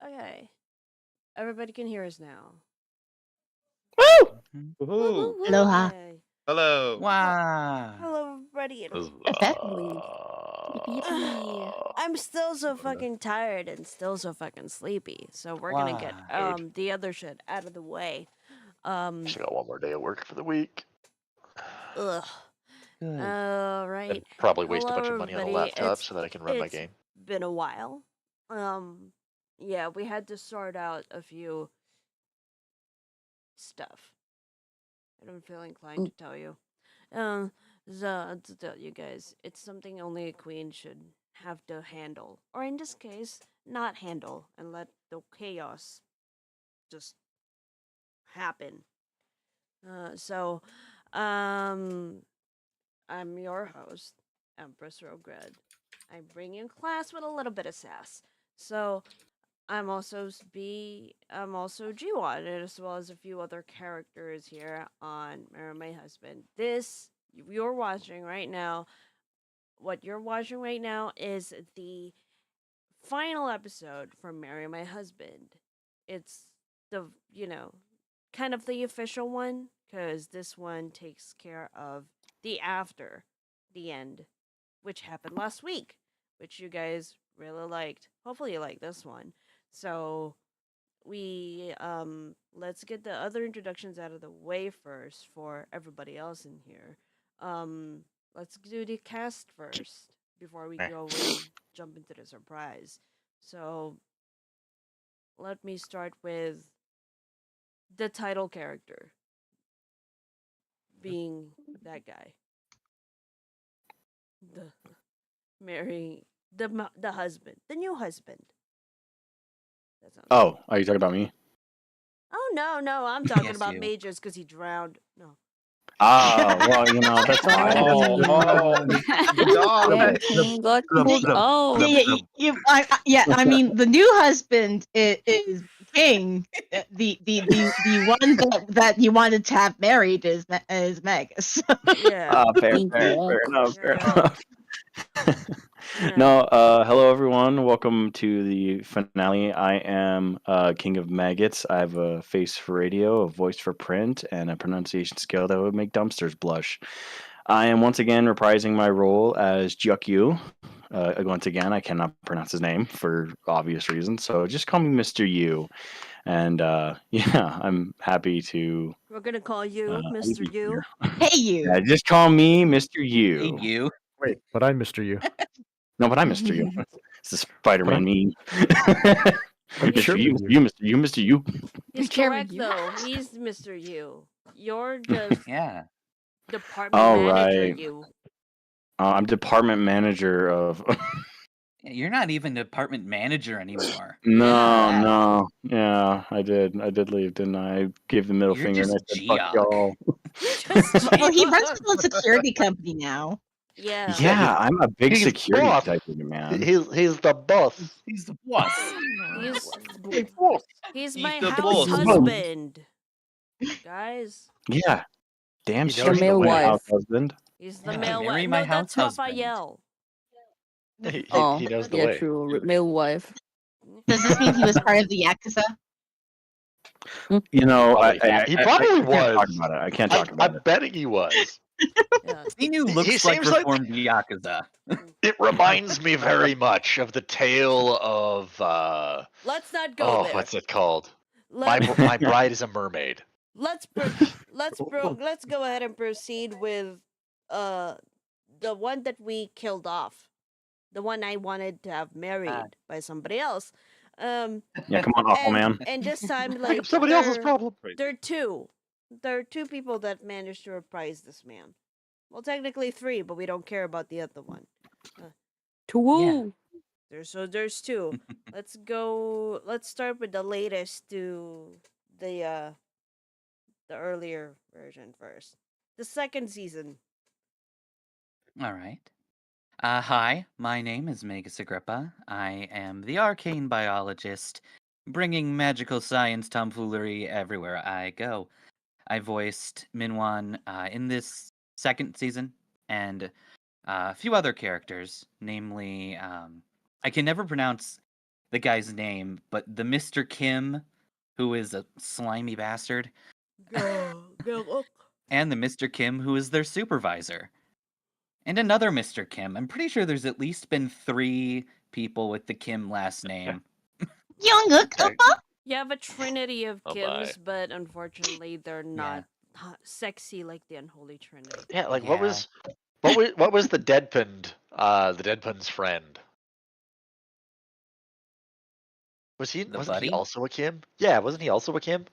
Okay. Everybody can hear us now. Woo! Woo, woo, woo. Aloha. Yay. Hello. Wow. Hello, everybody. Effectively. I'm still so fucking tired and still so fucking sleepy. So we're gonna get Dude. the other shit out of the way. Just got one more day of work for the week. Ugh. Good. Right. And probably waste a Hello, bunch of money on the everybody. laptop so that I can run my It's game. been a while. Yeah, we had to sort out a few stuff. I don't feel inclined to tell you. To tell you guys, it's something only a queen should have to handle, or in this case, not handle, and let the chaos just happen. So, I'm your host, EmpressRogueRed. I bring you class with a little bit of sass. So, I'm also Jiwon, as well as a few other characters here on Marry My Husband. You're watching right now. What you're watching right now is the final episode from Marry My Husband. It's the kind of the official one, because this one takes care of the after the end, which happened last week, which you guys really liked. Hopefully you like this one. So we let's get the other introductions out of the way first for everybody else in here. Let's do the cast first before we go and jump into the surprise. So let me start with the title character being that guy. The marrying the husband, the new husband. That sounds Oh, are you talking about me? Oh no, I'm talking Yes, about you. Majors because he drowned. No. Oh, well, that's fine. I mean, the new husband is King. The one that you wanted to have married is Magus. Yeah. Fair enough. Yeah. No, hello everyone. Welcome to the finale. I am King of Maggots. I have a face for radio, a voice for print, and a pronunciation skill that would make dumpsters blush. I am once again reprising my role as Jiwon. Once again, I cannot pronounce his name for obvious reasons, so just call me Mr. Yu. And yeah, I'm happy to. We're gonna call you Mr. Yu. Hey, you. Yeah, just call me Mr. Yu. Hey, you. Wait, but I'm Mr. U. No, but I'm Mr. Yu. It's the Spider-Man meme. Mr. Yu, Mr. Yu. He's correct though. He's Mr. Yu. You're just department manager. Right. You. I'm department manager of. You're not even department manager anymore. No. Yeah, I did leave, didn't I? I gave the middle finger and I said, "Fuck y'all." Well, he runs a little security company now. Yeah. Yeah, I'm a big He's security boss. type of man. He's the boss. He's the boss. He's He's my the house boss. husband. Guys. Yeah. Damn You straight. know he's the my house wife. husband. He's the Yeah, male marry wife. my No, house that's husband. Raphael. He knows the way. True. Male wife. Does this mean he was part of the Yakuza? You know, He probably was. I can't talk about it. I'm betting he was. Yeah. He looks like seems like reformed Yakuza. It reminds me very much of the tale of Let's not go there. what's it called? Let- My bride is a mermaid. let's go ahead and proceed with the one that we killed off, the one I wanted to have married by somebody else. Yeah, come on, Aquaman. And this time, like, Somebody else's problem. There are two people that managed to reprise this man. Well, technically three, but we don't care about the other one. Two. There's two. Let's start with the latest to the earlier version first. The second season. All right. Hi, my name is Magus Agrippa. I am the arcane biologist, bringing magical science tomfoolery everywhere I go. I voiced Minwon in this second season, and a few other characters, namely, I can never pronounce the guy's name, but the Mr. Kim, who is a slimy bastard, Go look. and the Mr. Kim, who is their supervisor. And another Mr. Kim. I'm pretty sure there's at least been 3 people with the Kim last name. Young Okay. You have a trinity of Oh, Kims, my. but unfortunately, they're not sexy like the unholy trinity. Yeah, like Yeah. what was the Deadpun's friend? The Wasn't buddy? he also a Kim? Yeah, wasn't he also a Kim?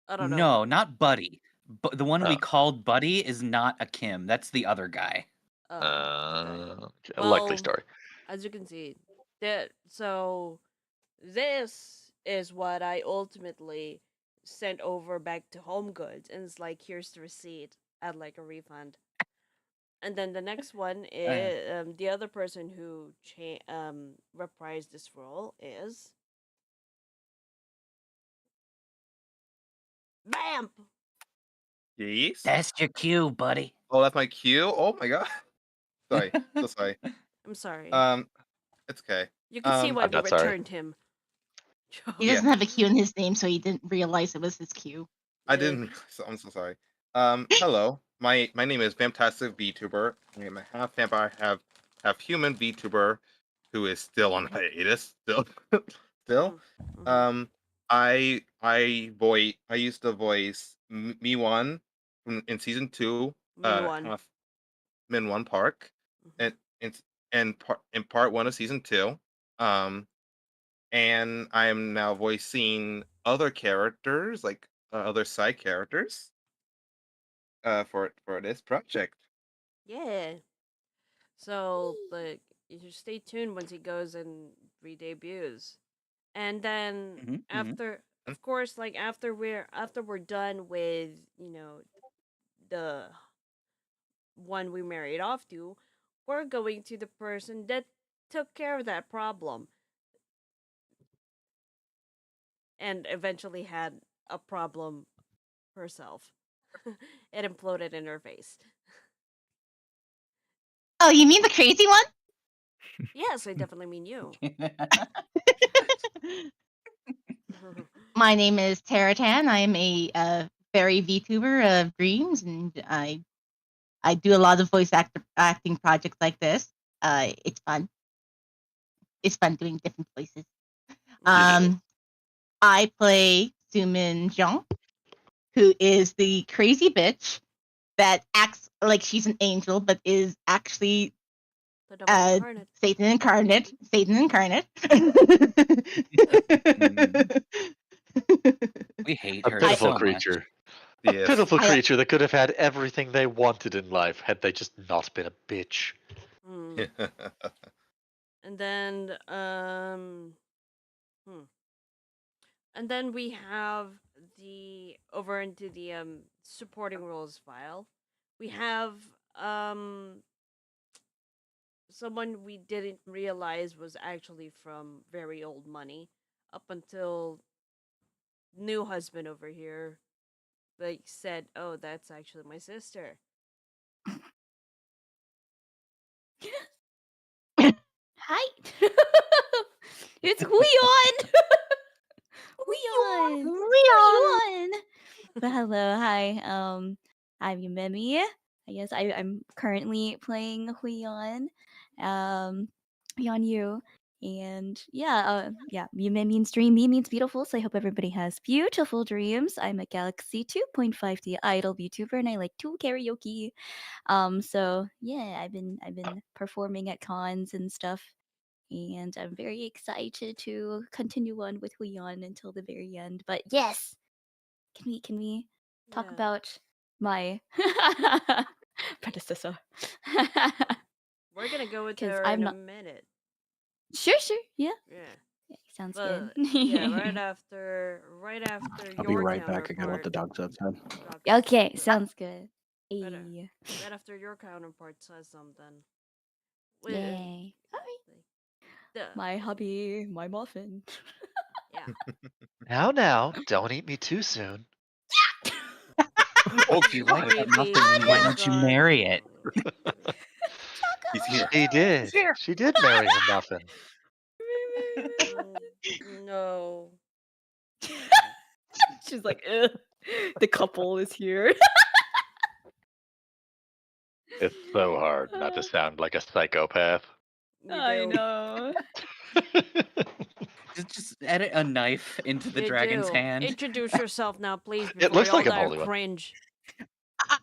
I don't know. No, not Buddy. But the one we Oh. called Buddy is not a Kim. That's the other guy. Oh, okay. Okay. A likely Well, story. As you can see, so this is what I ultimately sent over back to Home Goods, and it's like, here's the receipt. I'd like a refund. And then the next one is the other person who reprised this role is Vamp. Yes. That's your cue, buddy. Oh, that's my cue. Oh my god. Sorry. So sorry. I'm sorry. It's okay. You can see why I'm we not sorry. returned him. He doesn't have a Q in his name, so he didn't realize it was his Q. I didn't. So I'm so sorry. Hello. My name is Fantastic VTuber. I'm a half vampire, half human VTuber, who is still on hiatus. Still. Mhm. I used to voice Miwon in season 2. Miwon. Minwon Park, Mhm. in part 1 of season 2. And I am now voicing other characters, like other side characters, for this project. Yeah. So you should stay tuned once he goes and re-debuts. And then after, of course, like after we're done with, the one we married off to, we're going to the person that took care of that problem and eventually had a problem herself. It imploded in her face. Oh, you mean the crazy one? Yes, I definitely mean you. My name is Taratan. I'm a fairy VTuber of dreams, and I do a lot of voice acting projects like this. It's fun. It's fun doing different voices. I play Sumin Jeong, who is the crazy bitch that acts like she's an angel, but is actually Satan incarnate. Satan incarnate. We hate A her pitiful so creature. much. A pitiful creature that could have had everything they wanted in life had they just not been a bitch. And then and then we have over into the supporting roles file. We have someone we didn't realize was actually from very old money up until new husband over here like said, "Oh, that's actually my sister." Hi. It's Huion. Huion. But hello, hi. I'm Yumemi. I guess I'm currently playing Huion. Huion Yu. And yeah, Yume means dream, me means beautiful, so I hope everybody has beautiful dreams. I'm a Galaxy 2.5D idol VTuber and I like to karaoke. So yeah, I've been performing at cons and stuff. And I'm very excited to continue on with Huion until the very end. But yes, can we talk about my predecessor? We're gonna go with her in a minute. Sure, yeah. Yeah, sounds good. Yeah, right after I'll be right back. I gotta let the dogs outside. Okay, sounds good. Right after your counterpart says something. Yay. My hubby, my muffin. Yeah. Now, don't eat me too soon. Oh, you like that muffin? Why don't you marry it? He's here. She did. She did marry her muffin. No. She's like, ugh, the couple is here. It's so hard not to sound like a psychopath. You I do. know. Just edit a knife into the You dragon's do. hand. Introduce yourself now, please, It before looks we all like I'm die of holding one. cringe.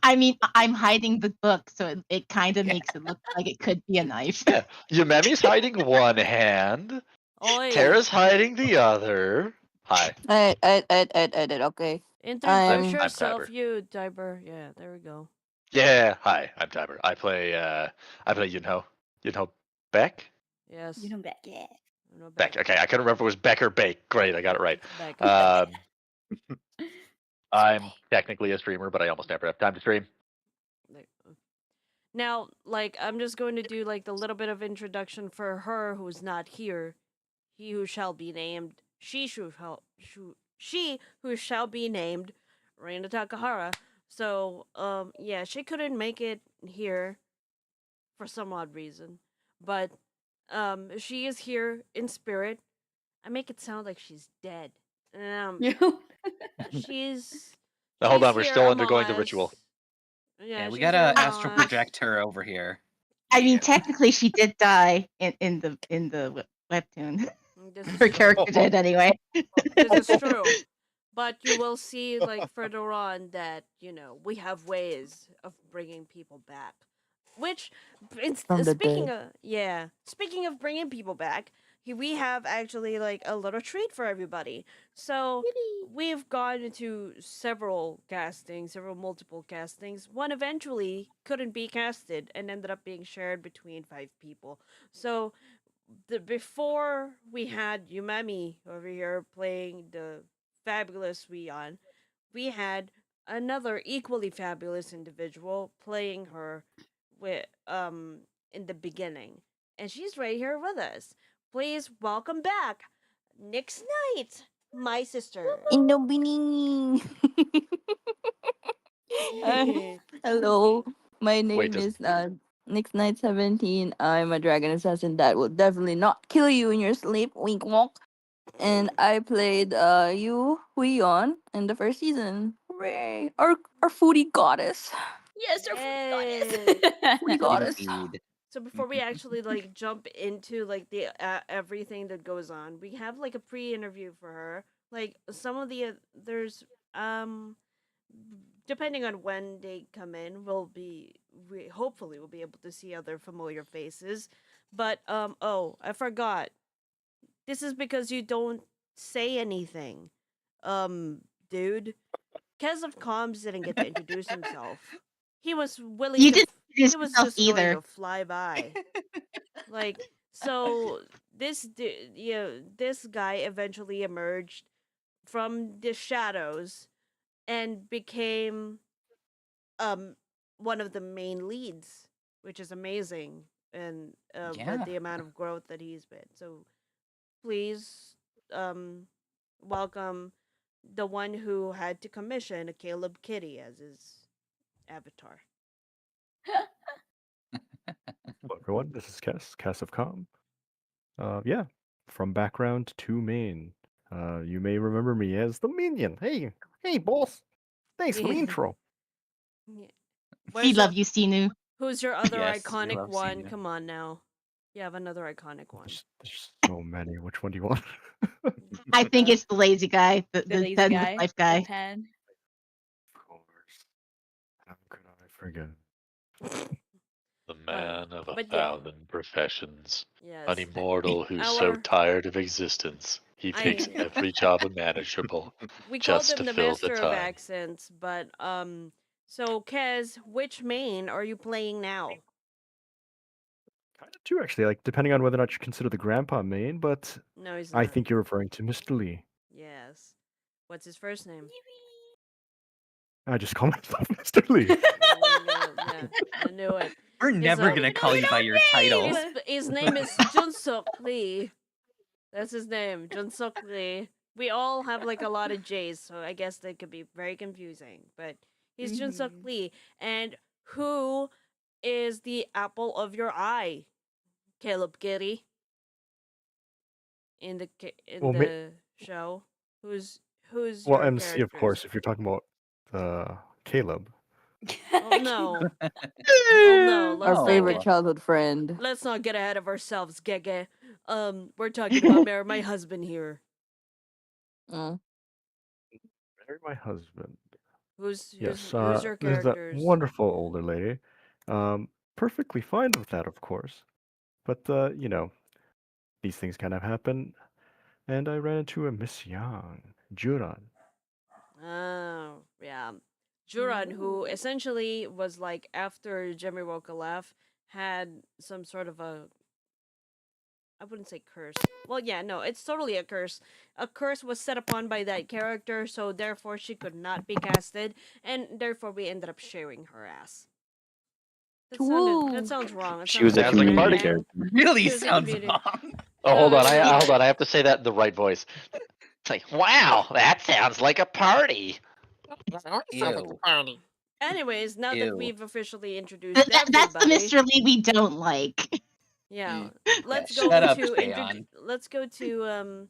I mean, I'm hiding the book, so it kind of makes it look like it could be a knife. Yeah, Yumemi's hiding one hand. Oi. Tara's hiding the other. Hi, I did. Okay. Introduce I'm yourself, Tiber. you, Tiber. Yeah, there we go. Yeah, hi, I'm Tiber. I play Yunho. Yunho Beck? Yes. You know back, yeah. No, Beck. Okay, I couldn't remember if it was Beck or Bake. Great, I got it right. Back. I'm technically a streamer, but I almost never have time to stream. Now, like, I'm just going to do, like, the little bit of introduction for her who's not here. He who shall be named, she who shall be named, Reina Takahara. So, yeah, she couldn't make it here for some odd reason. But, she is here in spirit. I make it sound like she's dead. She's... Now, hold she's on, we're here still among undergoing the us. ritual. Yeah, we she's got here to among astral us. project her over here. I mean, technically, she did die in the webtoon. This is Her true. character did anyway. This is true. But you will see, like, further on that, you know, we have ways of bringing people back. Which, From the speaking dead. of, yeah, speaking of bringing people back, we have actually, like, a little treat for everybody. So, we've gone into several multiple castings. One eventually couldn't be casted and ended up being shared between 5 people. So, before we had Yumemi over here playing the fabulous Rion, we had another equally fabulous individual playing her with in the beginning. And she's right here with us. Please welcome back Nick's Night, my sister. In the beginning. Hello. My name does- is Nick Knight 17. I'm a dragon assassin that will definitely not kill you in your sleep. Wink wonk. And I played Yu Huion in the first season. Hooray! Our foodie goddess. Yes, our Yay. Foodie goddess. Indeed. So before we actually like jump into like the everything that goes on, we have like a pre-interview for her. Like some of the there's depending on when they come in, we hopefully will be able to see other familiar faces. But oh, I forgot. This is because you don't say anything. Dude. Kez of Comms didn't get to introduce himself. He was willing You to didn't introduce he was yourself just going either. to fly by. Like so this this guy eventually emerged from the shadows and became one of the main leads, which is amazing, and Yeah. with the amount of growth that he's been. So please welcome the one who had to commission a Caleb Kitty as his avatar. Hello, everyone. This is Cass of Com. Yeah, from background to main. You may remember me as the minion. Hey, boss. Thanks for the intro. Yeah. We Where's love you, Sinu. Who's your other Yes, we iconic love one? seeing you. Come on now. You have another iconic one. There's so many. Which one do you want? I think it's the lazy guy, the lazy dead guy, life guy. the tan. Of course. How could I forget? The man of a but yeah. thousand professions. Yes. An immortal who's so Our- tired of existence. He I- takes every job imaginable. We called just him to the fill the master of time. accents, but so Kez, which main are you playing now? Kind of two, actually. Like, depending on whether or not you consider the grandpa main, but No, he's not. I think you're referring to Mr. Lee. Yes. What's his first name? I just call myself Mr. Lee. Yeah, I knew it. We're never a- gonna call you by your title. His name is Junsuk Lee. That's his name, Junsuk Lee. We all have like a lot of J's, so I guess that could be very confusing. But he's Junsuk Lee. And who is the apple of your eye, Caleb Giddy? in the Well, show? Who's well, your MC, of characters? course, if you're talking about Caleb. Well, no. Well, no. Our Let's not favorite get childhood friend. let's not get ahead of ourselves, Gege. We're talking about my husband here. Mm. Marry my husband. Who's Yes, your there's that characters? wonderful older lady. Perfectly fine with that, of course. But you know, these things kind of happen, and I ran into a Miss Yang, Juran. Oh, yeah. Juran, who essentially was like after Jemiroka left, had some sort of a, I wouldn't say curse. Well, yeah, no, it's totally a curse. A curse was set upon by that character, so therefore she could not be casted, and therefore we ended up sharing her ass. That Woo. sounds wrong. It She was a Sounds like a community party. character. Really She was a sounds community. wrong. Oh, hold No, on. it was- Hold on. I have to say that in the right voice. It's like, wow, that sounds like a party. Ew. Anyways, now that Ew. we've officially introduced That's the everybody, Mr. Lee we don't like. yeah, Mm. let's Yeah, go shut up, to Shayon. let's go to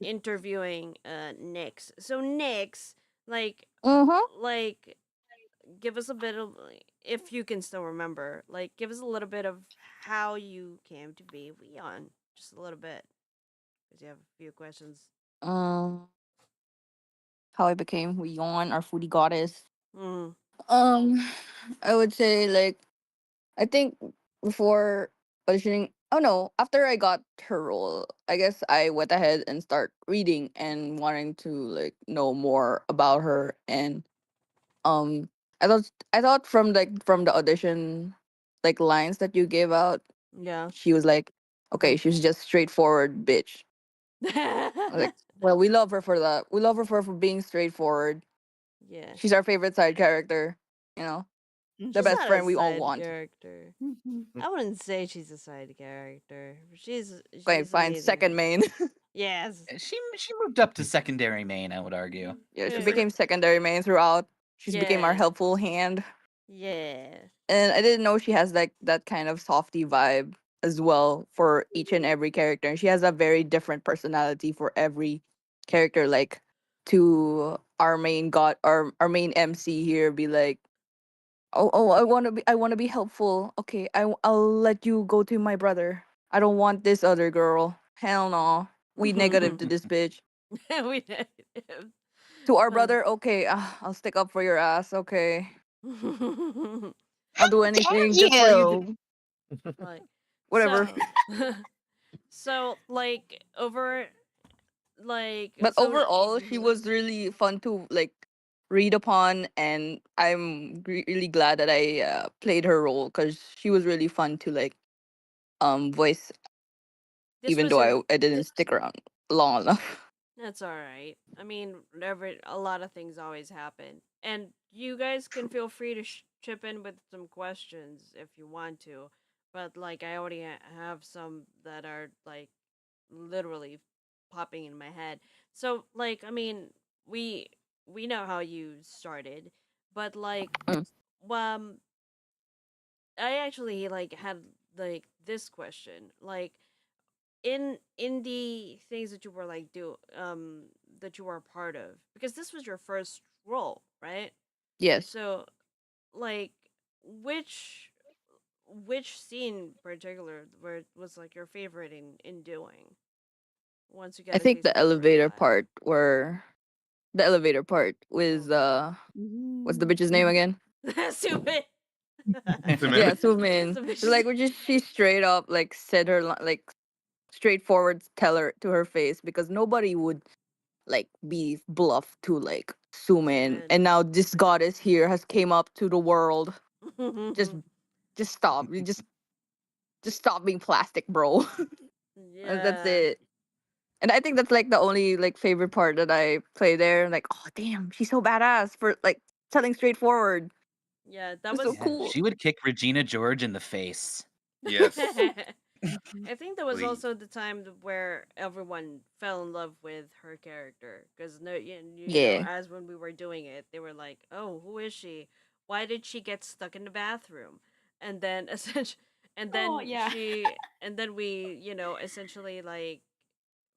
interviewing Nyx. So Nyx, like Mm-hmm. like give us a bit of, if you can still remember, like give us a little bit of how you came to be Leon, just a little bit, because you have a few questions. Um, how I became Huion, our foodie goddess. Mm. Um, I would say like I think before auditioning. Oh no! After I got her role, I guess I went ahead and start reading and wanting to like know more about her. And um, I thought from the audition, like lines that you gave out, Yeah. she was like, okay, she's just straightforward bitch. I was like, well, we love her for that. We love her for being straightforward. Yeah. She's our favorite side character. You know, the She's best not friend a we all side want. character. I wouldn't say she's a side character. She's Okay, fine. amazing. Second main. Yes. She moved up to secondary main, I would argue. Yeah, she Yeah. became secondary main throughout. She's became our Yeah. helpful hand. Yeah. And I didn't know she has like that kind of softy vibe as well for each and every character. And she has a very different personality for every character. Like to our main god, our main MC here be like, oh, I wanna be helpful. Okay, I'll let you go to my brother. I don't want this other girl. Hell no. We negative to this bitch. We To our brother, okay, I'll stick up for your ass. Okay, I'll do anything just for you. You. like Whatever. so like over like But so overall, she was really fun to like read upon, and I'm really glad that I played her role because she was really fun to like voice, this even was though your I didn't stick around long enough. That's all right. I mean, a lot of things always happen, and you guys can feel free to chip in with some questions if you want to. But like, I already have some that are like literally popping in my head. So like, I mean, we we know how you started, but like, Mm. um, I actually like had like this question, like in the things that you were like that you were a part of, because this was your first role, right? Yes, So like which which scene in particular where was like your favorite in doing once you I got a think taste the of the first elevator time? part, where the elevator part with what's the bitch's name again? Stupid. Yeah, Sumin. Like, which is she straight up like said her like straightforward tell her to her face because nobody would like be bluff to like Sumin, and now this goddess here has came up to the world. Just just stop. You just stop being plastic, bro. That's Yeah. it. And I think that's like the only like favorite part that I play there. Like, oh damn, she's so badass for like telling straightforward. Yeah, that It's was so cool. She would kick Regina George in the face. Yes. I think that was Please. also the time where everyone fell in love with her character, because no, Yeah. as when we were doing it, they were like, "Oh, who is she? Why did she get stuck in the bathroom?" And then essentially, and then Oh, yeah. she, and then we, essentially like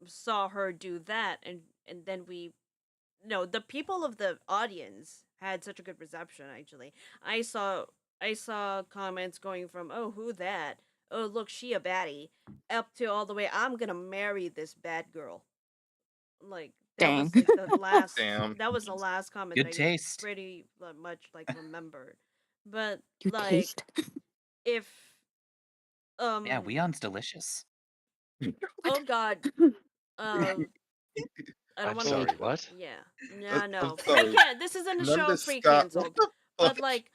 saw her do that, and then we no, the people of the audience had such a good reception. Actually, I saw I saw comments going from "Oh, who that? Oh, look, she a baddie," up to all the way "I'm gonna marry this bad girl." Like that Dang. was like the last. Damn. That was the last comment Good that I taste. pretty much like remembered. But You like taste. if Yeah, Weon's delicious. oh god, um I don't I'm want to. sorry, what? Yeah. No, I'm no. Pre sorry. can. This isn't a show Tremendous pre Scott. What canceled. the But fuck? like,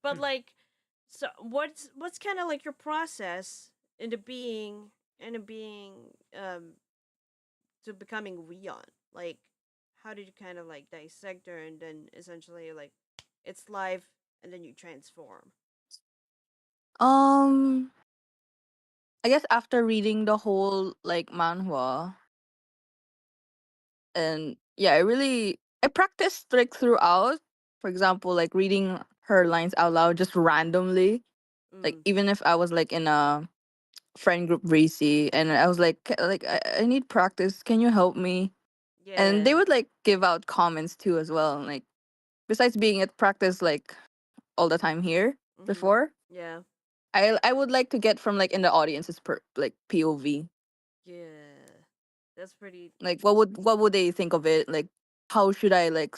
but like, so what's kind of like your process into being into being um to becoming Weon? Like, how did you kind of like dissect her and then essentially like it's life and then you transform? Um, I guess after reading the whole like manhwa, and yeah, I practiced like throughout. For example, like reading her lines out loud just randomly. Like Mm. even if I was like in a friend group Reese and I was like I need practice. Can you help me? And they Yeah. would like give out comments too as well. Like besides being at practice like all the time here Mhm. before, Yeah. I would like to get from like in the audience's like POV. Yeah. That's pretty. Like what would they think of it? Like how should I like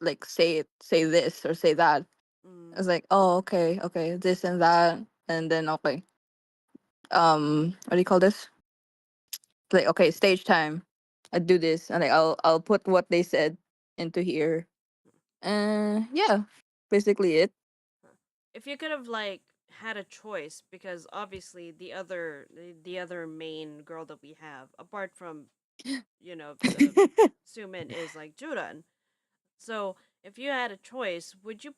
like say this or say that? I Mm. was like, oh okay, this and that, and then okay, what do you call this? Like okay, stage time. I do this, and like I'll put what they said into here. Yeah, basically it. If you could have like had a choice, because obviously the other main girl that we have apart from Sumin is like Juran. So if you had a choice, would you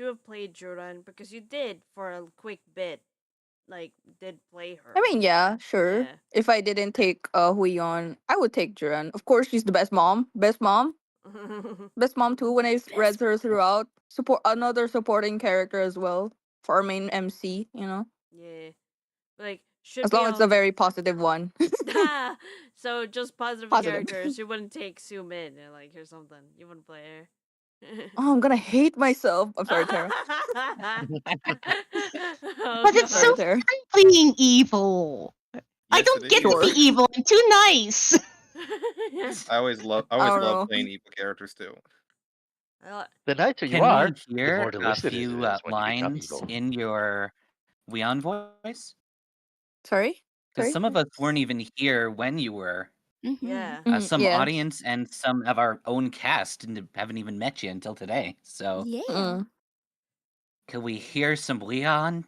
have played Juran? Because you did for a quick bit, like did play I her. mean, yeah, sure. Yeah. If I didn't take Huion, I would take Juran. Of course, she's the best mom too. When I read her throughout, support another supporting character as well for our main MC. Yeah. Like should As be long as it's a on. very positive one. So just positive Positive. characters. You wouldn't take Sumin. Like here's something. You wouldn't play her. Oh, I'm gonna hate myself. I'm sorry, Tara. Oh But it's so Sorry, god. Tara. fun playing evil. I Yes, it don't get to is. be Sure. evil. I'm too nice. I I always don't love know. playing evil characters too. Uh, The nicer you Can are, we the more hear a delicious it few is when you become lines evil. in your Weon voice? Sorry. Because Sorry. some of us weren't even here when you were. Mm-hmm. yeah. Some Yeah. audience and some of our own cast haven't even met you until today. So, Yeah. Mm. can we hear some Leon?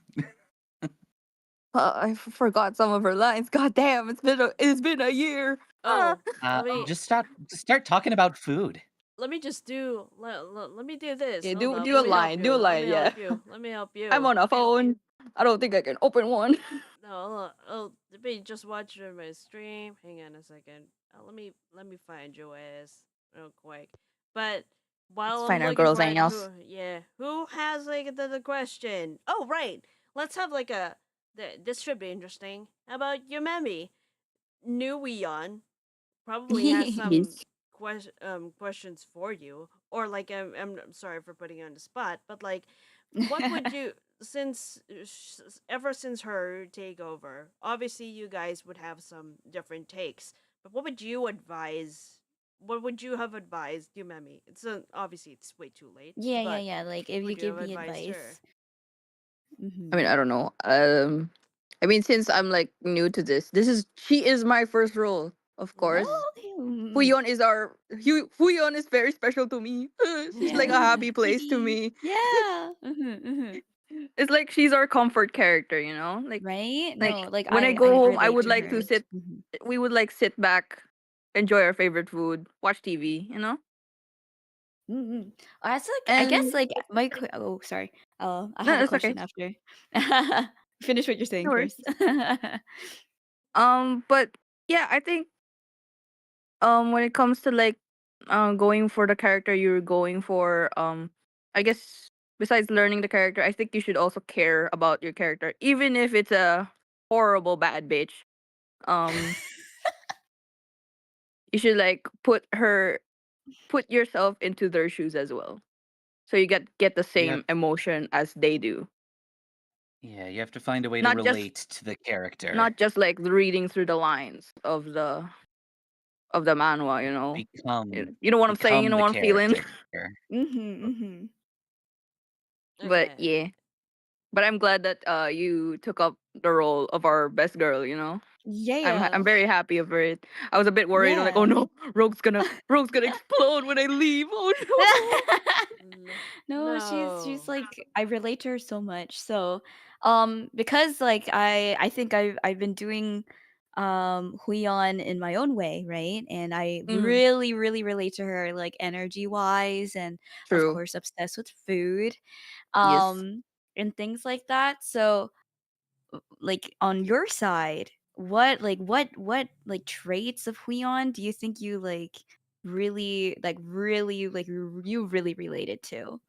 I forgot some of her lines. God damn! It's been a year. Ah. Oh, Just start talking about food. let me just do let me do this. Yeah, Hold do up. do a Let me help line. Do a you. Let me line. Yeah. help you. Let me help I'm you. on a phone. I don't think I can open one. No, let me just watch my stream. Hang on a second. Let me find your ass real quick. But Let's while I'm find our looking girls' for it, else. who has like the question? Oh, right. Let's have like a this should be interesting. How about Yumemi? New Weon probably has some Yes. questions for you, or like I'm sorry for putting you on the spot, but like what would you since ever since her takeover, obviously you guys would have some different takes, but what would you have advised Yumemi? Obviously it's way too late, Yeah, yeah, but yeah. Like what if you would you have give me advised her? advice. I mean, Mm-hmm. I don't know. I mean, since I'm like new to this, she is my first role, of Mm-hmm. course. Oh, okay. Mm-mm. Huion is very special to me. She's like a Yeah. happy place to me. Yeah. Mm-hmm, mm-hmm. It's like she's our comfort character, Right? Like No, like when I I go home, I relate would to like to her. sit. Mm-hmm. We would like sit back, enjoy our favorite food, watch TV. Mm-hmm. That's like I guess And like oh sorry. I no, have a that's okay. question after. Finish what you're saying No worries. first. But yeah, I think when it comes to like going for the character you're going for, I guess besides learning the character, I think you should also care about your character, even if it's a horrible bad bitch. um you should like put yourself into their shoes as well. So you get the You have, same emotion as they do. yeah, you have to find a way to Not just relate to the character. not just like reading through the lines of the manhwa, you know. You know what I'm saying, you know Become what the I'm feeling. character. But Okay. yeah. But I'm glad that you took up the role of our best girl, you know. Yeah. I'm very happy over it. I was a bit worried. I'm like, oh Yeah. no, Rogue's gonna explode when I leave. Oh no. No, she's like, I relate to her so much. So, because like I think I've been doing Huion in my own way, right? And I Mm, really relate to her, like energy wise, and of true. course obsessed with food, Yes. and things like that. So, like on your side, what traits of Huion do you think you like really like you really related to,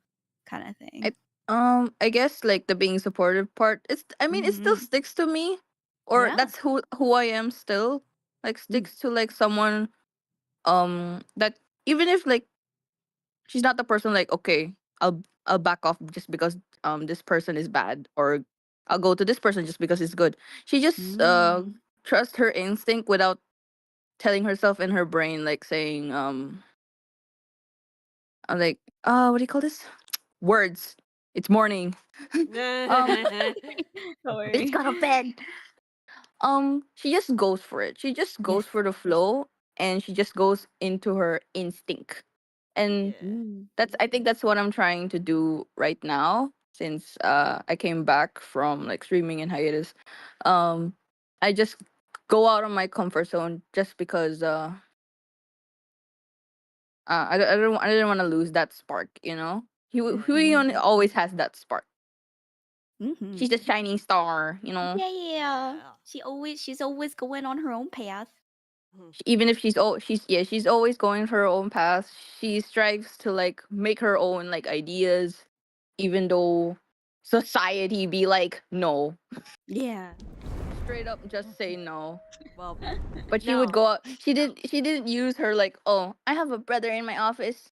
kind of thing? I I guess like the being supportive part. I mean it still Mm-hmm. sticks to me, or Yeah. that's who I am still. Like Mm. sticks to like someone that even if like she's not the person like okay I'll back off just because this person is bad, or I'll go to this person just because it's good. She just Mm. trusts her instinct without telling herself in her brain like saying like what do you call this, words, it's morning. um Don't it's worry. got a bed. She just goes for it, she just Yes. goes for the flow, and she just goes into her instinct. And Yeah. Mm. I think that's what I'm trying to do right now, since I came back from like streaming in hiatus. I just go out of my comfort zone just because I didn't want to lose that spark, you know. He Mm. always has that spark. Mm-hmm. She's the shining star, you know. Yeah. Yeah. She's always going on her own path. Even if she's always going her own path. She strives to like make her own like ideas, even though society be like no, Yeah. straight up just say no. Well, But she would go no. out. She didn't use her like, oh, I have a brother in my office,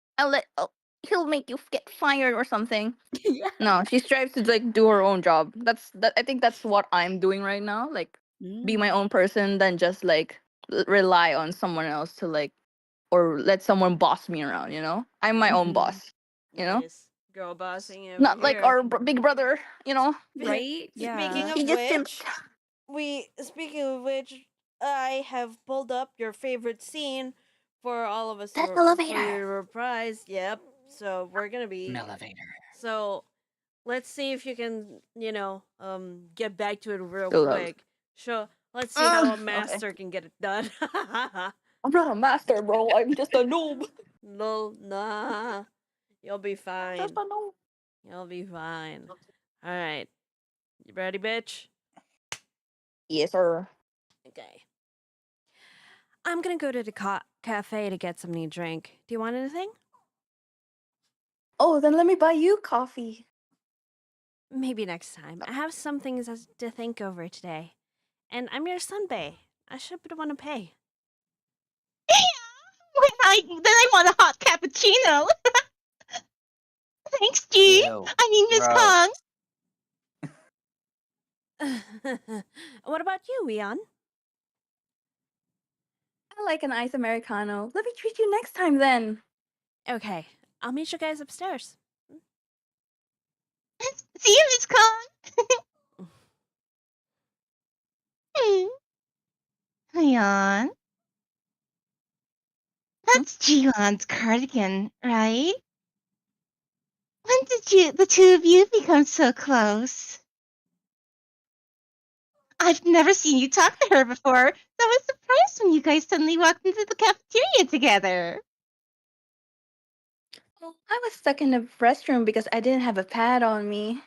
he'll make you get fired or something. Yeah. No, she strives to like do her own job. I think that's what I'm doing right now. Like be my Mm. own person than just like rely on someone else to like, or let someone boss me around, you know? I'm my own Mm-hmm. boss, you know? Yes. Girl bossing over Not like here. our big brother, you know? Right? Speaking Yeah. of He just which, I have pulled up your favorite scene for all of us that for elevator. your reprise. Yep. So we're gonna be. An elevator. So let's see if you can, get back to it real Still love. quick. Let's see how a Okay. master can get it done. I'm not a master, bro. I'm just a noob. No, nah. You'll be fine. Just a noob. You'll be fine. All right. You ready, bitch? Yes, sir. Okay. I'm gonna go to the cafe to get something to drink. Do you want anything? Oh, then let me buy you coffee. Maybe next time. I have some things to think over today. And I'm your sunbae. I should be the one to pay. Then I want a hot cappuccino. Thanks, G. Ew, I mean, Miss gross. Kong. What about you, Eon? I like an ice Americano. Let me treat you next time then. Okay, I'll meet you guys upstairs. See you, Miss Kong. Hang That's Jiwon's cardigan, right? When did the two of you become so close? I've never seen you talk to her before, so I was surprised when you guys suddenly walked into the cafeteria together. Well, I was stuck in the restroom because I didn't have a pad on me.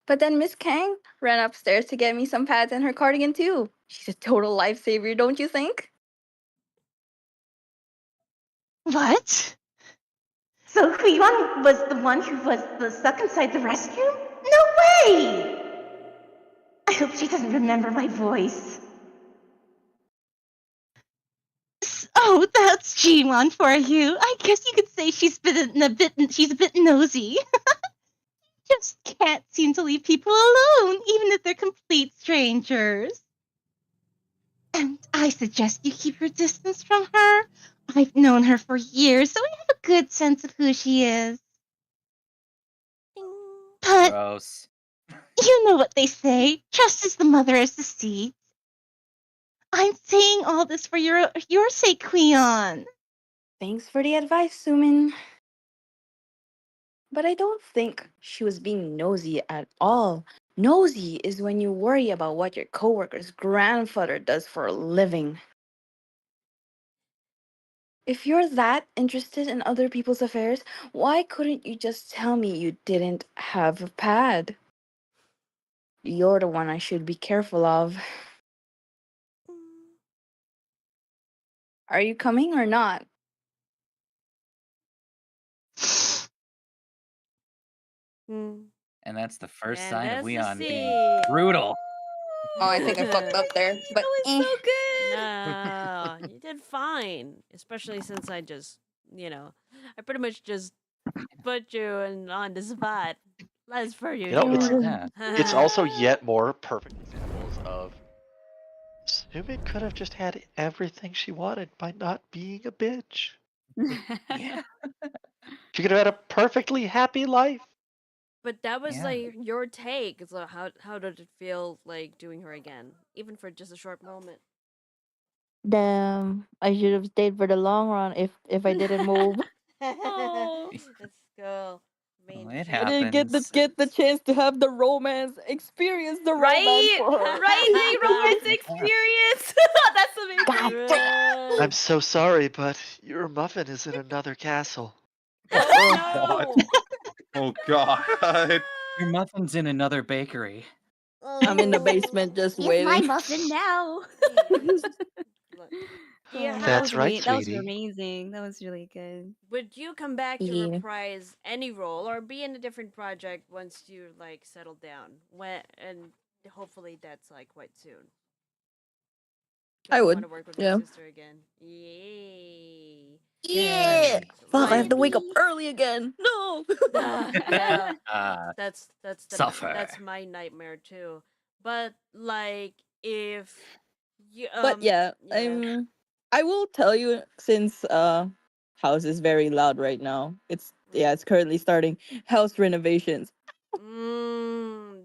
But then Miss Kang ran upstairs to get me some pads and her cardigan too. She's a total lifesaver, don't you think? What? So Huiwan was the one who was stuck inside the restroom? No way! I hope she doesn't remember my voice. Oh, that's Jiwon for you. I guess you could say she's a bit nosy. Just can't seem to leave people alone, even if they're complete strangers. And I suggest you keep your distance from her. I've known her for years, so I have a good sense of who she is. But Gross. you know what they say, trust is the mother of deceit. I'm saying all this for your sake, Kweon. Thanks for the advice, Sumin. But I don't think she was being nosy at all. Nosy is when you worry about what your coworker's grandfather does for a living. If you're that interested in other people's affairs, why couldn't you just tell me you didn't have a pad? You're the one I should be careful of. Are you coming or not? Hmm. And that's the first And sign of that's the Leon being scene. brutal. Oh, I think I fucked up there. But That was so good. No, you did fine. Especially since I just, I pretty much just put you on the spot. That's for you, You know, Jiwon. it's also yet more perfect examples of Sumi could have just had everything she wanted by not being a bitch. Yeah. She could have had a perfectly happy life. But that was Yeah. like your take. So how did it feel like doing her again, even for just a short moment? damn, I should have stayed for the long run if I didn't move. Oh. Let's go. Main Well, it chick. I didn't get the happens. chance to have the romance, experience the romance Right? for her. Right? The romance experience. That's amazing. God damn. I'm so sorry, but your muffin is in another castle. Oh no! Oh God. Your muffin's in another bakery. I'm in the basement just It's my waiting. muffin now. Look, do you Oh. have? That's right, That was sweetie. amazing. That was really good. Would you come back to Yeah. reprise any role or be in a different project once you like settle down? And hopefully that's like quite soon. I You would. want to work with Yeah. my sister again? Yay! Yeah. So, Fuck, I have like, to wake up early again. No. yeah, Ah, suffer. that's my nightmare too. But like, if you But yeah, yeah. I will tell you since house is very loud right now. It's currently starting house renovations.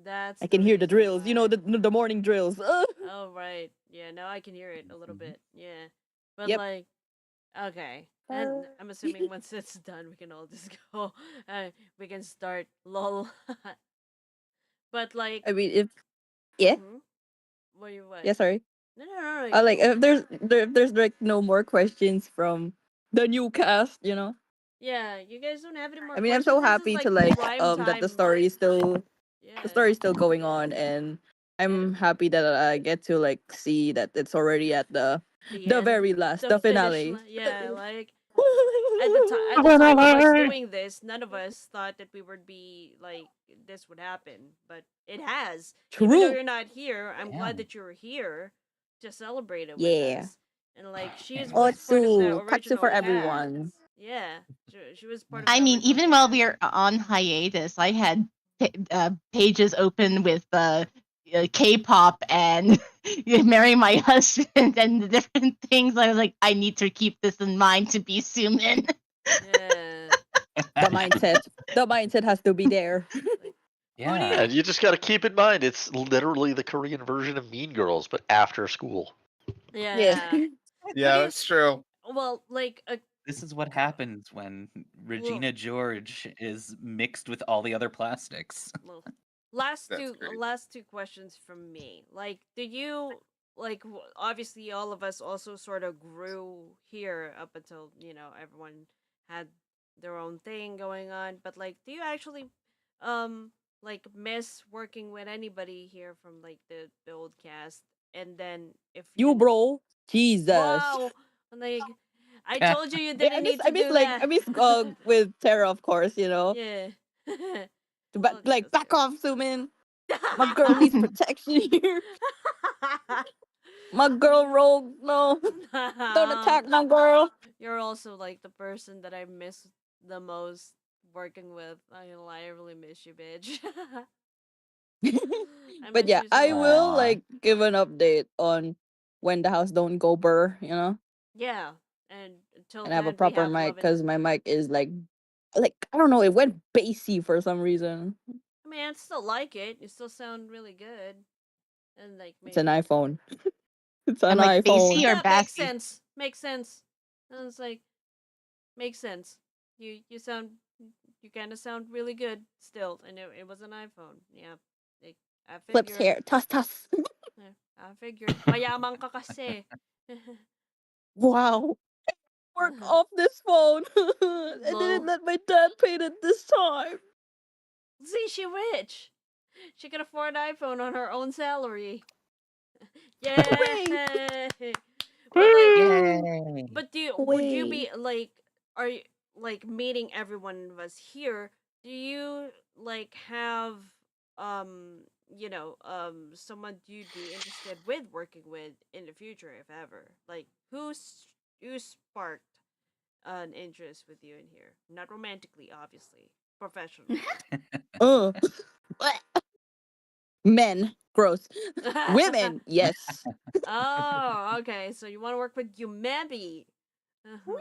That's I the can hear the reason drills. You know why. the morning drills. Oh right, yeah. Now I can hear it a little bit. Yeah, but Yep. like, okay. And I'm assuming once it's done, we can all just go. We can start lol. But like, I mean, yeah, mhm. What do you what? yeah. Sorry. No. Like if there's like no more questions from the new cast, you know. Yeah, you guys don't have any more I mean, I'm questions. so This is happy to like like prime that the time. story is still Yeah. going on, and Yeah. I'm happy that I get to like see that it's already at The the end, very last, the the finish finale. line. Yeah, like at the time of us doing this, none of us thought that we would be like this would happen, but it has. Even though True. you're not here, I'm glad Damn. that you're here to celebrate it with Yeah. us. And like was part of the Otsu, katsu original for cast. everyone. Yeah, she was part of I the mean, original even while cast. we were on hiatus, I had pages open with K-pop and marry my husband and the different things. I was like, I need to keep this in mind to be Sumin. Yeah. The mindset has to be there. Like, Yeah. And you just got to keep in mind, it's literally the Korean version of Mean Girls, but after school. yeah. Yeah, that's true. Well, like This is what happens when Regina George is mixed with all the other plastics. well, last That's two crazy. last two questions from me. Like, do you like obviously all of us also sort of grew here up until, everyone had their own thing going on, but like do you actually like miss working with anybody here from like the old cast? And then if You, you bro. Jesus. wow, like I told you you didn't need I to miss do like that. I miss with Tara, of course, you know. Yeah. But Okay, like that's back off, Sumin. My girl needs protection here. My girl rogue. No. Don't attack my girl. You're also like the person that I miss the most working with. I ain't gonna lie, I really miss you, bitch. I But miss yeah, you so I much. will Aw. like give an update on when the house don't go burr, Yeah, and until and have a then we proper have mic love because and. my mic is like I don't know, it went bassy for some reason. I mean, I still like it. You still sound really good, and like It's an maybe. iPhone. It's an I'm like iPhone. bassy or That makes bassy. sense. Makes sense. And it's like makes sense. You sound you kind of sound really good still, and it was an iPhone. Yeah, like, I Flips figured. hair. Tuss tuss. Yeah, I figured. Mayaman ka kasi. Wow. Work off this phone. I Lol. didn't let my dad pay it this time. See, she rich. She can afford an iPhone on her own salary. Yay! But like, Yay. but would you Wait. be like, are you like meeting everyone of us here? Do you like have someone you'd be interested with working with in the future, if ever? Like, who sparked an interest with you in here? Not romantically, obviously, professionally. Ugh. Men. Gross. Women. Yes. Oh, okay. So you want to work with Yumebi. Uh-huh.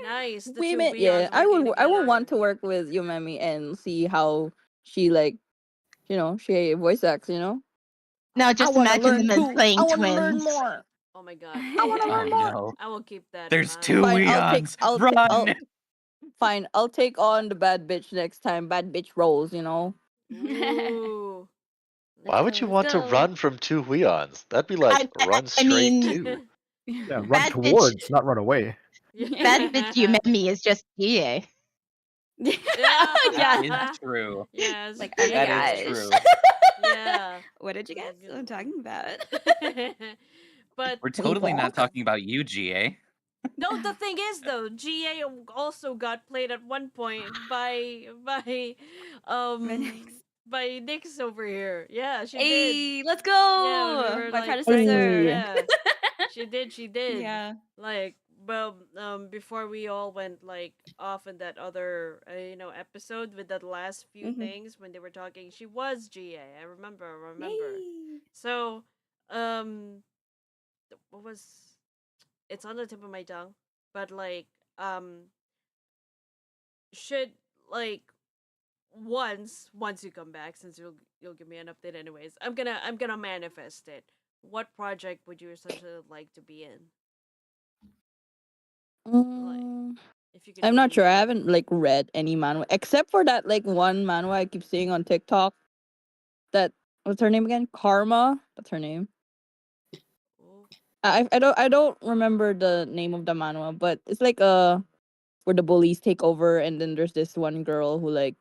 Nice. The two Women. Yeah. Weons I working would together. want to work with Yumemi and see how she like she voice acts, Now I just want to imagine learn them too. playing I want to learn twins. more. Oh my god. I want to Oh learn more. no. I will keep that in There's mind. two Fine, Weons. Run! Fine, I'll take on the bad bitch next time. Bad bitch roles, Ooh. Why would you want to run from two Weons? That'd be like run I straight mean, to. Yeah, run bad bitch, towards, not run away. bad bitch you met me is just GA. Yeah. That is true. Yes. Like, oh my That gosh. is true. Yeah. What did you guys I'm talking about? But We're totally not talking about you, GA. no, the thing is though, GA also got played at one point Nix. by Nix over here. Yeah, she did. Hey, let's Yeah, go! we were My like predecessor. yeah. She did. Yeah. Like, well, before we all went like off in that other episode with that last few Mhm. things when they were talking, she was GA. I remember. Yay. So, what was? It's on the tip of my tongue, but like, should like once you come back, since you'll give me an update anyways. I'm gonna manifest it. What project would you essentially like to be in? Like, if you could I'm do not sure. I anything. haven't like read any manhwa except for that like one manhwa I keep seeing on TikTok. That what's her name again? Karma. That's her name. Ooh. I don't remember the name of the manhwa, but it's like where the bullies take over, and then there's this one girl who like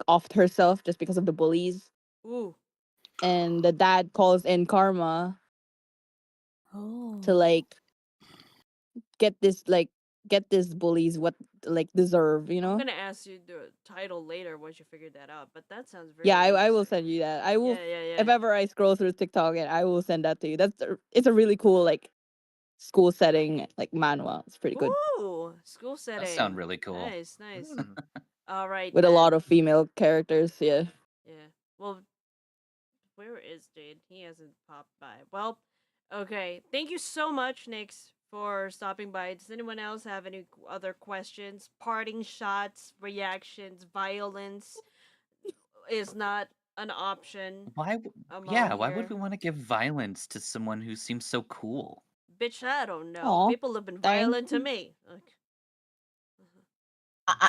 offed herself just because of the bullies, Ooh. and the dad calls in Karma Oh. to like get this bullies what like deserve, I'm gonna ask you the title later once you figure that out. But that sounds very Yeah, I will interesting. send you that. I will Yeah. if ever I scroll through TikTok, and I will send that to you. It's a really cool like school setting like manhwa. It's pretty good Ooh, school setting. That sound really cool. Nice. Hmm. All right. with a then. lot of female characters. Yeah. Yeah. Well, where is Jade? He hasn't popped by. Well, okay. Thank you so much, Nix, for stopping by. Does anyone else have any other questions? Parting shots, reactions, violence is not an option. Why Among would we want to give violence to someone who seems so cool? Bitch, I don't know. Aw, People have been thanks. violent to me. Like,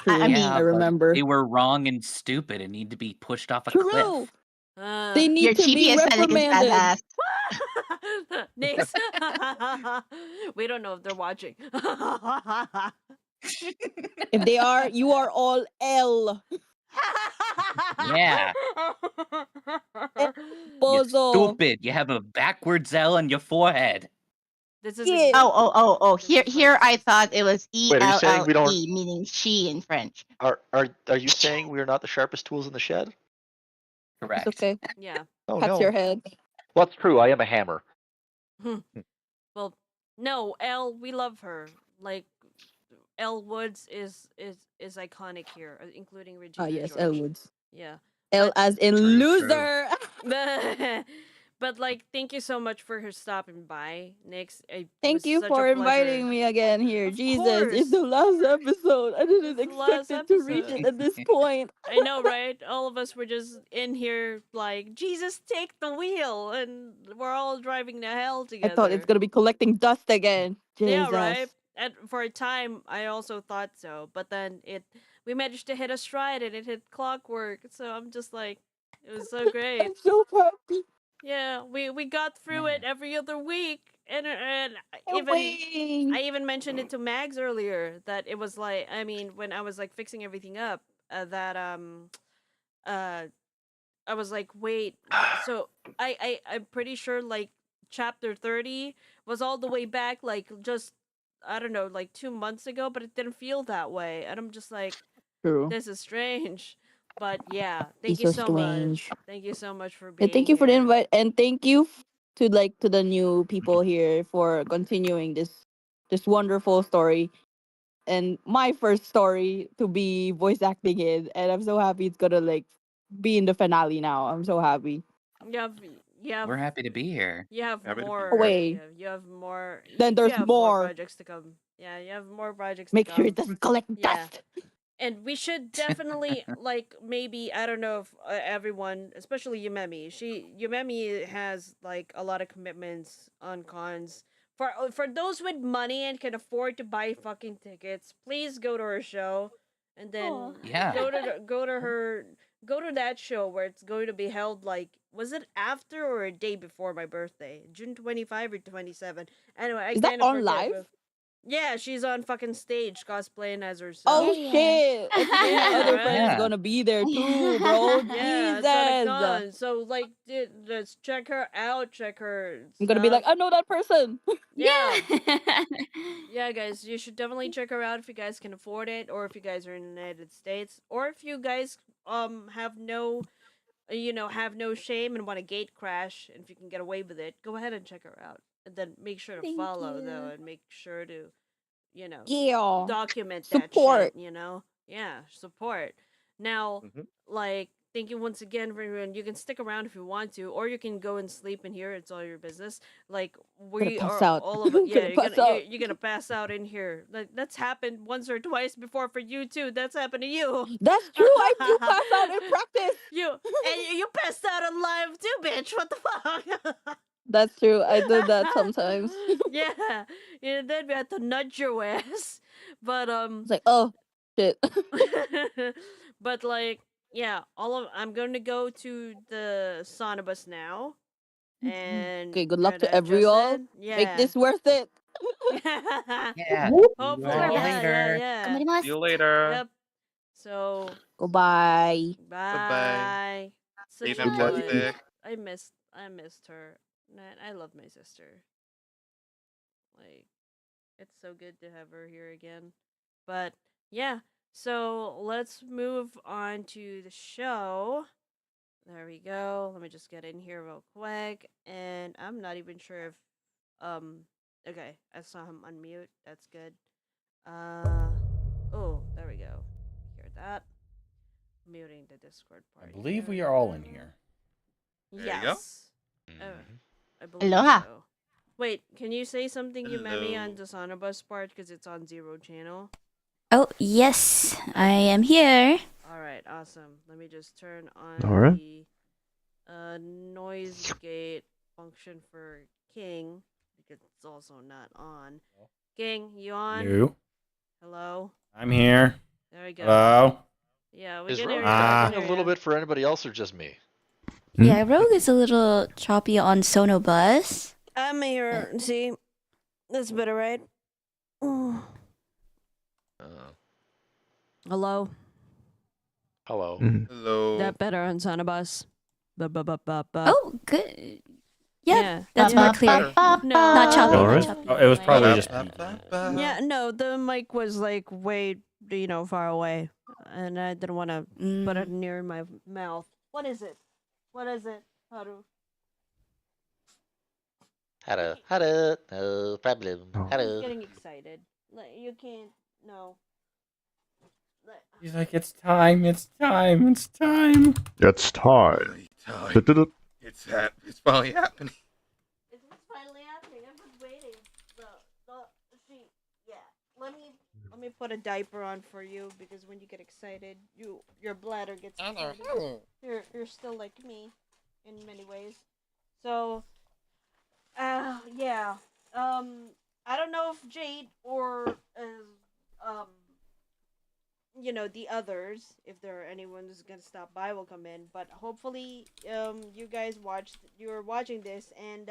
True. I Yeah, mean, I remember. they were wrong and stupid and need to be pushed off a True. cliff. They your need to chibi be aesthetic is reprimanded. badass. Nix. We don't know if they're watching. If they are, you are all L. Yeah, you Bozo. stupid. You have a backwards L on your forehead. This is Yeah. Oh. This Here, is here. like- I thought it was Wait, are you saying we don't- ELLE, meaning she in French. Are you saying we are not the sharpest tools in the shed? Correct. It's okay. Yeah. Oh Cuts no. your head. Well, that's true. I am a hammer. Well, no, Elle, we love her. Like Elle Woods is iconic here, including Regina Yes, George. Elwoods. Yeah. L But as in True, true. loser. but like thank you so much for her stopping by, Nix. It Thank was you such for a pleasure. inviting me again here. Of Jesus, it's course. the last episode. I didn't It's the last expect it to reach episode. it at this point. I know, right? All of us were just in here like, Jesus, take the wheel, and we're all driving to hell I together. thought it's gonna be collecting dust again. Yeah, Jesus. right. And for a time, I also thought so, but then we managed to hit a stride, and it hit clockwork. So I'm just like, it was so great. I'm so happy. Yeah, we got through it every other week, and Wait. I even mentioned it to Mags earlier that it was like, I mean, when I was like fixing everything up, that I was like, wait, so I'm pretty sure like chapter 30 was all the way back like just I don't know, like 2 months ago, but it didn't feel that way. And I'm just like, True. this is strange. But yeah, He's thank you so so much. strange. Thank you so much for being And thank you for the here. invite, and thank you to the new people here for continuing this wonderful story, and my first story to be voice acting in, and I'm so happy it's gonna like be in the finale now. I'm so happy. You have We're happy to be here. you have Happy to be more. here. Wait. You have more. Then You there's have more. projects to come. Yeah, you have more projects Make to sure come. it doesn't collect Yeah. dust. And we should definitely like maybe I don't know if everyone, especially Yumemi has like a lot of commitments on cons. For those with money and can afford to buy fucking tickets, please go to her show, and then Aw. Yeah. go to that show where it's going to be held like was it after or a day before my birthday, June 25 or 27. Anyway, I Is that kind of on forget. live? But yeah, she's on fucking stage cosplaying as herself. Oh Yeah. shit! I think my Yeah, other right? friend is Yeah. gonna be there too, bro. Yeah, it's on a Jesus. con. So like, just check her out. Check her I'm gonna be like, stuff. I know that person. Yeah, Yeah. yeah, guys, you should definitely check her out if you guys can afford it, or if you guys are in the United States, or if you guys have no, have no shame and want to gate crash, and if you can get away with it, go ahead and check her out, and then make sure to Thank follow though, you. and make sure to, Yeah. document Support. that shit. Yeah, support. Now, Mhm. like, thank you once again for everyone. You can stick around if you want to, or you can go and sleep in here. It's all your business. Like, we pass are out. all of it. Yeah, Gonna pass out. you're gonna pass out in here. Like, that's happened once or twice before for you too. That's happened to you. That's true. I do pass out in practice. You passed out on live too, bitch. What the fuck? That's true. I do that sometimes. Yeah, then we had to nudge your ass. But It's like, oh shit. but like, yeah, I'm going to go to the Sonobus now, and Okay, good luck and to everyone. Yeah. Make this worth it. Yeah. Hopefully, All yeah, later. yeah.頑張ります. See you later. Yep. So Goodbye. bye. Such Hey, a joy. fantastic. I missed her. Man, I love my sister. Like, it's so good to have her here again. But yeah, so let's move on to the show. There we go. Let me just get in here real quick. And I'm not even sure if okay, I saw him unmute. That's good. Oh, there we go. Hear that? Muting the Discord I part. believe we here. are all in here. There you go. Yes. I believe Aloha. so. Wait, can you say something, Yumemi, Hello. on the Sonobus part because it's on Zero Channel? Oh, yes. I am here. All right, awesome. Let me just turn on All right. the noise gate function for King because it's also not on. King, you on? No. Hello. I'm here. There we go. Hello. Yeah, we Is can Rogue hear you. lagging we can a little hear bit for anybody else or just me? Yeah, Rogue is a little choppy on Sonobus. I'm here. See, that's better, right? Uh, Hello. hello. Mhm. Hello. That better on Sonobus. Oh, good. Yeah, Yeah. that's Yeah. more clear. Better. No. Not choppy, All not right. choppy. Oh, it was probably Yeah. just. Yeah, no, the mic was like way, far away, and I didn't want to put it near my mouth. What is it? What is it, Haru? Hello, no problem. Oh. He's Hello. getting excited. You can't. No. He's like, it's time, it's time, it's time. It's time. Du-du-du. It's finally happening. It's finally happening. I've been waiting. See, yeah. Let me put a diaper on for you because when you get excited, your bladder gets excited. You're still like me, in many ways. So, yeah. I don't know if Jade or the others, if there are anyone who's gonna stop by, will come in. But hopefully, you guys you're watching this, and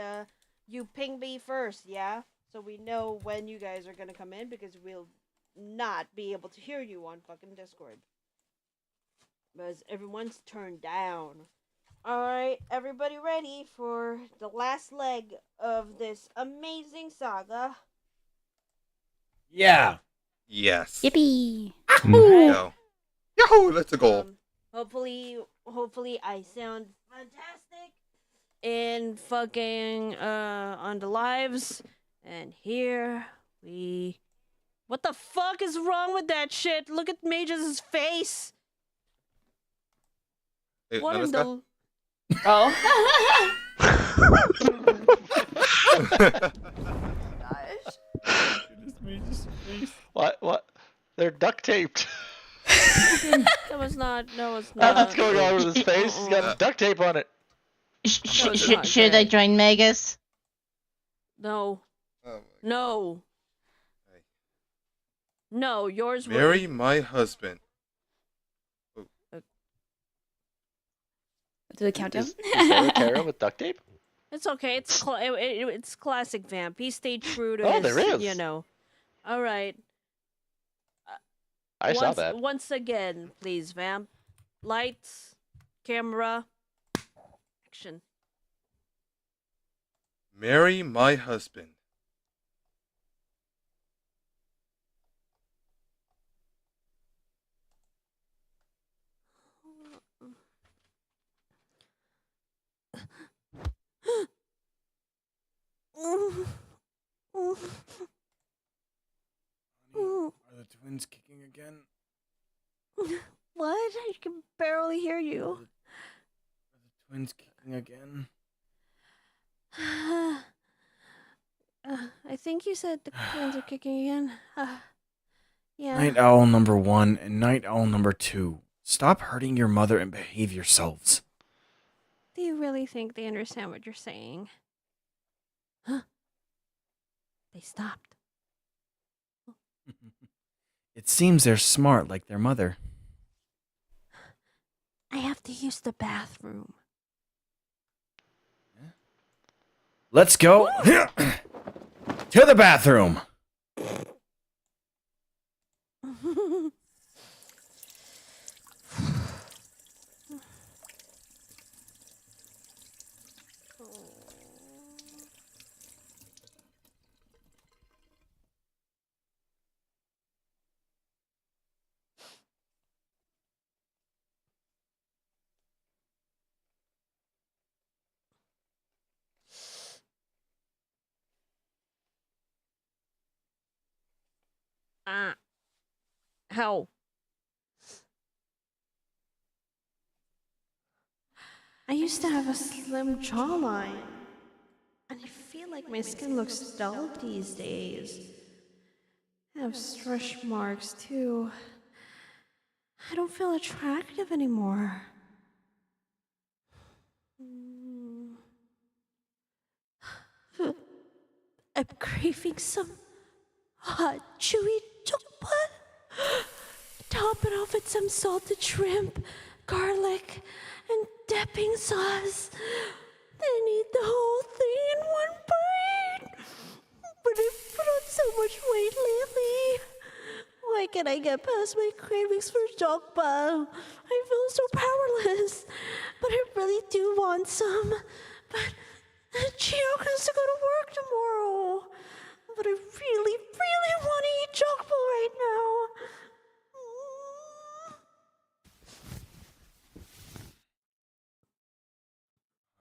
you ping me first, yeah, so we know when you guys are gonna come in because we'll not be able to hear you on fucking Discord because everyone's turned down. All right, everybody ready for the last leg of this amazing saga? Yeah. Yes. Yippee! Alright. Go. Yahoo! Let's go. Hopefully I sound fantastic in fucking on the lives. And here we. What the fuck is wrong with that shit? Look at Mage's face. Hey, What in Melissa? the? Oh. What? They're duct taped. That was not. No, it's not. What's going on with his face? He's got duct tape on it. Should I join Megas? No. Oh No. my- No, yours was. Marry my husband. Do the countdown? Is that a Tara with duct tape? It's okay. It's classic Vamp. He stayed true to Oh, his. there is. All right. I saw that. Once again, please, Vamp. Lights, camera, action. Marry my husband. Are the twins kicking again? What? I can barely hear you. Are the twins kicking again? I think you said the twins are kicking again. Yeah. Night owl number 1 and night owl number 2. Stop hurting your mother and behave yourselves. Do you really think they understand what you're saying? Huh? They stopped. It seems they're smart like their mother. I have to use the bathroom. Let's go to the bathroom. How? I used to have a slim jawline, and I feel like my skin looks dull these days. I have stretch marks too. I don't feel attractive anymore. I'm craving some hot, chewy jokbal. Top it off with some salted shrimp, garlic, and dipping sauce. Then eat the whole thing in one bite. But I've put on so much weight lately. Why can't I get past my cravings for jokbal? I feel so powerless. But I really do want some. But Chio has to go to work tomorrow. But I really, really want to eat jokbal right now.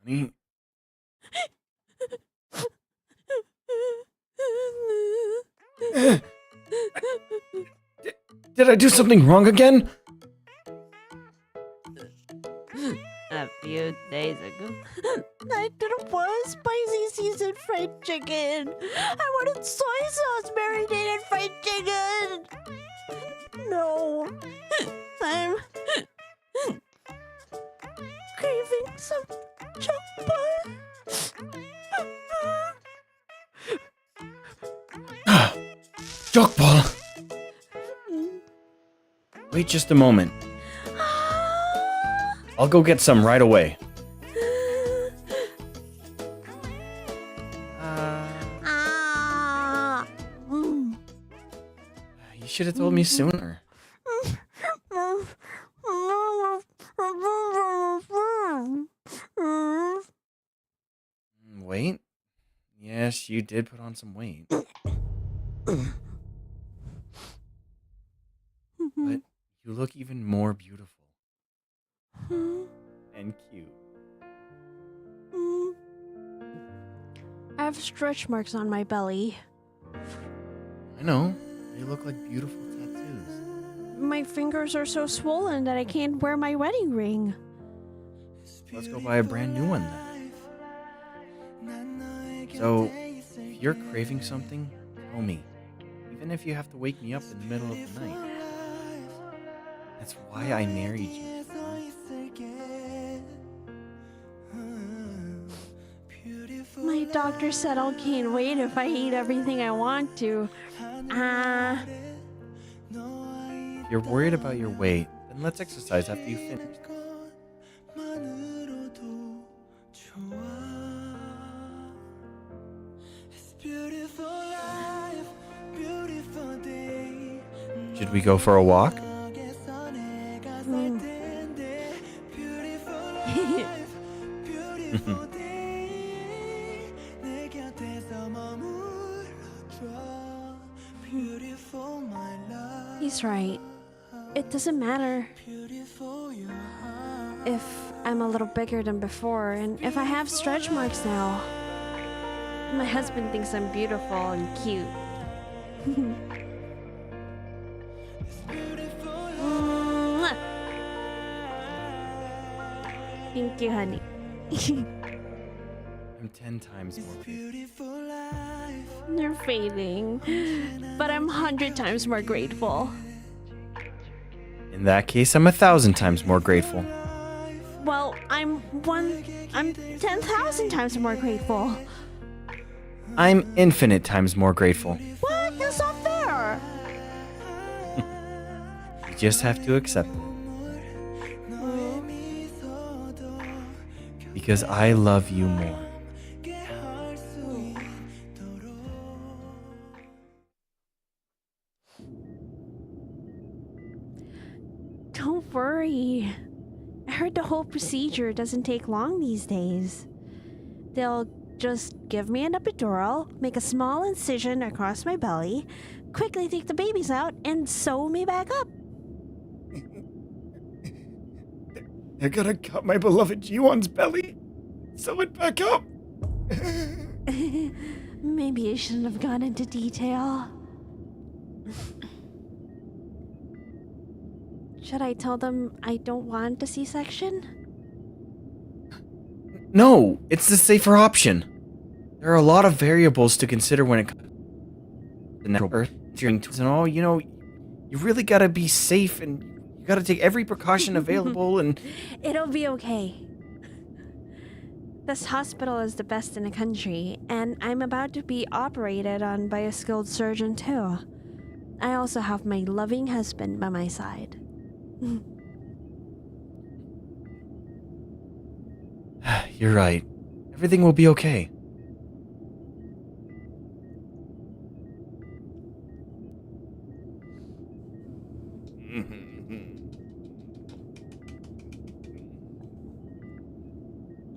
Honey, Did I do something wrong again? A few days ago, I didn't want spicy seasoned fried chicken. I wanted soy sauce marinated fried chicken. No, I'm craving some chocolate. Jokball! Wait just a moment. I'll go get some right away. You should have told me sooner. Wait? Yes, you did put on some weight. But you look even more beautiful. And cute. I have stretch marks on my belly. I know. They look like beautiful tattoos. My fingers are so swollen that I can't wear my wedding ring. Let's go buy a brand new one then. So, if you're craving something, tell me. Even if you have to wake me up in the middle of the night. That's why I married you. My doctor said I'll gain weight if I eat everything I want to. If you're worried about your weight, then let's exercise after you finish. Should we go for a walk? He's right. It doesn't matter if I'm a little bigger than before, and if I have stretch marks now. My husband thinks I'm beautiful and cute. Thank you, honey. I'm 10 times more grateful. You're fading, but I'm 100 times more grateful. In that case, I'm 1,000 times more grateful. Well, I'm 10,000 times more grateful. I'm infinite times more grateful. What? That's not fair. You just have to accept it. Because I love you more. Don't worry. I heard the whole procedure doesn't take long these days. They'll just give me an epidural, make a small incision across my belly, quickly take the babies out, and sew me back up. They're gonna cut my beloved Jiwon's belly. Sew it back up. Maybe I shouldn't have gone into detail. Should I tell them I don't want a C-section? No, it's the safer option. There are a lot of variables to consider when it comes to natural birth and all. You know, you really gotta be safe and you gotta take every precaution available and... It'll be okay. This hospital is the best in the country, and I'm about to be operated on by a skilled surgeon too. I also have my loving husband by my side. You're right. Everything will be okay.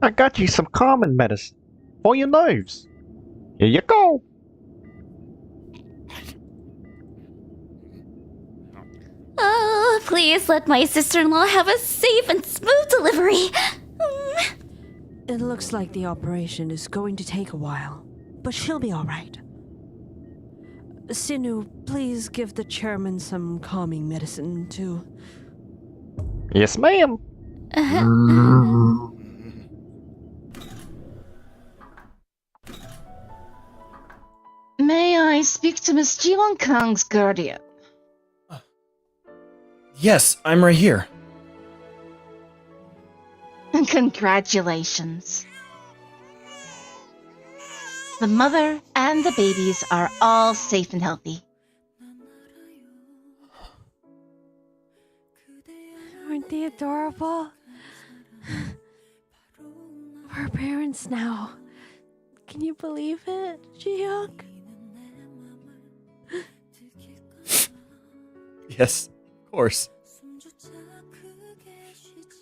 I got you some common medicine for your nerves. Here you go. Oh, please let my sister-in-law have a safe and smooth delivery. It looks like the operation is going to take a while, but she'll be all right. Sinu, please give the chairman some calming medicine too. Yes, ma'am. May I speak to Miss Jiwon Kang's guardian? Yes, I'm right here. Congratulations. The mother and the babies are all safe and healthy. Aren't they adorable? We're parents now. Can you believe it, Jiyoung? Yes, of course.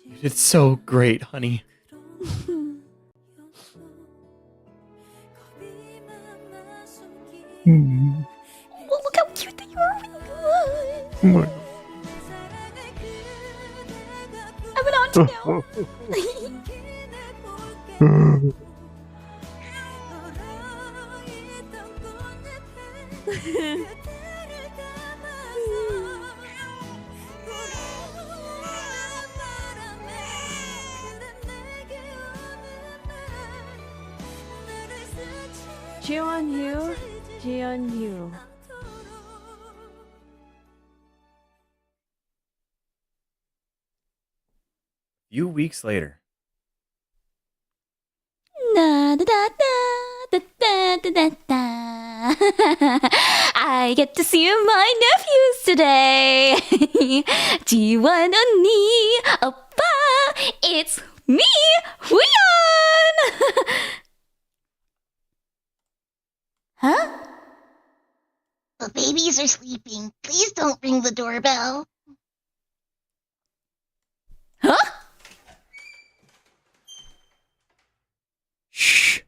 You did so great, honey. Well, look how cute that you are. I'm an auntie now. Jiwon, Few weeks later. Da, da, da, da, da, da, da, da. I get to see my nephews today. Jiwon 언니, 오빠, it's me, Huyeon. Huh? The babies are sleeping. Please don't ring the doorbell. Huh? Shh.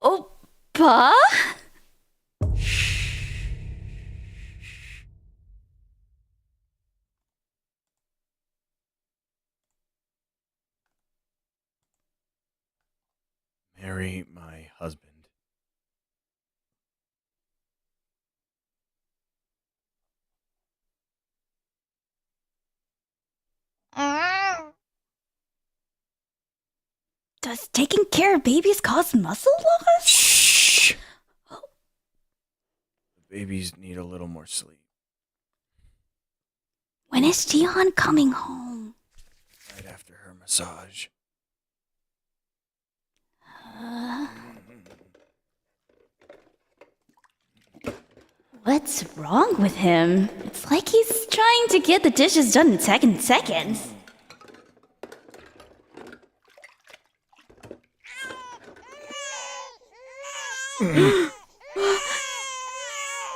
오빠? Marry my husband. Does taking care of babies cause muscle loss? Shh. The babies need a little more sleep. When is Jiwon coming home? Right after her massage. What's wrong with him? It's like he's trying to get the dishes done in seconds.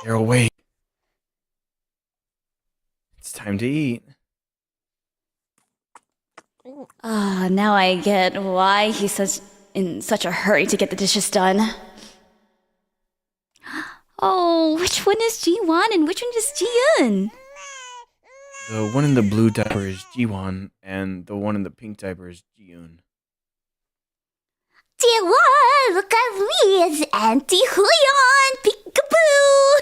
They're awake. It's time to eat. Now I get why he's in such a hurry to get the dishes done. Oh, which one is Jiwon and which one is Jiyeon? The one in the blue diaper is Jiwon, and the one in the pink diaper is Jiyoon. Jiwon, look at me, it's Auntie Huyeon, peekaboo!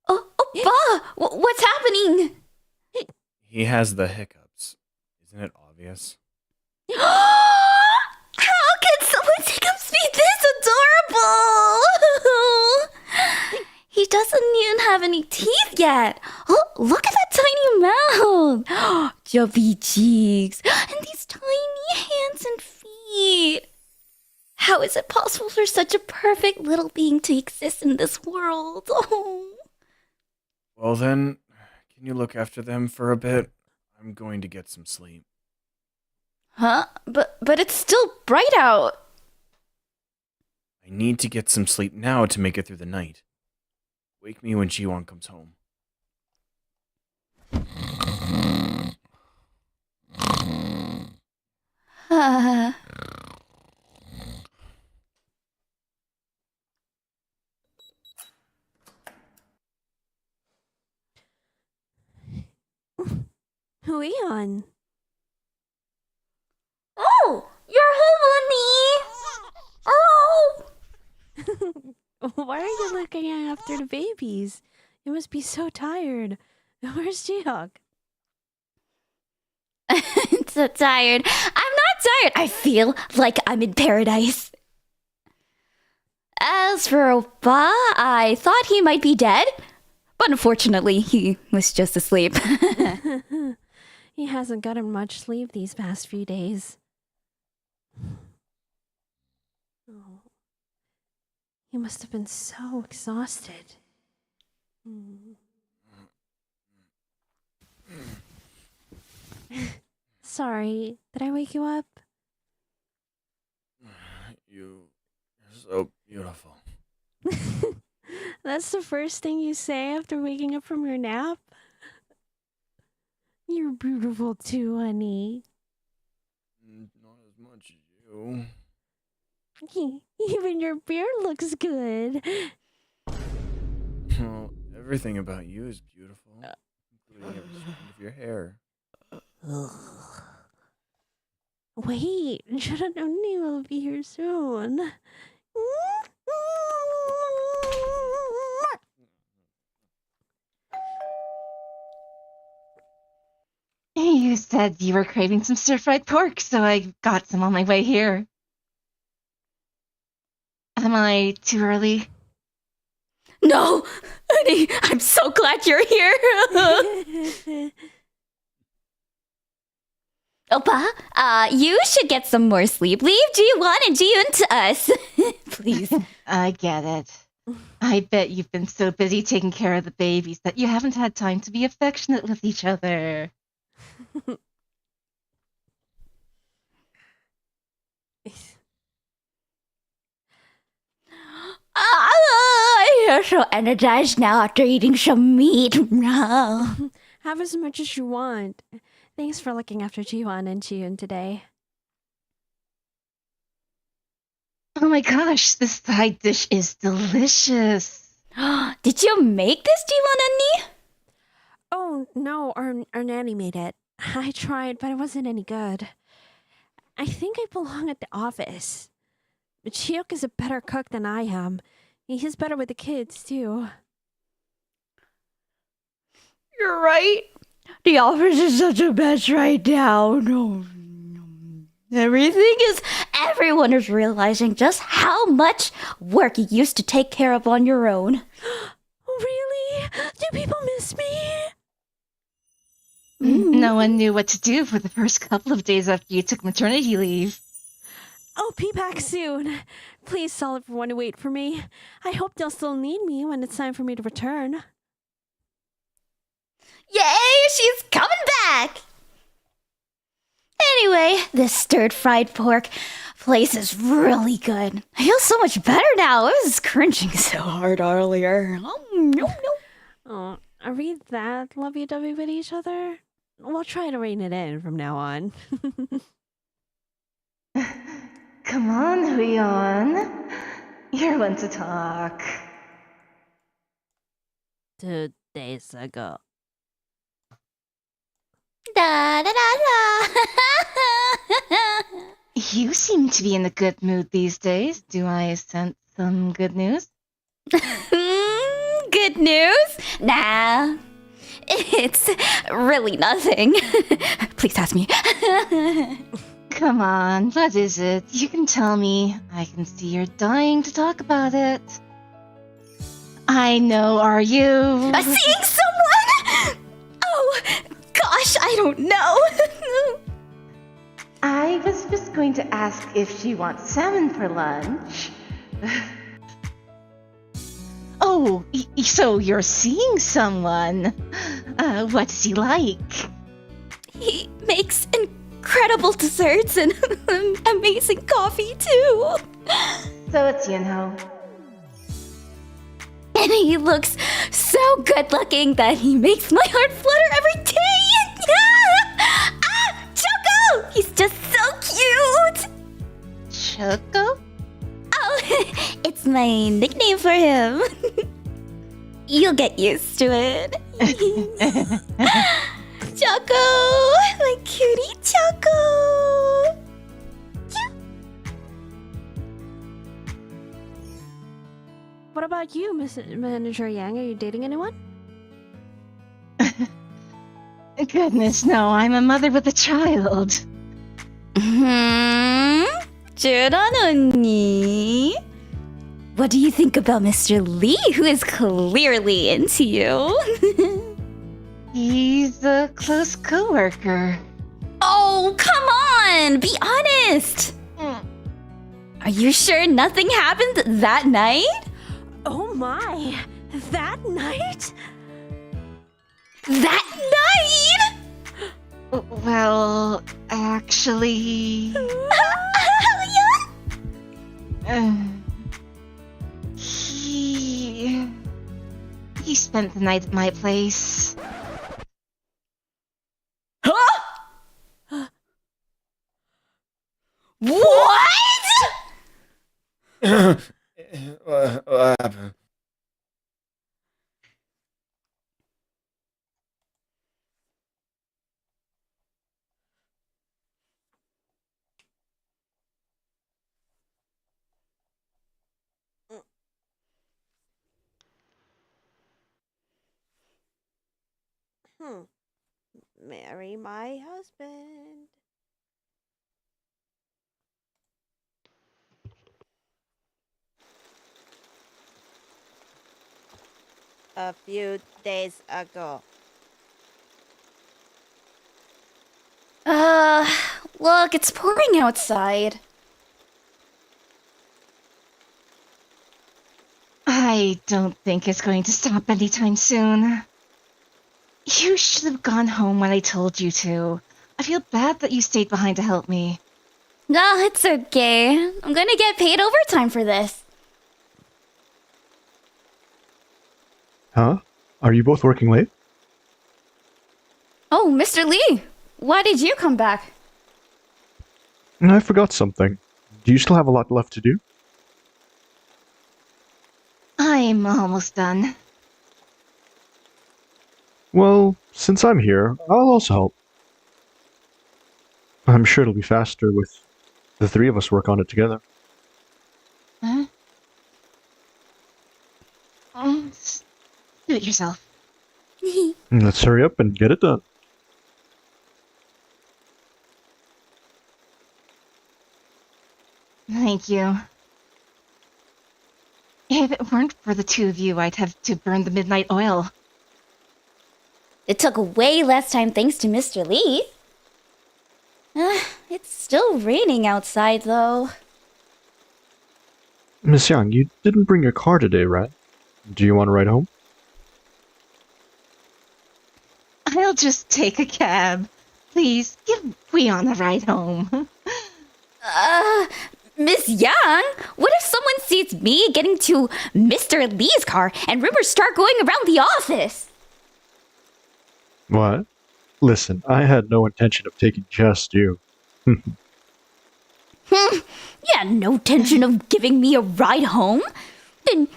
Oppa! What's happening? He has the hiccups. Isn't it obvious? How can someone's hiccups be this adorable? He doesn't even have any teeth yet. Oh, look at that tiny mouth. Chubby cheeks. And these tiny hands and feet. How is it possible for such a perfect little being to exist in this world? Oh. Well then, can you look after them for a bit? I'm going to get some sleep. Huh? But it's still bright out. I need to get some sleep now to make it through the night. Wake me when Jiwon comes home. Huion. Oh, you're home, honey. Oh. Why are you looking after the babies? You must be so tired. Where's Jiwon? I'm so tired. I'm not tired. I feel like I'm in paradise. As for Oppa, I thought he might be dead, but unfortunately, he was just asleep. He hasn't gotten much sleep these past few days. Oh. He must have been so exhausted. Sorry, did I wake you up? You're so beautiful. That's the first thing you say after waking up from your nap? You're beautiful too, honey. Not as much as you. Even your beard looks good. Well, everything about you is beautiful, including every strand of your hair. Wait, Jiwon will be here soon. You said you were craving some stir-fried pork, so I got some on my way here. Am I too early? No, honey, I'm so glad you're here. Oppa, you should get some more sleep. Leave Jiwon and Jiyoon to us. Please. I get it. I bet you've been so busy taking care of the babies that you haven't had time to be affectionate with each other. You're so energized now after eating some meat. Have as much as you want. Thanks for looking after Jiwon and Jiyoon today. Oh my gosh, this side dish is delicious. Did you make this, Jiwon and Nee? Oh, no, our nanny made it. I tried, but it wasn't any good. I think I belong at the office. But Jiyoon is a better cook than I am. He's better with the kids, too. You're right. The office is such a mess right now. No. Everyone is realizing just how much work you used to take care of on your own. Really? Do people miss me? No one knew what to do for the first couple of days after you took maternity leave. I'll be back soon. Please tell everyone to wait for me. I hope they'll still need me when it's time for me to return. Yay, she's coming back! Anyway, this stir-fried pork place is really good. I feel so much better now. I was cringing so hard earlier. Oh, are we that lovey-dovey with each other? We'll try to rein it in from now on. Come on, Huion. You're one to talk. 2 days ago. Da da da da. You seem to be in a good mood these days. Do I sense some good news? Good news? Nah. It's really nothing. Please ask me. Come on, what is it? You can tell me. I can see you're dying to talk about it. I know, are you? Seeing someone? Oh, gosh, I don't know. I was just going to ask if she wants salmon for lunch. Oh, so you're seeing someone. What does he like? He makes incredible desserts and amazing coffee, too. So it's Yunho. And he looks so good looking that he makes my heart flutter every day. Choco! He's just so cute. Choco? Oh, it's my nickname for him. You'll get used to it. Choco! about you, Miss Manager Yang? Are you dating anyone? Goodness, no, I'm a mother with a child. Jiwon 언니. What do you think about Mr. Lee, who is clearly into you? He's a close coworker. Oh, come on! Be honest! Are you sure nothing happened that night? Oh my! That night? That night? Well, actually... He spent the night at my place. Huh? What? What happened? Marry my husband. A few days ago. Look, it's pouring outside. I don't think it's going to stop anytime soon. You should have gone home when I told you to. I feel bad that you stayed behind to help me. No, it's okay. I'm gonna get paid overtime for this. Huh? Are you both working late? Oh, Mr. Lee, why did you come back? I forgot something. Do you still have a lot left to do? I'm almost done. Well, since I'm here, I'll also help. I'm sure it'll be faster with the three of us work on it together. Huh? Do it yourself. Let's hurry up and get it done. Thank you. If it weren't for the two of you, I'd have to burn the midnight oil. It took way less time thanks to Mr. Lee. It's still raining outside, though. Miss Young, you didn't bring your car today, right? Do you want to ride home? I'll just take a cab. Please, give Weon a ride home. Miss Young, what if someone sees me getting to Mr. Lee's car and rumors start going around the office? What? Listen, I had no intention of taking just you. You had no intention of giving me a ride home? Then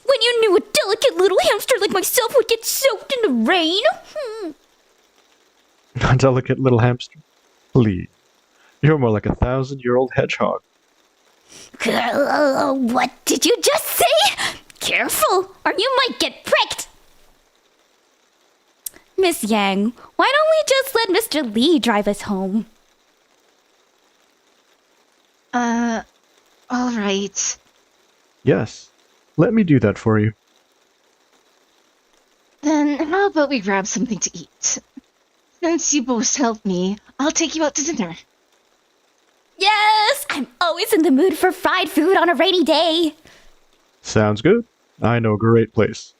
when you knew a delicate little hamster like myself would get soaked in the rain? A delicate little hamster? Please. You're more like a 1,000-year-old hedgehog. What did you just say? Careful, or you might get pricked. Miss Yang, why don't we just let Mr. Lee drive us home? Alright. Yes. Let me do that for you. Then how about we grab something to eat? Since you both helped me, I'll take you out to dinner. Yes, I'm always in the mood for fried food on a rainy day. Sounds good. I know a great place.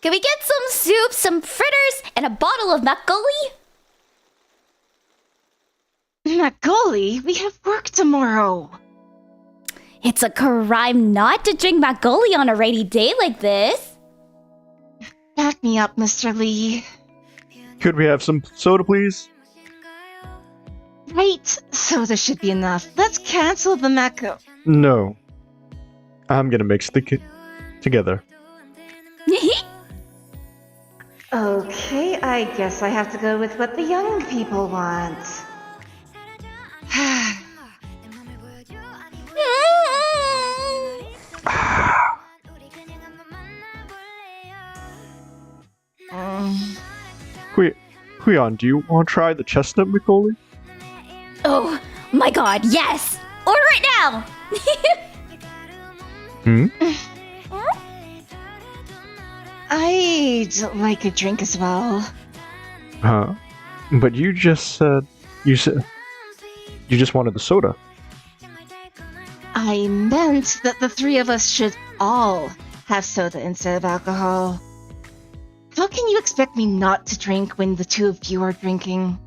Can we get some soup, some fritters, and a bottle of makgeolli? Makgeolli? We have work tomorrow. It's a crime not to drink makgeolli on a rainy day like this. Back me up, Mr. Lee. Could we have some soda, please? Right, soda should be enough. Let's cancel the Mako. No. I'm gonna mix the together. Okay, I guess I have to go with what the young people want. Huion, do you want to try the chestnut Macaulay? Oh my god, yes! Order it now! Hmm? I'd like a drink as well. Huh? But you just said you just wanted the soda. I meant that the three of us should all have soda instead of alcohol. How can you expect me not to drink when the two of you are drinking?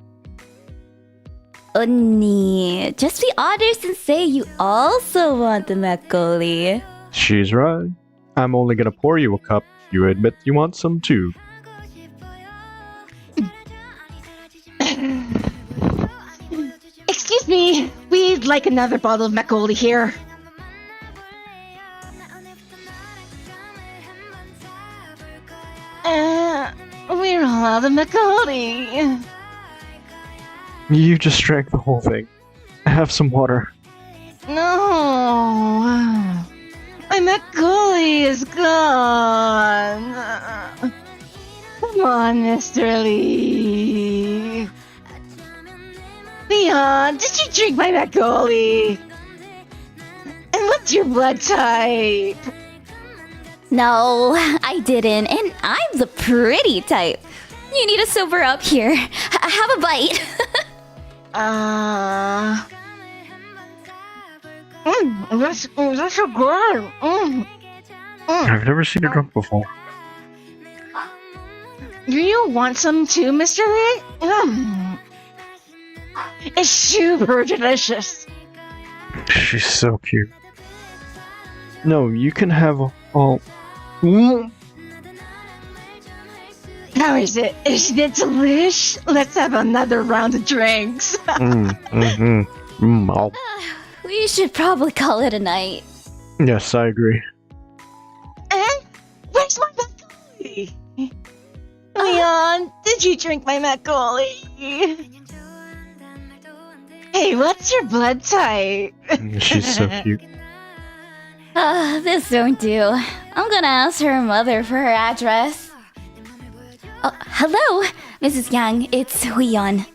Oni, just be honest and say you also want the Macaulay. She's right. I'm only gonna pour you a cup if you admit you want some too. Excuse me, we'd like another bottle of Macaulay here. We're all out of Macaulay. You just drank the whole thing. Have some water. No, my Macaulay is gone. Come on, Mr. Lee. Leon, did you drink my Macaulay? And what's your blood type? No, I didn't, and I'm the pretty type. You need to sober up here. Have a bite. That's so good. I've never seen her drunk before. Do you want some too, Mr. Lee? It's super delicious. She's so cute. No, you can have all. How is it? Isn't it delish? Let's have another round of drinks. We should probably call it a night. Yes, I agree. And where's my Macaulay? Leon, did you drink my Macaulay? Hey, what's your blood type? She's so cute. This won't do. I'm gonna ask her mother for her address. Oh, hello, Mrs. Yang. It's Huion.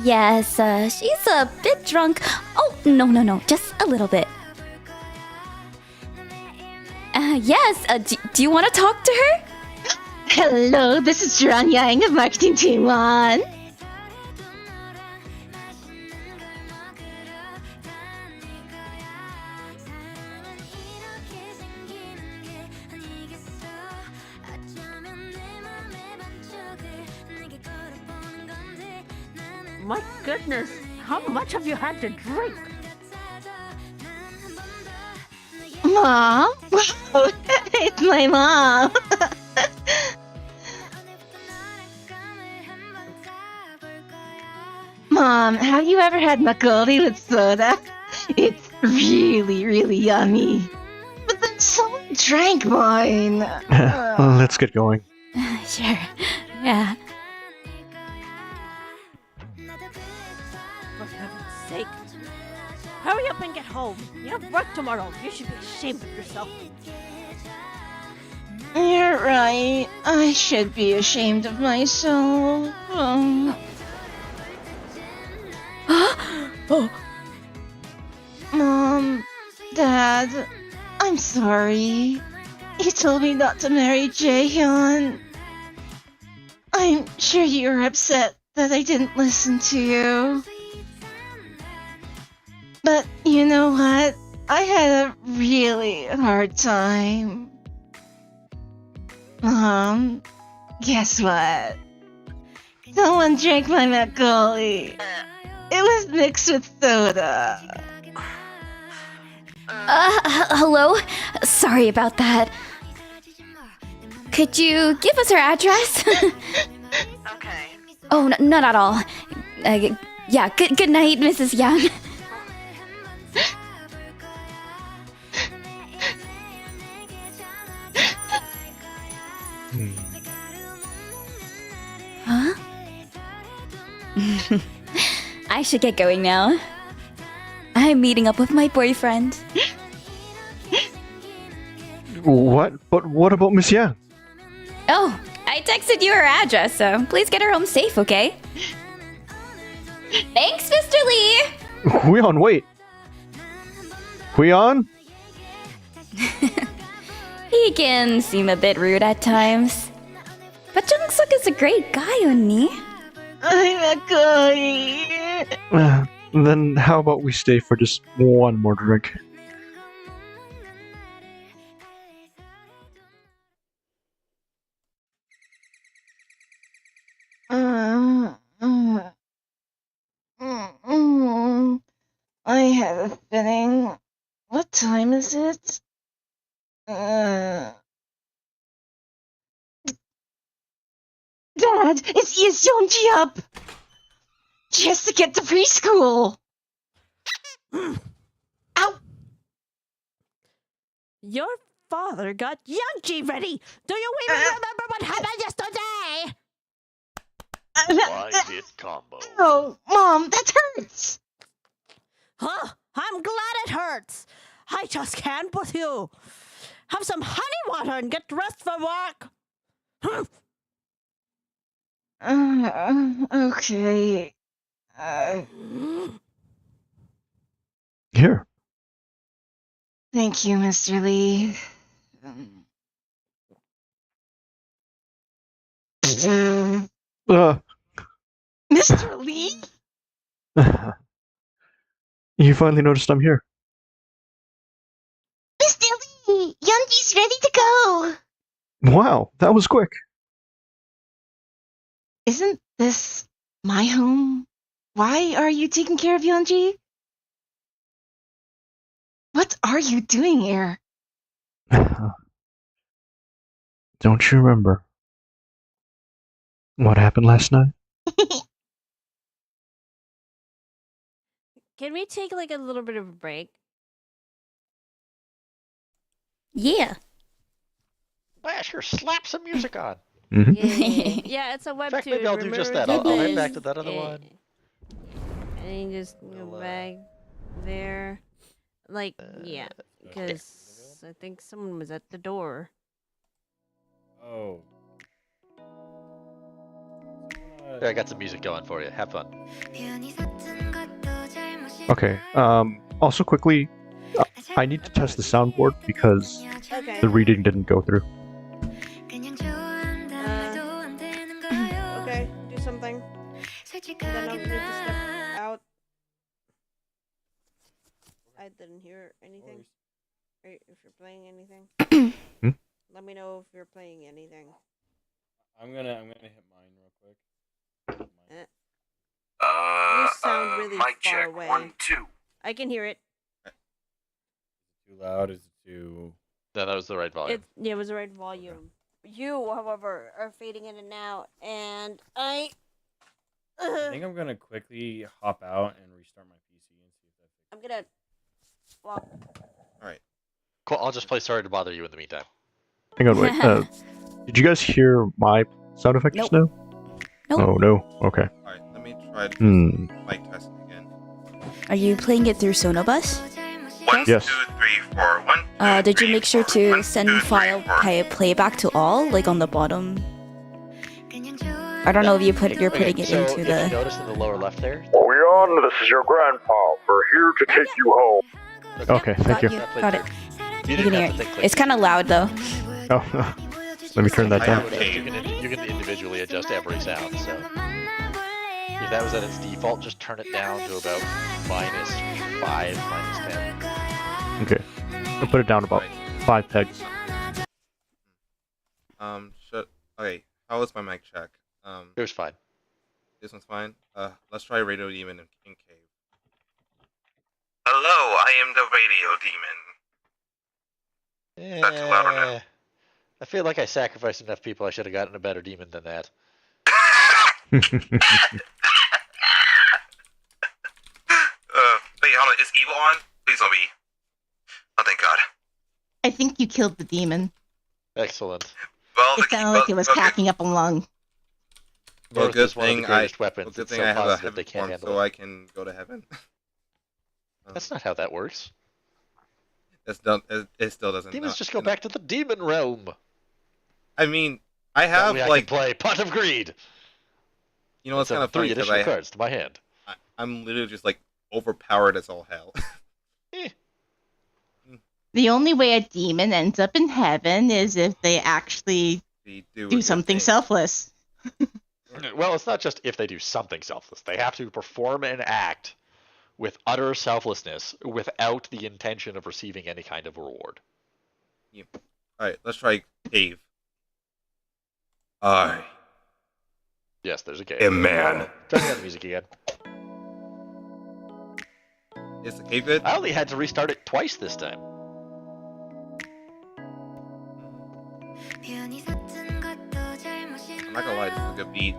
Yes, she's a bit drunk. Oh, no, just a little bit. Yes, do you want to talk to her? Hello, this is Jiwon Yang of Marketing Team 1. My goodness, how much have you had to drink? Mom? Wow, it's my mom. Mom, have you ever had Macaulay with soda? It's really, really yummy. But then someone drank mine. Let's get going. Sure, yeah. For heaven's sake. Hurry up and get home. You have work tomorrow. You should be ashamed of yourself. You're right. I should be ashamed of myself. Oh. Mom, Dad, I'm sorry. You told me not to marry Jaehyun. I'm sure you were upset that I didn't listen to you. But you know what? I had a really hard time. Mom, guess what? Someone drank my Macaulay. It was mixed with soda. Hello? Sorry about that. Could you give us her address? Okay. Oh, not at all. Yeah, good night, Mrs. Young. Huh? I should get going now. I'm meeting up with my boyfriend. What? But what about Miss Yang? Oh, I I texted you her address, so please get her home safe, okay? Thanks, Mr. Lee! Huion, wait. Huion? He can seem a bit rude at times. But Jungsuk is a great guy, 언니. I'm a guy. Then how about we stay for just one more drink? I have a feeling. What time is it? Dad, it's Yeonji up! She has to get to preschool! Ow! Your father got Youngji ready. Do you even remember what happened yesterday? Why this combo? Oh, Mom, that hurts! Huh? I'm glad it hurts. I just can't with you. Have some honey water and get dressed for work. Okay. Here. Thank you, Mr. Lee. Mr. Lee? You finally noticed I'm here. Mr. Lee! Yeonji's ready to go! Wow, that was quick. Isn't this my home? Why are you taking care of Yeonji? What are you doing here? Don't you remember what happened last night? Can we take like a little bit of a break? Yeah. Yeah, sure. Slap some music on. Mm-hmm. Yeah, it's a webtoon. In fact, maybe I'll do just that. Remember I'll head this. back to that other one. And you just go back there. Like, yeah, because I think someone was at the door. Oh. There, I got some music going for you. Have fun. Okay. Also, quickly, I need to test the soundboard because Okay. the reading didn't go through. Okay, do something. Then I'll need to step out. I didn't hear anything. If you're playing anything, let me know if you're playing anything. I'm gonna hit mine real quick. You sound really mic far check, away. 1, 2. I can hear it. Too loud? Is it too? No, that was the right volume. It was the right volume. You, however, are fading in and out, and I think I'm gonna quickly hop out and restart my PC and see if that's. I'm gonna walk. Alright. Cool. I'll just play Sorry to Bother You in the meantime. Hang on, wait. Did you guys hear my sound effect just now? Nope. Oh, no? Okay. Alright, let me try to mic test again. Are you playing it through Sonobus? 1, Yes. 2, 3, 4. 1, 2, Did you 3, make sure 4. to 1, send 2, 3, file 4. playback to all, like on the bottom? I don't know if you're putting it so into if the. you notice in the lower left there. Leon, this is your grandpa. We're here to take you home. Okay, thank you. Got it. You You didn't can have hear to it. click. It's kind of loud though. Oh, let me turn that I down. have a You can individually adjust every sound. So if that was at its default, just turn it down to about -5, -10. Okay. I'll put it down about 5 pegs. Okay, how was my mic check? It was fine. This one's fine. Let's try Radio Demon in Cave. Hello, I am the Radio Demon. Not too loud or no? I feel like I sacrificed enough people. I should have gotten a better demon than that. Wait, hold on. Is Evil on? Please don't be. Oh, thank God. I think you killed the demon. Excellent. Well, It sounded like it was packing up a lung. Well, North good is one of the thing greatest weapons. Well, good It's thing so I have a positive heaven they can't form, handle so it. I can go to heaven. That's not how that works. It still doesn't. Demons just go back to the demon realm. I mean, I have I like can play Pot of Greed. you know it's kind Some of funny three because additional cards to my hand. I'm literally just like overpowered as all hell. Eh. The only way a demon ends up in heaven is if they actually They do a good something thing. selfless. Well, it's not just if they do something selfless. They have to perform an act with utter selflessness without the intention of receiving any kind of reward. Yeah. All right, let's try cave. I Yes, there's a cave. am man. Turn down the music again. Is the cave good? I only had to restart it twice this time. I'm not gonna lie, this is a good beat.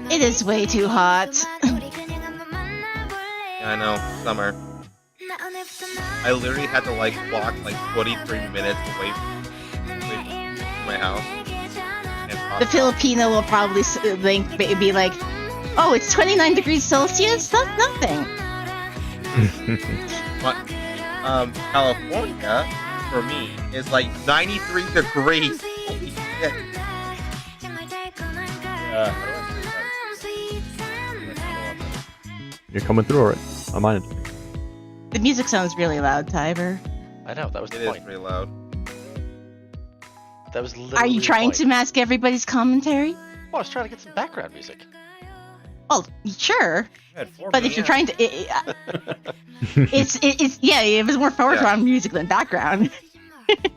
It is way too hot. Yeah, I know, summer. I literally had to like walk like 23 minutes away from my house. And The Filipino will probably be like, "Oh, it's 29 degrees Celsius. That's nothing." But California for me is like 93 degrees. Holy shit. You're coming through alright. I'm on it. The music sounds really loud, Tiber. I know, that was It the is point. pretty loud. That was literally Are you the trying point. to mask everybody's commentary? Oh, I was trying to get some background music. Oh, sure. But But if you're trying to, it's yeah, it was more foreground music than background.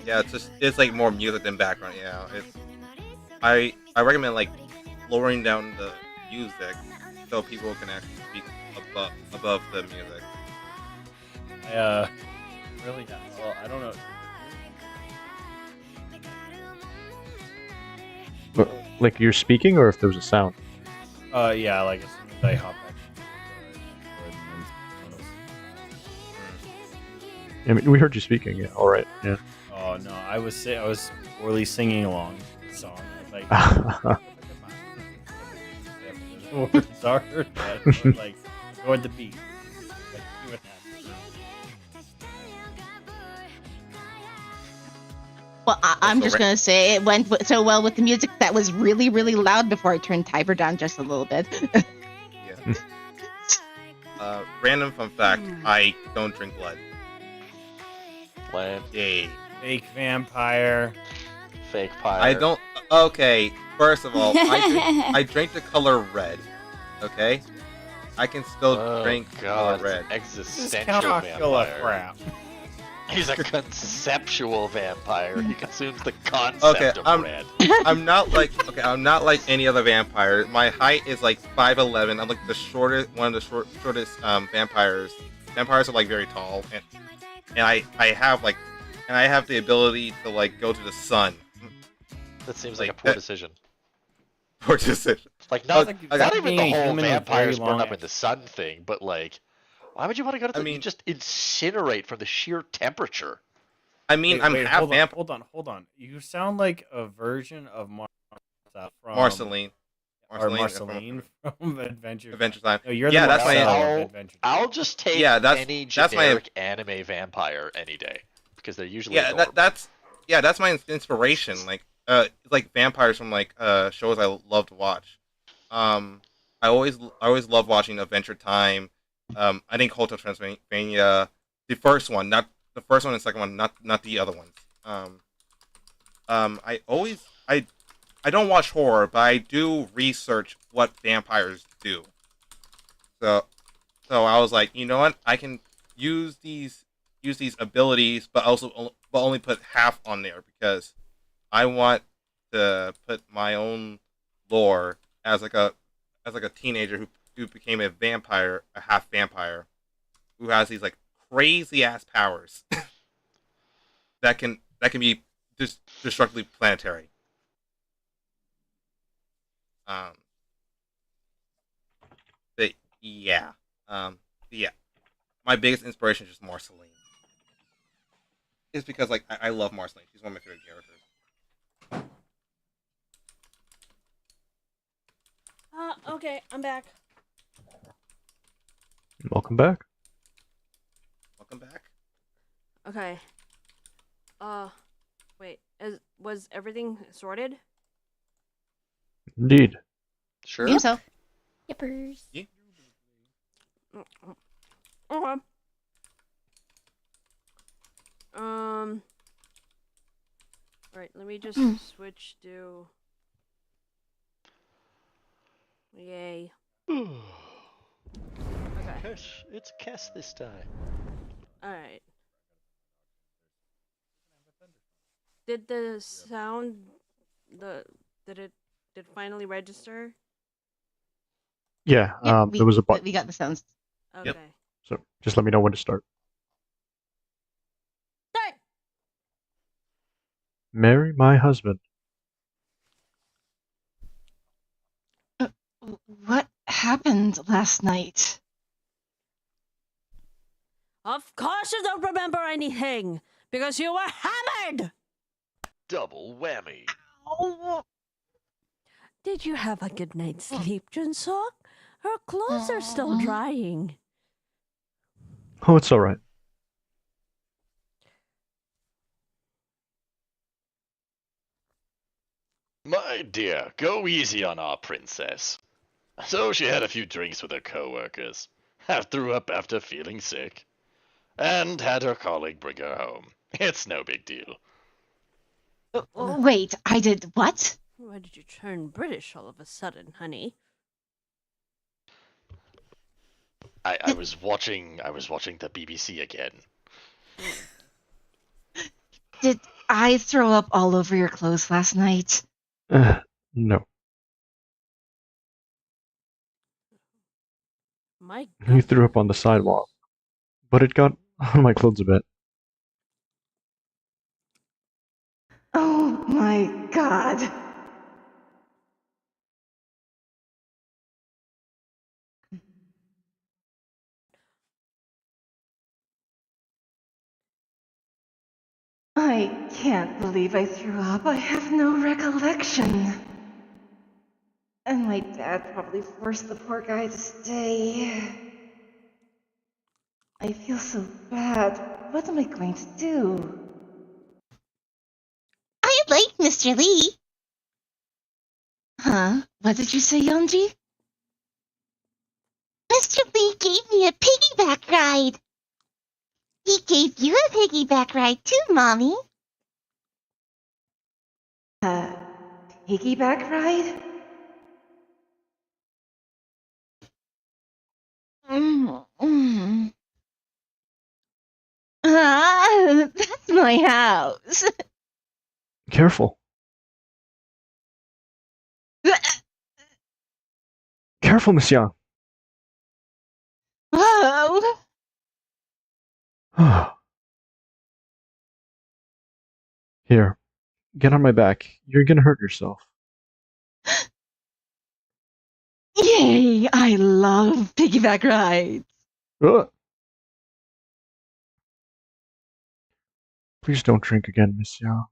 Yeah, it's like more music than background. Yeah, I recommend like lowering down the music so people can actually speak above the music. Really? Well, I don't know. Like you're speaking, or if there was a sound. Yeah, like as soon as I hop back. I mean, we heard you speaking. Yeah. All right. Yeah. Oh no, I was poorly singing along the song. Like, words are, but like go with the beat. Like, see what happens. Well, I'm So just ra- gonna say it went so well with the music that was really, really loud before I turned Tiber down just a little bit. Yeah. Random fun fact: I don't drink blood. Lame. Yay. Fake vampire. Fake pyre. I don't. Okay, first of all, I drink the color red. Okay, I can still drink color God, red. existential Full of vampire. crap. He's a conceptual vampire. He consumes the concept Okay, of red. I'm not like any other vampire. My height is like 5'11". I'm like the shortest, one of the shortest vampires. Vampires are like very tall, and I have the ability to like go to the sun. That seems like like a poor that- decision. Poor decision. Like not, Okay, not even being the a whole human with vampires very burn long up in the sun thing, but like, why would you want to go to the? You just incinerate from the sheer temperature. I mean, I'm half vampire. Hold on. You sound like a version of Martha from Marceline. or Marceline from Adventure Time. No, you're yeah, the that's Marcel of my. Adventure. I'll just take any that's my generic anime vampire any day because they're usually adorable. that's my inspiration. Like vampires from like shows I love to watch. I always love watching Adventure Time. I think Hotel Transylvania, the first one, not the first one and second one, not the other ones. I don't watch horror, but I do research what vampires do. So I was like, you know what? I can use these abilities, but only put half on there because I want to put my own lore as like a teenager who became a vampire, a half vampire, who has these like crazy ass powers that can be destructively planetary. But yeah. My biggest inspiration is just Marceline. is because like I love Marceline. She's one of my favorite characters. Okay, I'm back. Welcome back. Welcome back. Okay. Wait. Was everything sorted? Indeed. Sure. Seems so. Yippers. Yeah. Okay. Alright, let me just switch to. Yay. Okay. It's Kess this time. Alright. Did the sound did it finally register? Yeah, there was a button. We got the sounds. Okay. So just let me know when to start. Start! Marry my husband. What happened last night? Of course you don't remember anything! Because you were hammered! Double whammy. Oh, Did you have a good night's sleep, Junsok? Her clothes are still drying. Oh, it's all right. My dear, go easy on our princess. So she had a few drinks with her co-workers, threw up after feeling sick, and had her colleague bring her home. It's no big deal. wait, I did what? Why did you turn British all of a sudden, honey? I was watching the BBC again. Did I throw up all over your clothes last night? No. My He threw up on the sidewalk, but it got on my clothes a bit. Oh my god. I can't believe I threw up. I have no recollection. And my dad probably forced the poor guy to stay. I feel so bad. What am I going to do? I like Mr. Lee. Huh? What did you say, Yeonji? Mr. Lee gave me a piggyback ride. He gave you a piggyback ride too, Mommy. Piggyback ride? That's my house. Careful. Careful, Miss Yang. Whoa. Here, get on my back. You're gonna hurt yourself. Yay! I love piggyback rides. Ugh. Please don't drink again, Miss Yang.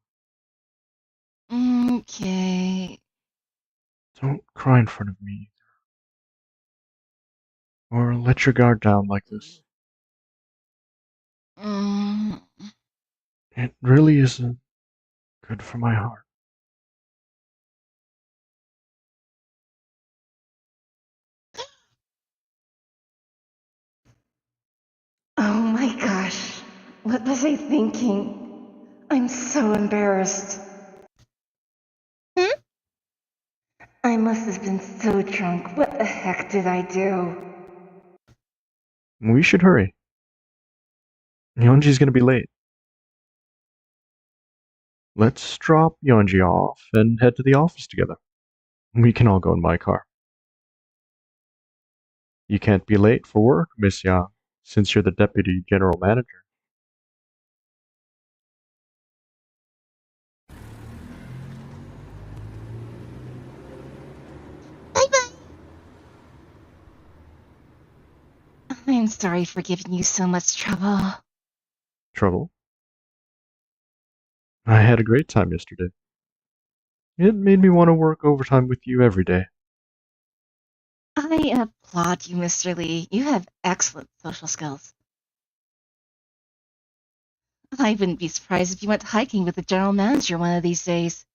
Okay. Don't cry in front of me. Or let your guard down like this. It really isn't good for my heart. Oh my gosh. What was I thinking? I'm so embarrassed. I must have been so drunk. What the heck did I do? We should hurry. Yeonji's gonna be late. Let's drop Yeonji off and head to the office together. We can all go in my car. You can't be late for work, Miss Yang, since you're the deputy general manager. Bye-bye. I'm sorry for giving you so much trouble. Trouble? I had a great time yesterday. It made me want to work overtime with you every day. I applaud you, Mr. Lee. You have excellent social skills. I wouldn't be surprised if you went hiking with the general manager one of these days.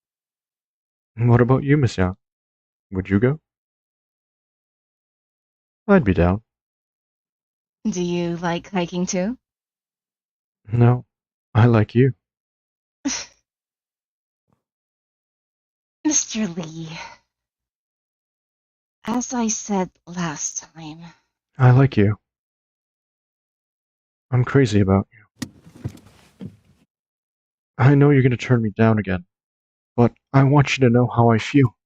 What about you, Miss Yang? Would you go? I'd be down. Do you like hiking too? No, I like you. Mr. Lee, as I said last time, I like you. I'm crazy about you. I know you're going to turn me down again, but I want you to know how I feel.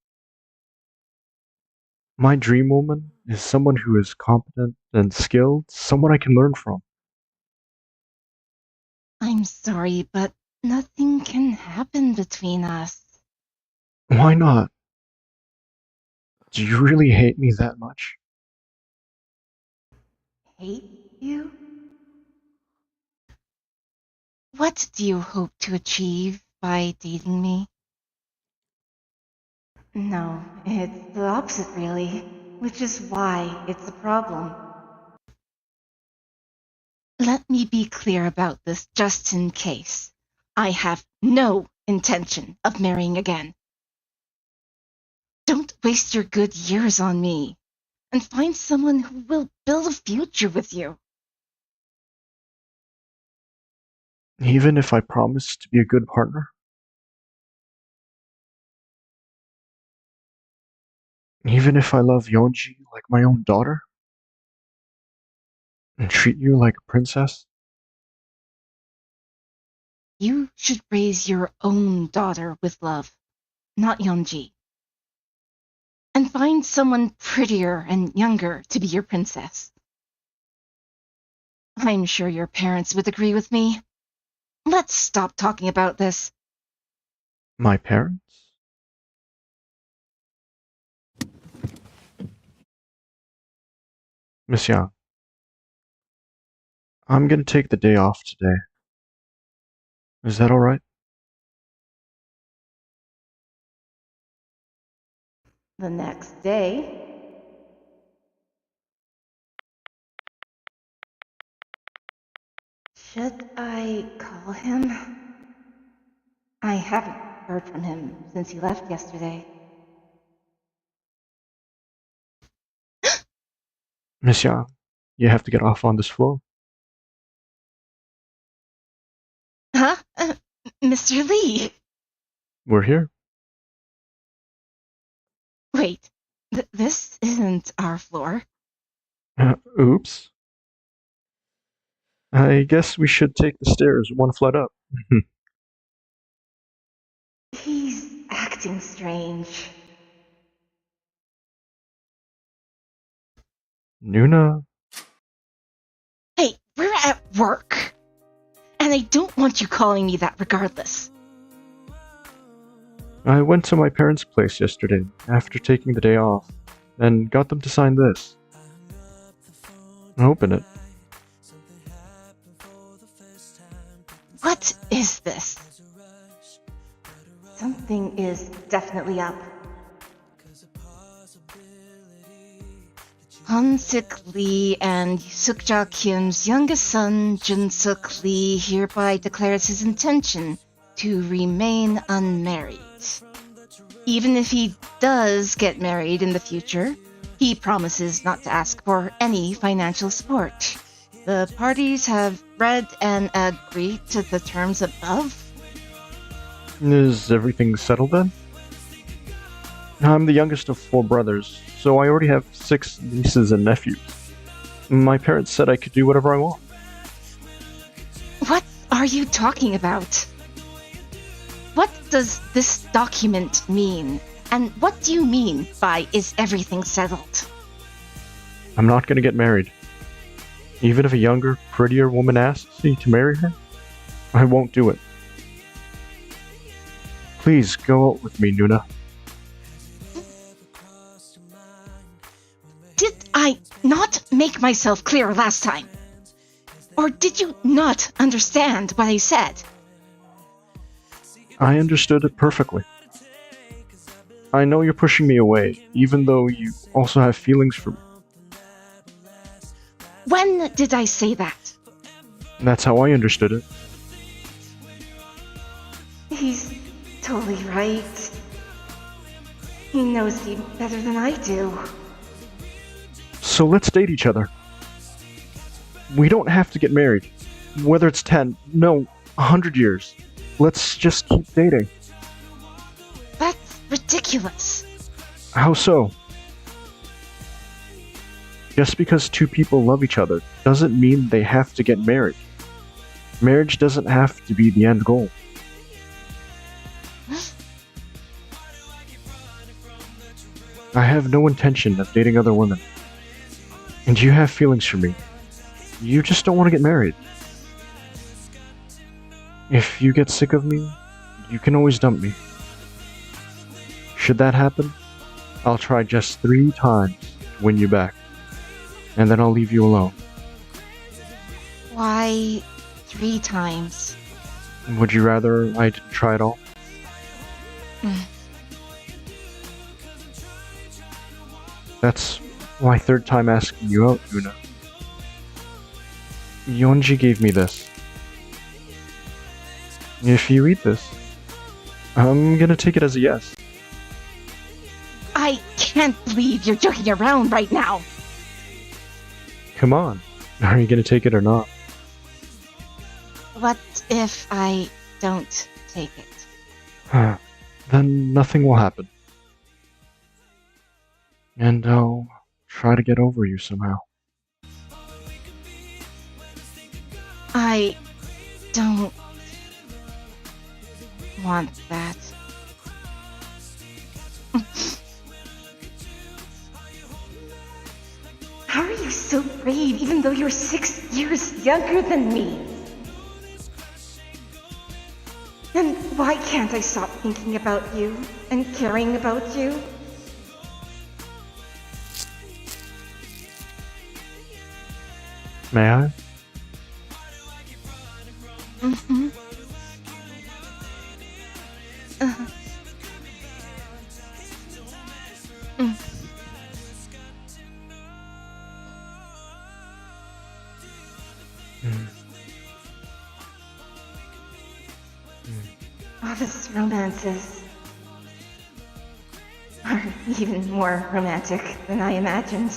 My dream woman is someone who is competent and skilled, someone I can learn from. I'm sorry, but nothing can happen between us. Why not? Do you really hate me that much? Hate you? What do you hope to achieve by dating me? No, it's the opposite, really, which is why it's a problem. Let me be clear about this just in case. I have no intention of marrying again. Don't waste your good years on me, and find someone who will build a future with you. Even if I promise to be a good partner? Even if I love Yeonji like my own daughter? And treat you like a princess? You should raise your own daughter with love, not Yeonji. And find someone prettier and younger to be your princess. I'm sure your parents would agree with me. Let's stop talking about this. My parents? Miss Yang, I'm gonna take the day off today. Is that alright? The next day, should I call him? I haven't heard from him since he left yesterday. Miss Yang, you have to get off on this floor. Huh? Mr. Lee! We're here. Wait, this isn't our floor. Oops. I guess we should take the stairs one flight up. He's acting strange. Nuna. Hey, we're at work. And I don't want you calling me that regardless. I went to my parents' place yesterday after taking the day off and got them to sign this. Open it. What is this? Something is definitely up. Han-sik Lee and Sukja Kim's youngest son, Jun-suk Lee, hereby declares his intention to remain unmarried. Even if he does get married in the future, he promises not to ask for any financial support. The parties have read and agreed to the terms above. Is everything settled then? I'm the youngest of 4 brothers, so I already have 6 nieces and nephews. My parents said I could do whatever I want. What are you talking about? What does this document mean? And what do you mean by is everything settled? I'm not gonna get married. Even if a younger, prettier woman asks me to marry her, I won't do it. Please go out with me, Nuna. Did I not make myself clear last time? Or did you not understand what I said? I understood it perfectly. I know you're pushing me away, even though you also have feelings for me. When did I say that? That's how I understood it. He's totally right. He knows you better than I do. So let's date each other. We don't have to get married. Whether it's 10, no, 100 years. Let's just keep dating. That's ridiculous. How so? Just because two people love each other doesn't mean they have to get married. Marriage doesn't have to be the end goal. I have no intention of dating other women. And you have feelings for me. You just don't want to get married. If you get sick of me, you can always dump me. Should that happen, I'll try just 3 times to win you back. And then I'll leave you alone. Why 3 times? Would you rather I didn't try at all? That's my 3rd time asking you out, Yuna. Yonji gave me this. If you eat this, I'm gonna take it as a yes. I can't believe you're joking around right now. Come on, are you gonna take it or not? What if I don't take it? Then nothing will happen. And I'll try to get over you somehow. I don't want that. How are you so brave even though you're 6 years younger than me? And why can't I stop thinking about you and caring about you? May I? Mm-hmm. All this romances are even more romantic than I imagined.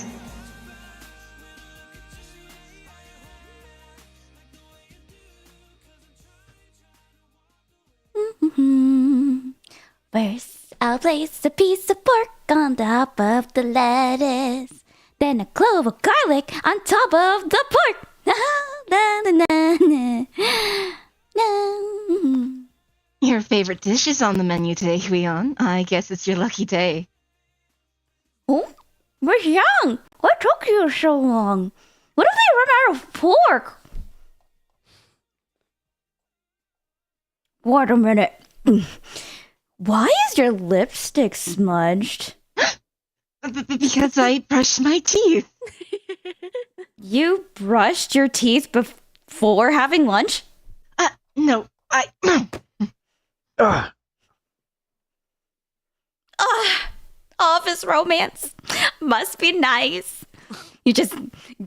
First, I'll place a piece of pork on top of the lettuce. Then a clove of garlic on top of the pork. Na, na, na, na. Na. Your favorite dish is on the menu today, Huion. I guess it's your lucky day. Oh, Miss Young, what took you so long? What if they run out of pork? Wait a minute. Why is your lipstick smudged? Because I brushed my teeth. You brushed your teeth before having lunch? No, Office romance. Must be nice. You just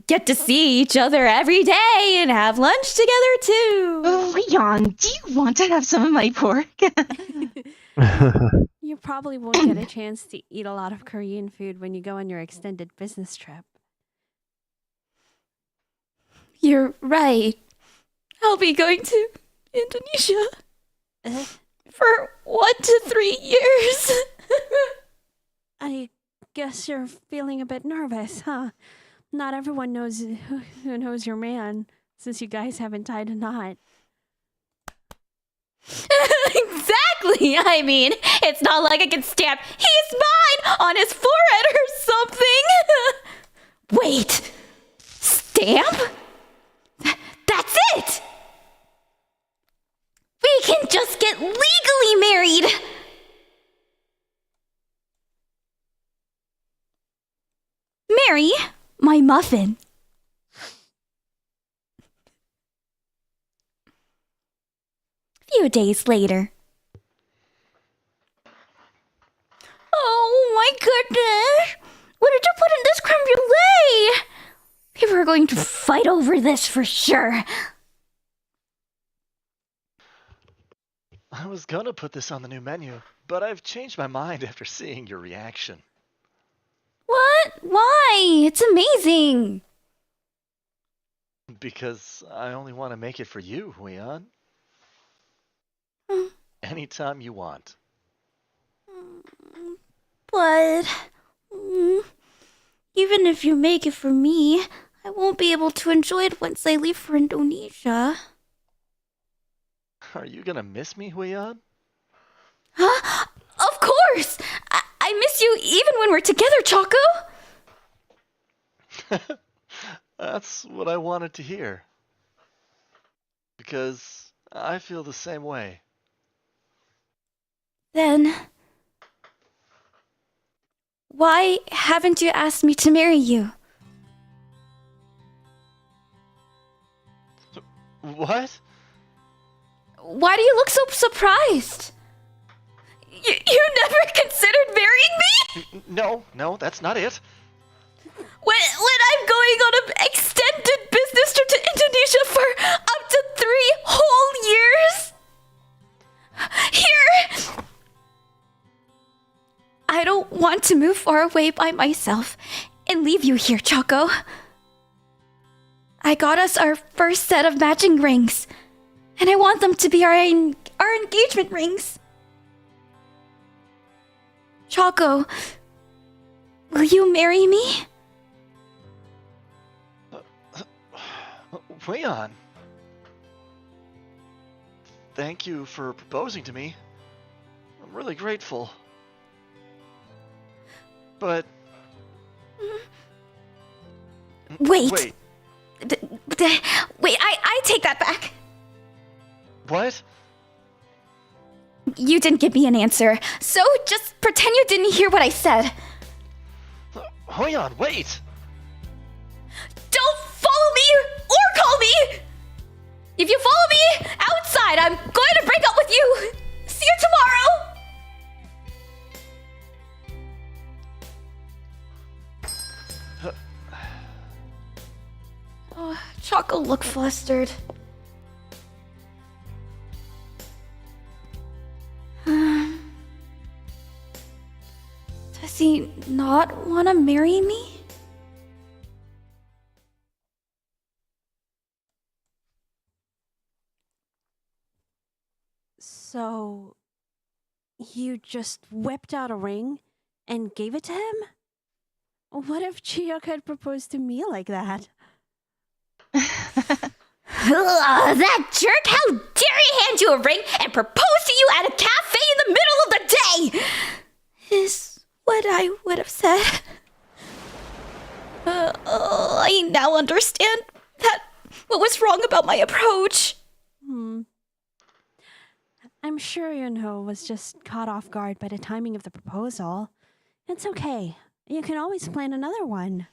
get to see each other every day and have lunch together too. Huion, do you want to have some of my pork? You probably won't get a chance to eat a lot of Korean food when you go on your extended business trip. You're right. I'll be going to Indonesia for 1 to 3 years. I guess you're feeling a bit nervous, huh? Not everyone knows who knows your man, since you guys haven't tied a knot. Exactly! I mean, it's not like I can stamp "he's mine" on his forehead or something! Wait! Stamp? That's it! We can just get legally married! Mary, my muffin. Few days later. my goodness! What did you put in this creme brulee? People are going to fight over this for sure. I was gonna put this on the new menu, but I've changed my mind after seeing your reaction. What? Why? It's amazing. Because I only want to make it for you, Huion. Hmm. Anytime you want. But even if you make it for me, I won't be able to enjoy it once I leave for Indonesia. Are you gonna miss me, Huion? Huh? Of course! I miss you even when we're together, Choco! That's what I wanted to hear. Because I feel the same way. Then, why haven't you asked me to marry you? What? Why do you look so surprised? You never considered marrying me? No, that's not it. When I'm going on an extended business trip to Indonesia for up to 3 whole years? Here! I don't want to move far away by myself and leave you here, Choco. I got us our first set of matching rings, and I want them to be our engagement rings. Choco, will you marry me? Huion. Thank you for proposing to me. I'm really grateful. But... Wait. Wait. Wait, I take that back. What? You didn't give me an answer, so just pretend you didn't hear what I said. Huion, wait! Don't follow me or call me! If you follow me outside, I'm going to break up with you! See you tomorrow! Oh, Choco looked flustered. Does he not want to marry me? So, you just whipped out a ring and gave it to him? What if Chiyok had proposed to me like that? That jerk! How dare he hand you a ring and propose to you at a cafe in the middle of the day! Is what I would have said. I now understand what was wrong about my approach. I'm sure Yunho was just caught off guard by the timing of the proposal. It's okay. You can always plan another one.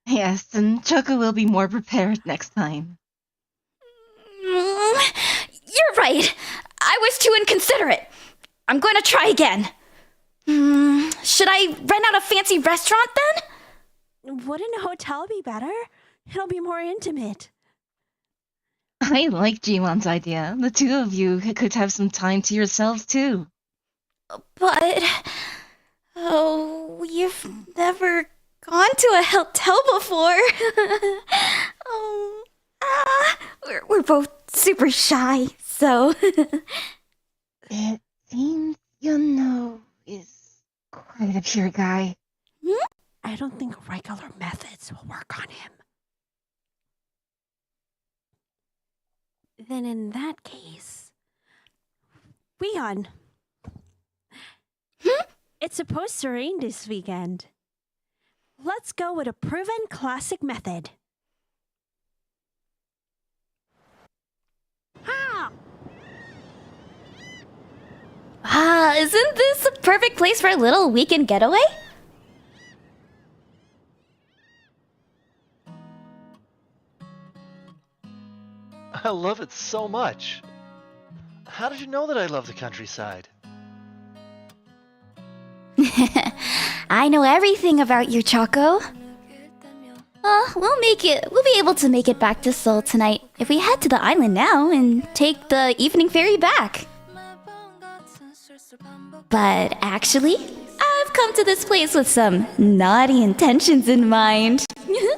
Yes, and Choco will be more prepared next time. You're right. I was too inconsiderate. I'm going to try again. Should I rent out a fancy restaurant then? Wouldn't a hotel be better? It'll be more intimate. I like Jiwon's idea. The two of you could have some time to yourselves too. But... we've never gone to a hotel before. We're both super shy, so... It seems Yunho is quite a pure guy. I don't think regular methods will work on him. Then in that case... Weon. It's supposed to rain this weekend. Let's go with a proven classic method. Isn't this a perfect place for a little weekend getaway? I love it so much. How did you know that I love the countryside? I know everything about you, Choco. We'll be able to make it back to Seoul tonight if we head to the island now and take the evening ferry back. But actually, I've come to this place with some naughty intentions in mind. You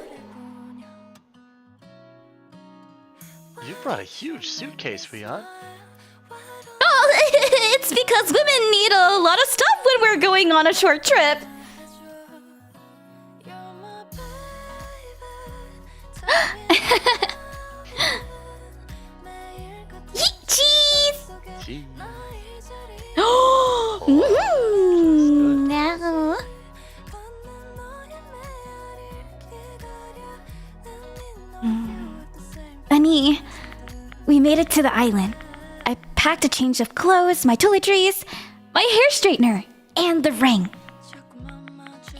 brought a huge suitcase, Wheon. Oh, it's because women need a lot of stuff when we're going on a short trip. Cheese! Gee. Now. Honey, we made it to the island. I packed a change of clothes, my toiletries, my hair straightener, and the ring.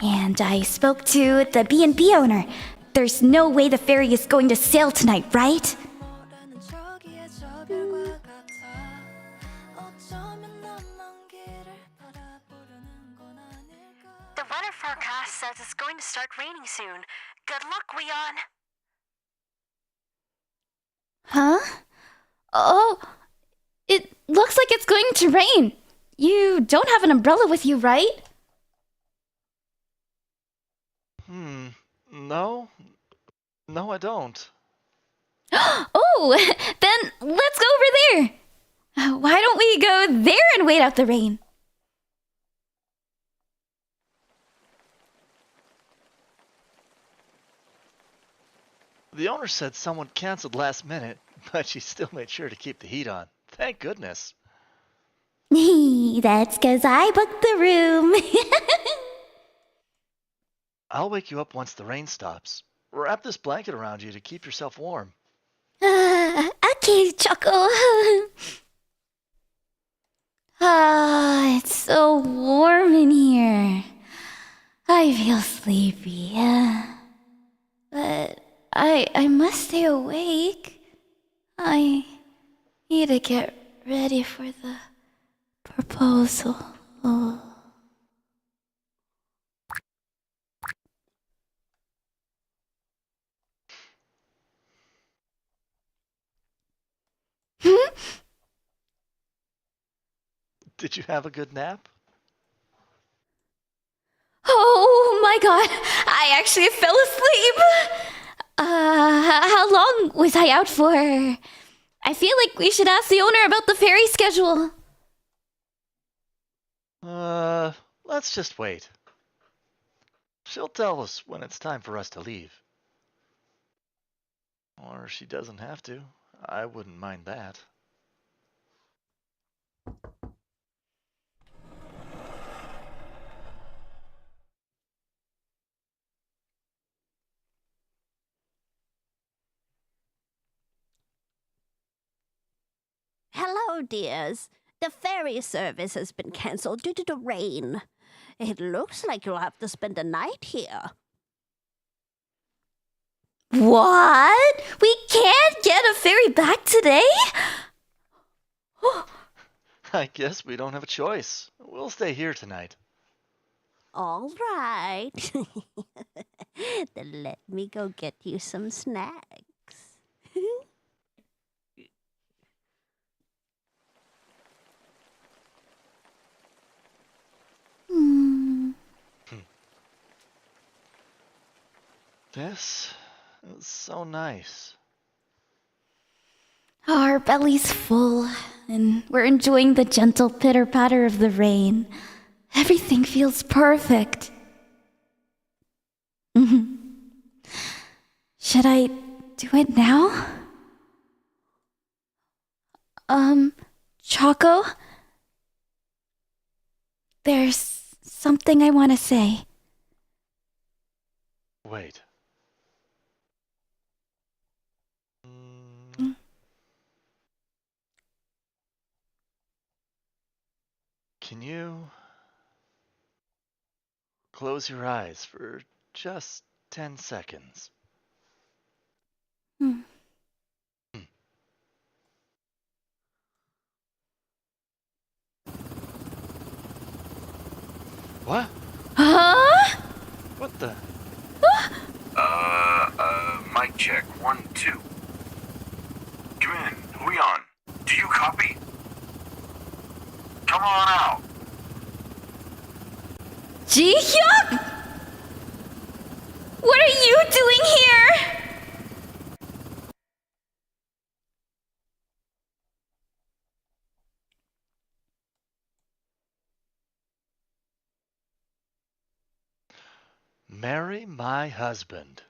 And I spoke to the B&B owner. There's no way the ferry is going to sail tonight, right? The weather forecast says it's going to start raining soon. Good luck, Wheon. Huh? Oh, it looks like it's going to rain. You don't have an umbrella with you, right? No. No, I don't. Oh, then let's go over there. Why don't we go there and wait out the rain? The owner said someone canceled last minute, but she still made sure to keep the heat on. Thank goodness. That's 'cause I booked the room. I'll wake you up once the rain stops. Wrap this blanket around you to keep yourself warm. Okay, Choco. It's so warm in here. I feel sleepy. But I must stay awake. I need to get ready for the proposal. Did you have a good nap? Oh my god, I actually fell asleep. How long was I out for? I feel like we should ask the owner about the ferry schedule. Let's just wait. She'll tell us when it's time for us to leave. Or she doesn't have to. I wouldn't mind that. Hello, dears. The ferry service has been cancelled due to the rain. It looks like you'll have to spend the night here. What? We can't get a ferry back today? I guess we don't have a choice. We'll stay here tonight. All right. Then let me go get you some snacks. This is so nice. Our belly's full, and we're enjoying the gentle pitter-patter of the rain. Everything feels perfect. Should I do it now? Choco? There's something I want to say. Wait. Can you close your eyes for just 10 seconds? What? Huh? What the? Mic check. 1, 2. Come in. Leon, do you copy? Come on out. Ji-hyuk! What are you doing here? Marry my husband.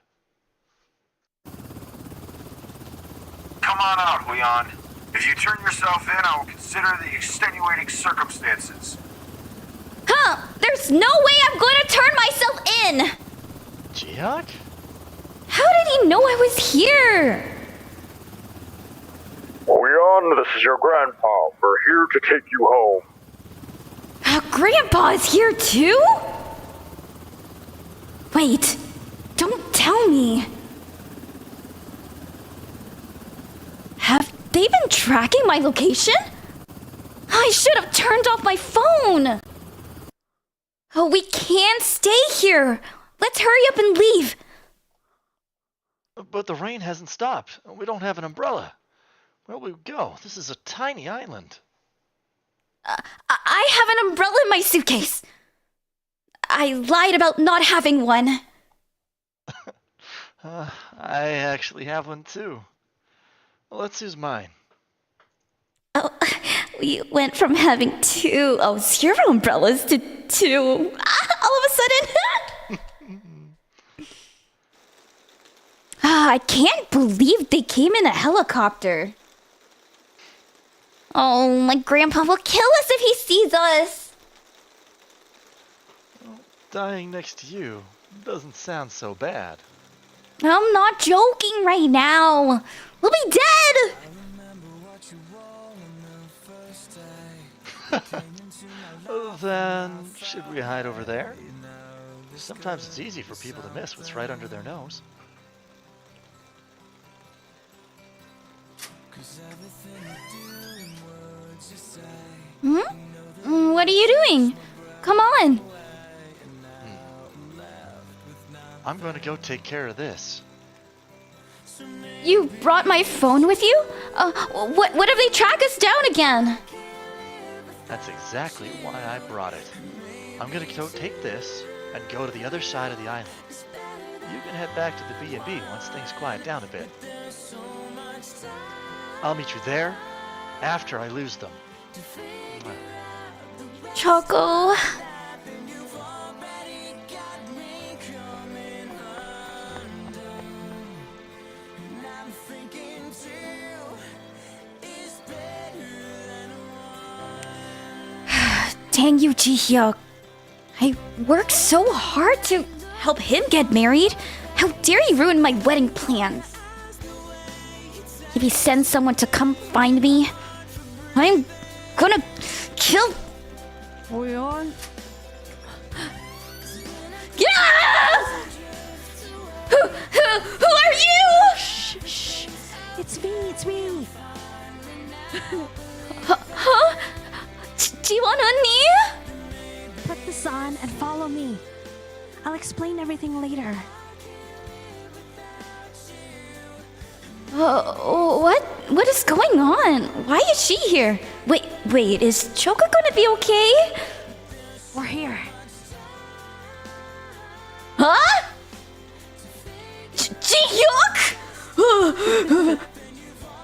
Come on out, Leon. If you turn yourself in, I will consider the extenuating circumstances. Huh! There's no way I'm going to turn myself in! Jiwon? How did he know I was here? Leon, this is your grandpa. We're here to take you home. Grandpa is here too? Wait, don't tell me. Have they been tracking my location? I should have turned off my phone. Oh, we can't stay here. Let's hurry up and leave. But the rain hasn't stopped. We don't have an umbrella. Where will we go? This is a tiny island. I have an umbrella in my suitcase. I lied about not having one. I actually have one too. Well, let's use mine. Oh, we went from having 2 zero umbrellas to 2 all of a sudden. I can't believe they came in a helicopter. Oh, my grandpa will kill us if he sees us. Well, dying next to you doesn't sound so bad. I'm not joking right now. We'll be dead. Then, should we hide over there? Sometimes it's easy for people to miss what's right under their nose. What are you doing? Come on. I'm going to go take care of this. You brought my phone with you? What if they track us down again? That's exactly why I brought it. I'm going to go take this and go to the other side of the island. You can head back to the B&B once things quiet down a bit. I'll meet you there after I lose them. Choco. Dang you, Ji-hyuk. I worked so hard to help him get married. How dare you ruin my wedding plans? If he sends someone to come find me, I'm gonna kill... Jiwon? Yeah! Who are you? Shh. It's me. Huh? Jiwon 언니? Put this on and follow me. I'll explain everything later. What is going on? Why is she here? Wait, is Choco gonna be okay? We're here. Huh? Ji-hyuk?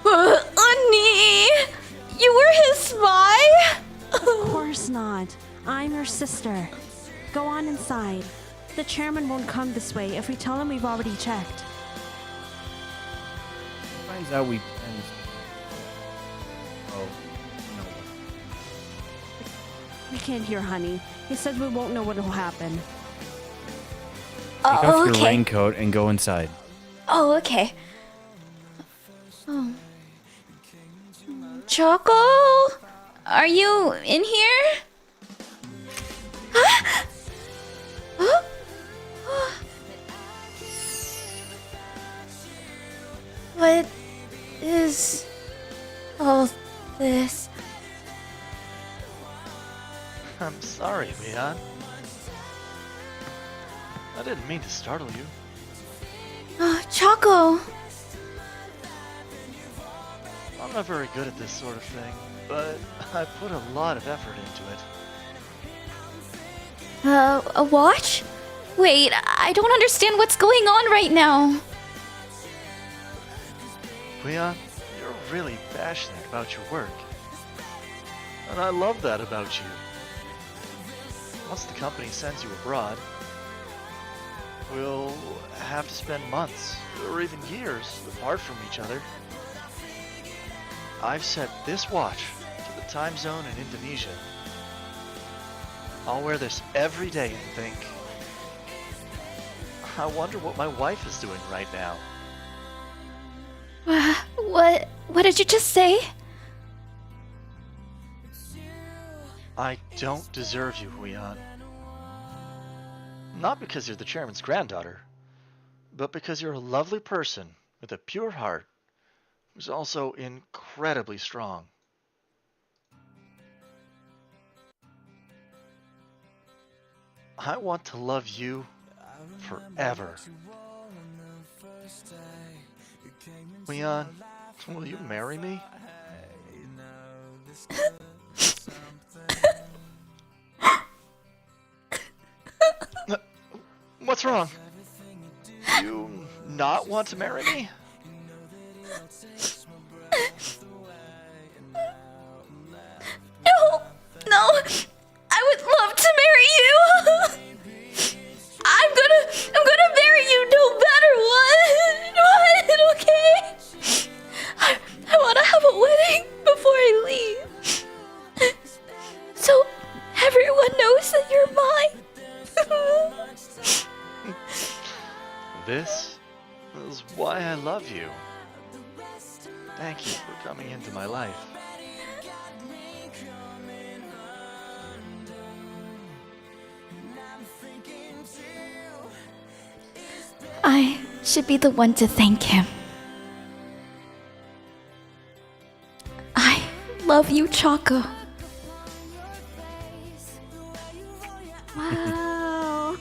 언니, you were his spy? Of course not. I'm your sister. Go on inside. The chairman won't come this way if we tell him we've already checked. Finds out we. We can't hear honey. He said we won't know what will happen. Take off your Okay. raincoat and go inside. Oh, okay. Oh. Choco? Are you in here? Huh? Huh? What is all this? I'm sorry, Leon. I didn't mean to startle you. Choco! I'm not very good at this sort of thing, but I put a lot of effort into it. A watch? Wait, I don't understand what's going on right now. Leon, you're really passionate about your work. And I love that about you. Once the company sends you abroad, we'll have to spend months, or even years, apart from each other. I've set this watch to the time zone in Indonesia. I'll wear this every day and think, I wonder what my wife is doing right now. What did you just say? I don't deserve you, Huion. Not because you're the chairman's granddaughter, but because you're a lovely person with a pure heart who's also incredibly strong. I want to love you forever. Leon, will you marry me? What's wrong? You not want to marry me? No, I would love to marry you. I'm gonna marry you no matter what. What? Okay. I wanna have a wedding before I leave, so everyone knows that you're mine. This is why I love you. Thank you for coming into my life. I should be the one to thank him. I love you, Choco. Wow.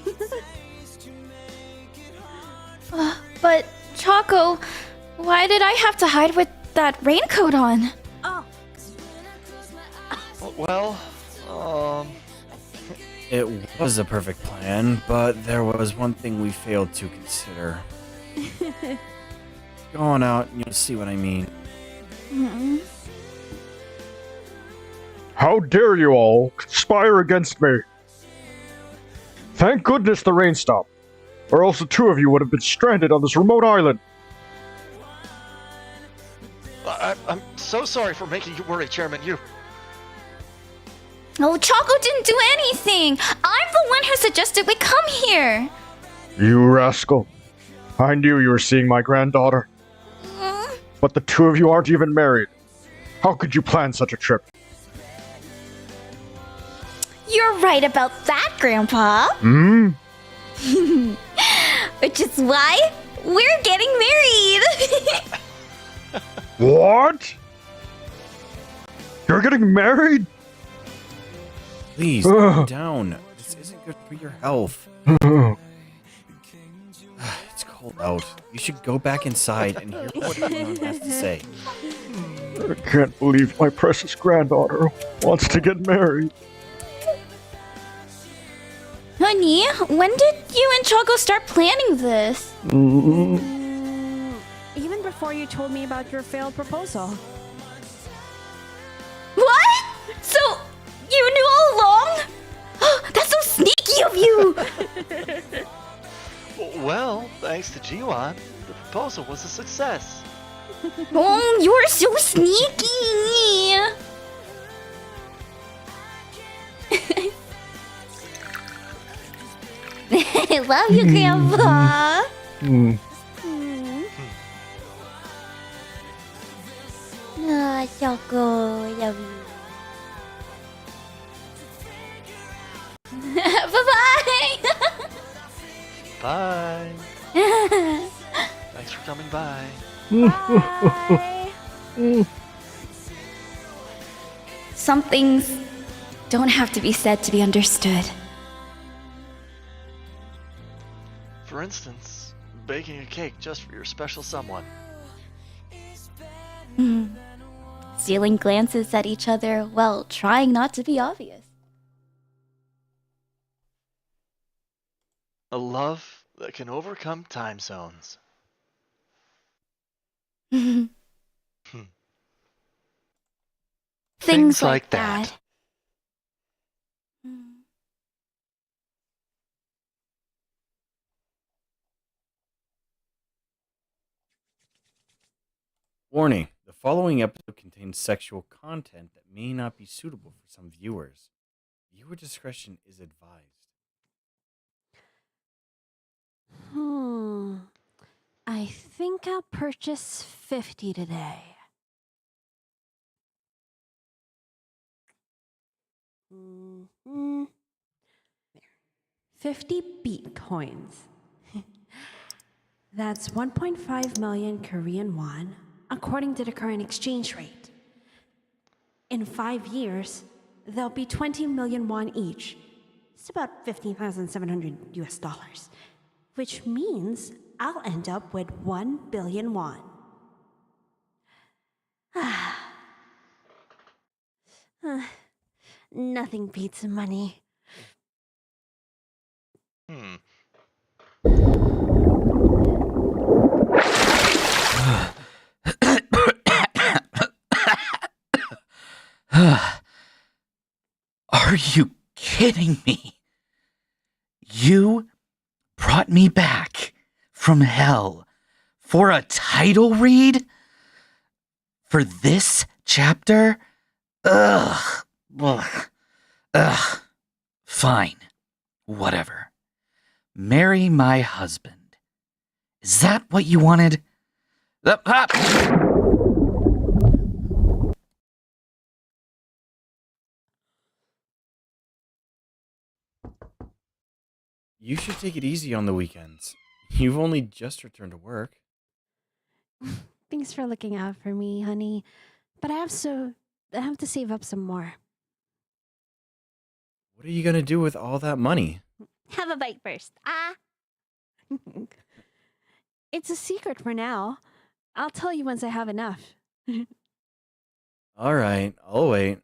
But Choco, why did I have to hide with that raincoat on? Oh. Well, It was a perfect plan, but there was one thing we failed to consider. Go on out and you'll see what I mean. How dare you all conspire against me? Thank goodness the rain stopped, or else the two of you would have been stranded on this remote island. I'm so sorry for making you worry, Chairman. Oh, Choco didn't do anything. I'm the one who suggested we come here. You rascal. I knew you were seeing my granddaughter. But the two of you aren't even married. How could you plan such a trip? You're right about that, Grandpa. Which is why we're getting married. What? You're getting married? Please, calm down. This isn't good for your health. It's cold out. You should go back inside and hear what Leon has to say. I can't believe my precious granddaughter wants to get married. Honey, when did you and Choco start planning this? Even before you told me about your failed proposal. What? So, you knew all along? That's so sneaky of you! Well, thanks to Jiwon, the proposal was a success. Oh, you're so sneaky! I love you, Grandpa! Ah, Choco, love you. Bye-bye! Bye. Thanks for coming by. Bye. Some things don't have to be said to be understood. For instance, baking a cake just for your special someone. Stealing glances at each other while trying not to be obvious. A love that can overcome time zones. Things like that. Warning: the following episode contains sexual content that may not be suitable for some viewers. Viewer discretion is advised. I think I'll purchase 50 today. Mm-hmm. 50 Bitcoins. That's 1.5 million Korean won, according to the current exchange rate. In 5 years, there'll be 20 million won each. It's about 15,700 US dollars, which means I'll end up with 1 billion won. Nothing beats money. Are you kidding me? You brought me back from hell for a title read? For this chapter? Ugh. Ugh. Fine. Whatever. Marry my husband. Is that what you wanted? You should take it easy on the weekends. You've only just returned to work. Thanks for looking out for me, honey. But I have to save up some more. What are you gonna do with all that money? Have a bite first. It's a secret for now. I'll tell you once I have enough. All right, I'll wait.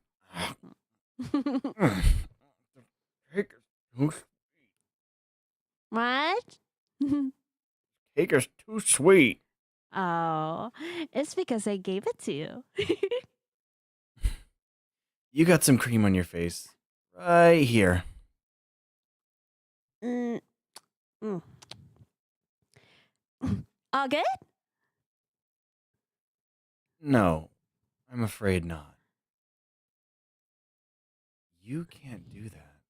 What? Cake is too sweet. Oh, it's because I gave it to you. You got some cream on your face. Right here. All good? No, I'm afraid not. You can't do that.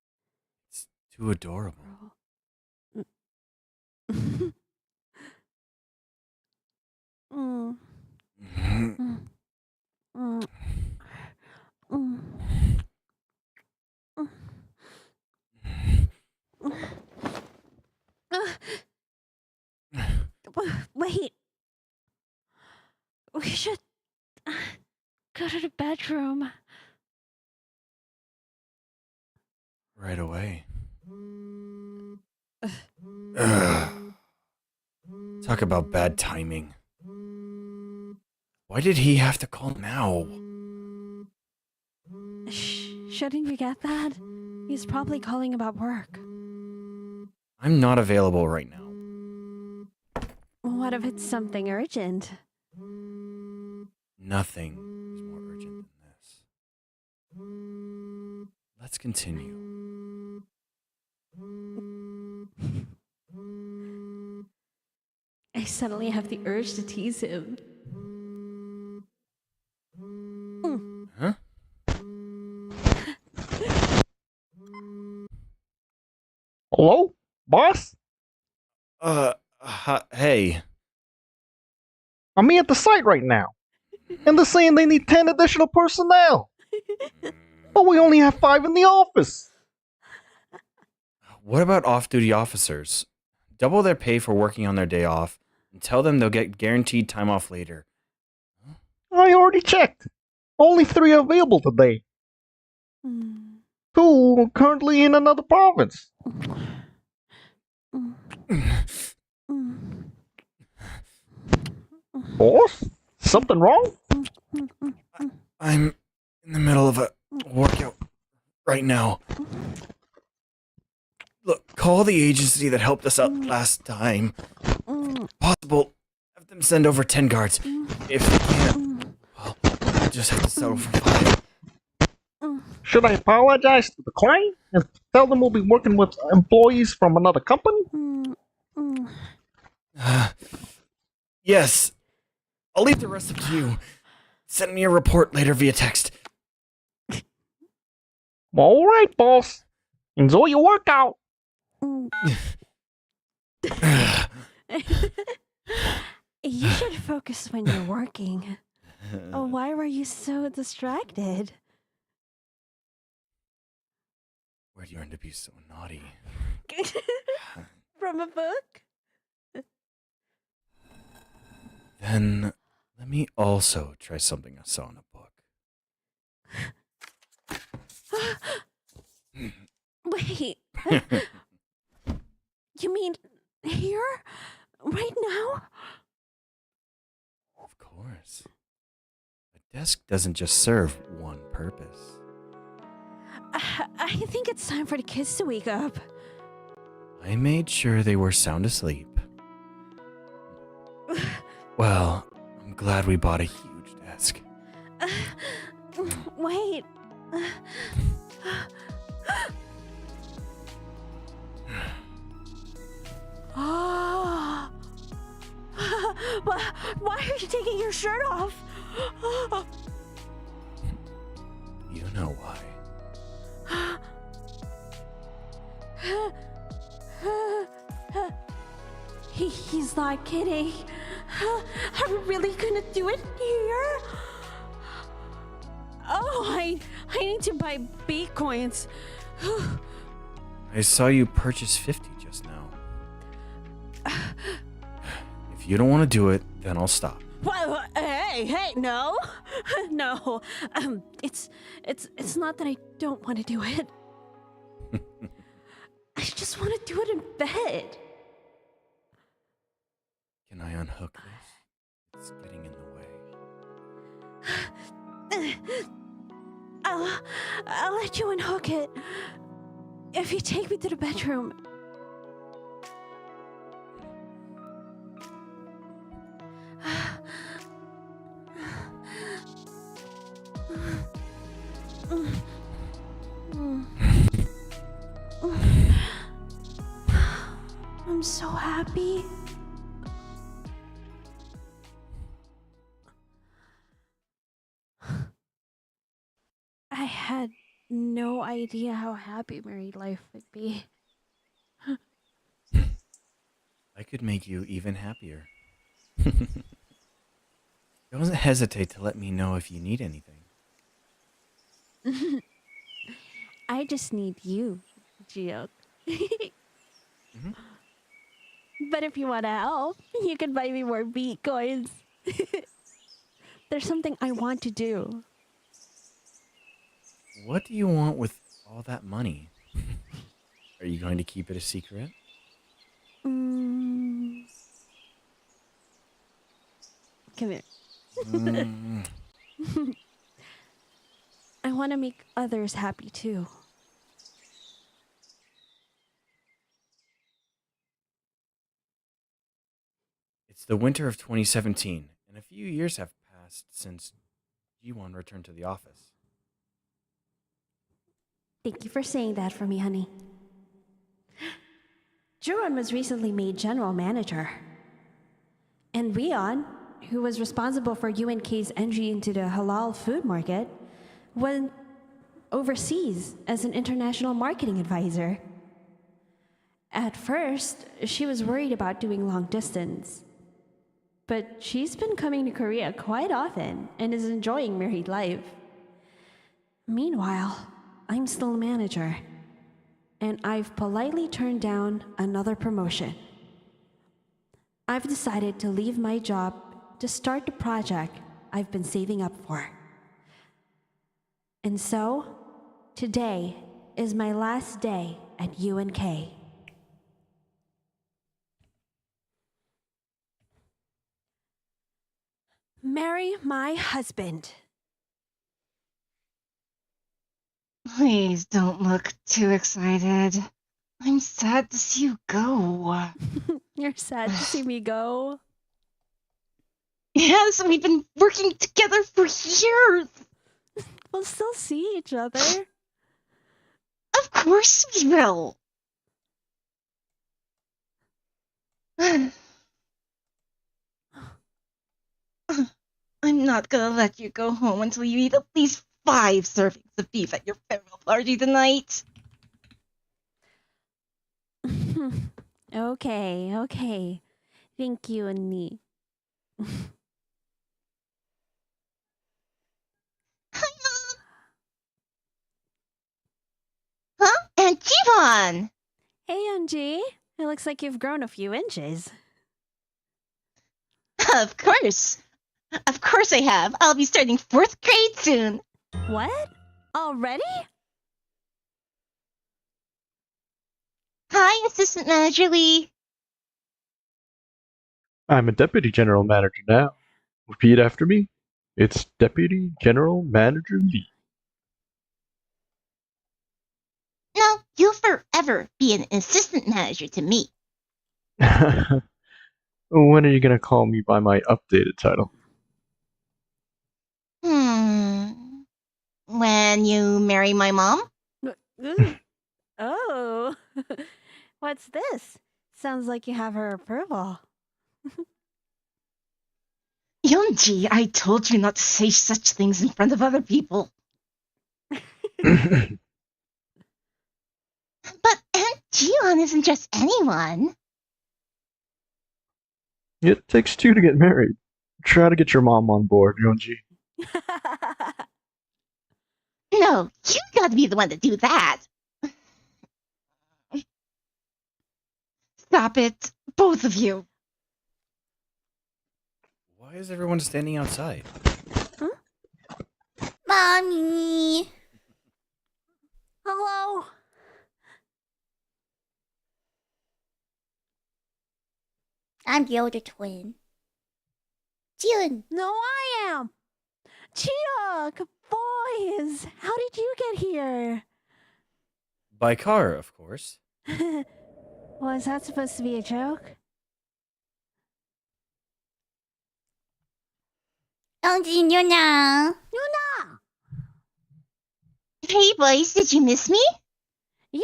It's too adorable. Wait. We should go to the bedroom. Right away. Talk about bad timing. Why did he have to call now? Shouldn't you get that? He's probably calling about work. I'm not available right now. What if it's something urgent? Nothing is more urgent than this. Let's continue. I suddenly have the urge to tease him. Huh? Hello? Boss? Hey. I'm at the site right now. And they're saying they need 10 additional personnel. But we only have 5 in the office. What about off-duty officers? Double their pay for working on their day off, and tell them they'll get guaranteed time off later. I already checked. Only 3 are available today. 2 are currently in another province. Boss? Something wrong? I'm in the middle of a workout right now. Look, call the agency that helped us out last time. If possible, have them send over 10 guards. If they can't, well, I'll just have to settle for 5. Should I apologize to the client and tell them we'll be working with employees from another company? Yes. I'll leave the rest up to you. Send me a report later via text. All right, boss. Enjoy your workout. You should focus when you're working. Oh, why were you so distracted? Where'd you learn to be so naughty? From a book? Then let me also try something I saw in a book. Wait. You mean here? Right now? Of course. A desk doesn't just serve one purpose. I think it's time for the kids to wake up. I made sure they were sound asleep. Well, I'm glad we bought a huge desk. Wait. Oh. Why are you taking your shirt off? You know why. He's not kidding. Are we really gonna do it here? Oh, I need to buy Bitcoins. I saw you purchase 50 just now. If you don't want to do it, then I'll stop. Well, hey, no, no. It's not that I don't want to do it. I just want to do it in bed. Can I unhook this? It's getting in the way. I'll let you unhook it if you take me to the bedroom. I'm so happy. I had no idea how happy married life would be. I could make you even happier. Don't hesitate to let me know if you need anything. I just need you, Gio. But if you want to help, you can buy me more Bitcoins. There's something I want to do. What do you want with all that money? Are you going to keep it a secret? Come here. I want to make others happy too. It's the winter of 2017, and a few years have passed since Jiwon returned to the office. Thank you for saying that for me, honey. Jiwon was recently made general manager. And Rion, who was responsible for UNK's entry into the halal food market, went overseas as an international marketing advisor. At first, she was worried about doing long distance. But she's been coming to Korea quite often and is enjoying married life. Meanwhile, I'm still a manager, and I've politely turned down another promotion. I've decided to leave my job to start the project I've been saving up for. And so, today is my last day at UNK. Marry my husband. Please don't look too excited. I'm sad to see you go. You're sad to see me go. Yes, we've been working together for years. We'll still see each other. Of course we will. I'm not gonna let you go home until you eat at least 5 servings of beef at your farewell party tonight. Okay. Thank you, Annie. Huh? And Jiwon! Hey, Unji. It looks like you've grown a few inches. Of course. Of course I have. I'll be starting 4th grade soon. What? Already? Hi, Assistant Manager Lee. I'm a Deputy General Manager now. Repeat after me. It's Deputy General Manager Lee. No, you'll forever be an assistant manager to me. When are you gonna call me by my updated title? When you marry my mom? Oh. What's this? Sounds like you have her approval. Yeonji, I told you not to say such things in front of other people. But Aunt Jiwon isn't just anyone. It takes 2 to get married. Try to get your mom on board, Yeonji. No, you gotta be the one to do that. Stop it, both of you. Why is everyone standing outside? Mommy. Hello. I'm the older twin. Jiwon. No, I am. Chiok, boys, how did you get here? By car, of course. Was that supposed to be a joke? Yuna. Hey boys, did you miss me? Yeah.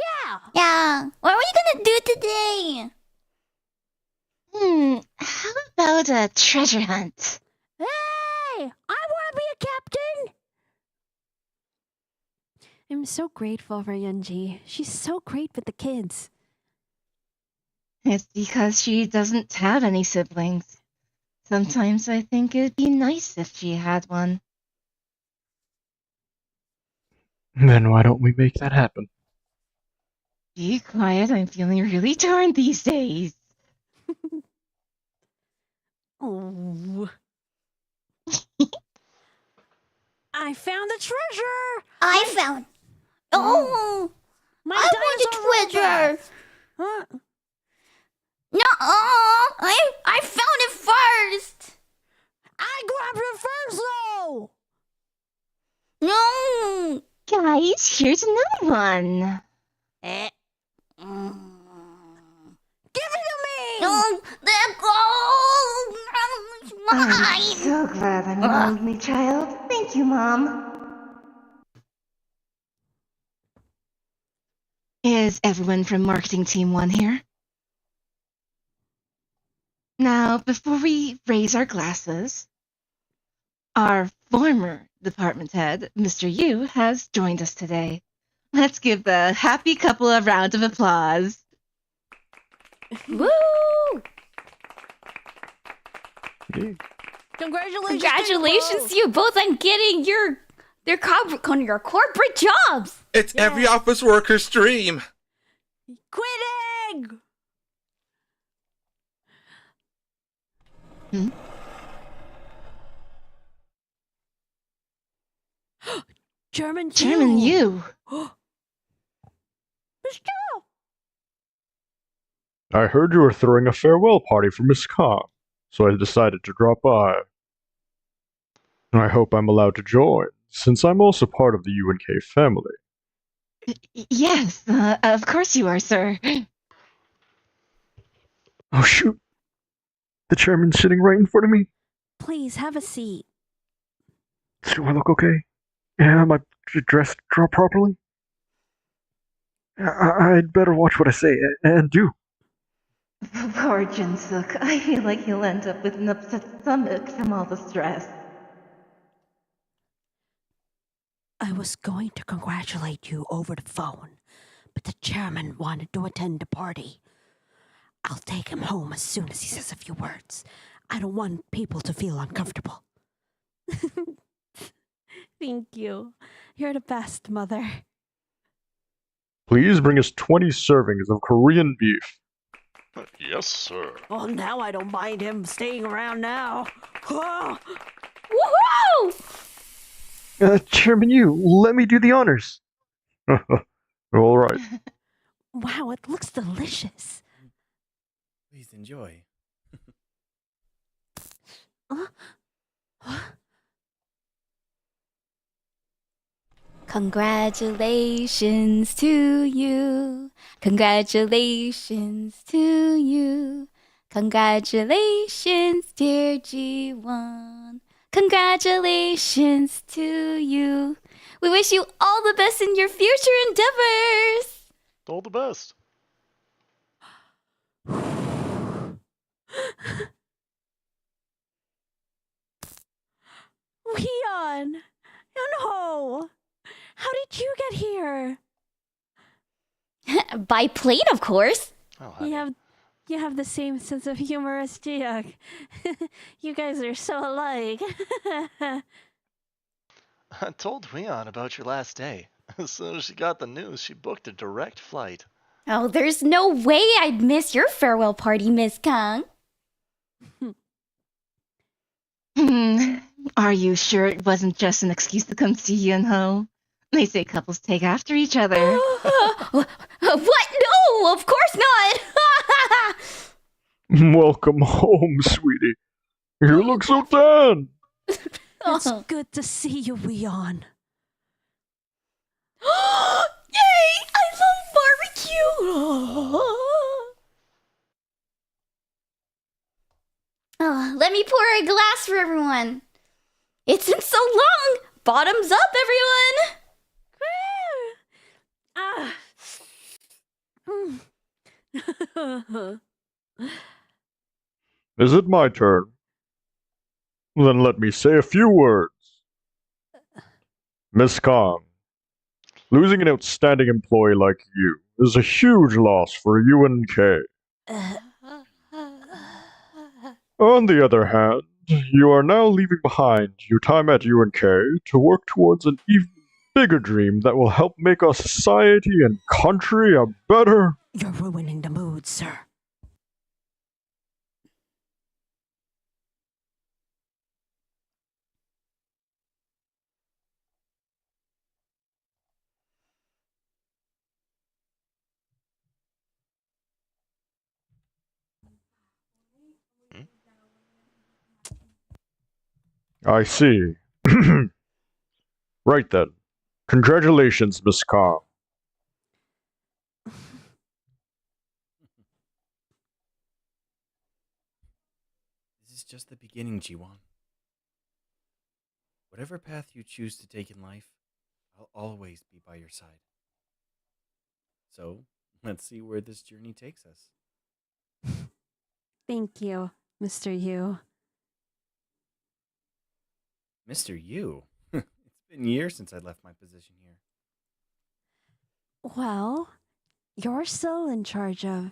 Yeah. What are we gonna do today? How about a treasure hunt? Hey, I want to be a captain. I'm so grateful for Yunji. She's so great with the kids. It's because she doesn't have any siblings. Sometimes I think it'd be nice if she had one. Then why don't we make that happen? Be quiet, I'm feeling really torn these days. Oh. I found the treasure! I found. Oh! My I want the treasure! Huh? No! I found it first! I grabbed it first, though! No! Guys, here's another one. Eh. Give it to me! No! Let go! It's I'm mine! so glad I'm an only child. Thank you, Mom. Is everyone from Marketing Team 1 here? Now, before we raise our glasses, our former department head, Mr. Yu, has joined us today. Let's give the happy couple a round of applause. Woo! Yeah. Congratulations to you both on getting your corporate jobs! It's every office worker's dream. Quitting! German Yu. Mr. I heard you were throwing a farewell party for Miss Kong, so I decided to drop by. I hope I'm allowed to join, since I'm also part of the UNK family. Yes, of course you are, sir. Oh shoot! The chairman's sitting right in front of me. Please have a seat. Do I look okay? Am I dressed properly? I'd better watch what I say and do. Poor Jinsuk. I feel like he'll end up with an upset stomach from all the stress. I was going to congratulate you over the phone, but the chairman wanted to attend the party. I'll take him home as soon as he says a few words. I don't want people to feel uncomfortable. Thank you. You're the best, Mother. Please bring us 20 servings of Korean beef. Yes, sir. Well, now I don't mind him staying around now. Oh! Woohoo! Chairman Yu, let me do the honors. All right. Wow, it looks delicious. Please enjoy. Congratulations to you. Congratulations to you. Congratulations, dear Jiwon. Congratulations to you. We wish you all the best in your future endeavors. All the best. Leon! Oh no! How did you get here? By plane, of course. Oh, You have the same sense of humor as Sojak. You guys are so alike. I told Leon about your last day. As soon as she got the news, she booked a direct flight. Oh, there's no way I'd miss your farewell party, Miss Kang. Are you sure it wasn't just an excuse to come see Yunho? They say couples take after each other. What? No, of course not. Welcome home, sweetie. You look so tan. It's good to see you, Leon. Yay! I love barbecue. Let me pour a glass for everyone. It's been so long. Bottoms up, everyone. Is it my turn? Then let me say a few words. Miss Kong, losing an outstanding employee like you is a huge loss for UNK. On the other hand, you are now leaving behind your time at UNK to work towards an even bigger dream that will help make our society and country a better... You're ruining the mood, sir. I see. Right then. Congratulations, Miss Kong. This is just the beginning, Jiwon. Whatever path you choose to take in life, I'll always be by your side. So, let's see where this journey takes us. Thank you, Mr. Yu. Mr. Yu? It's been years since I left my position here. Well, you're still in charge of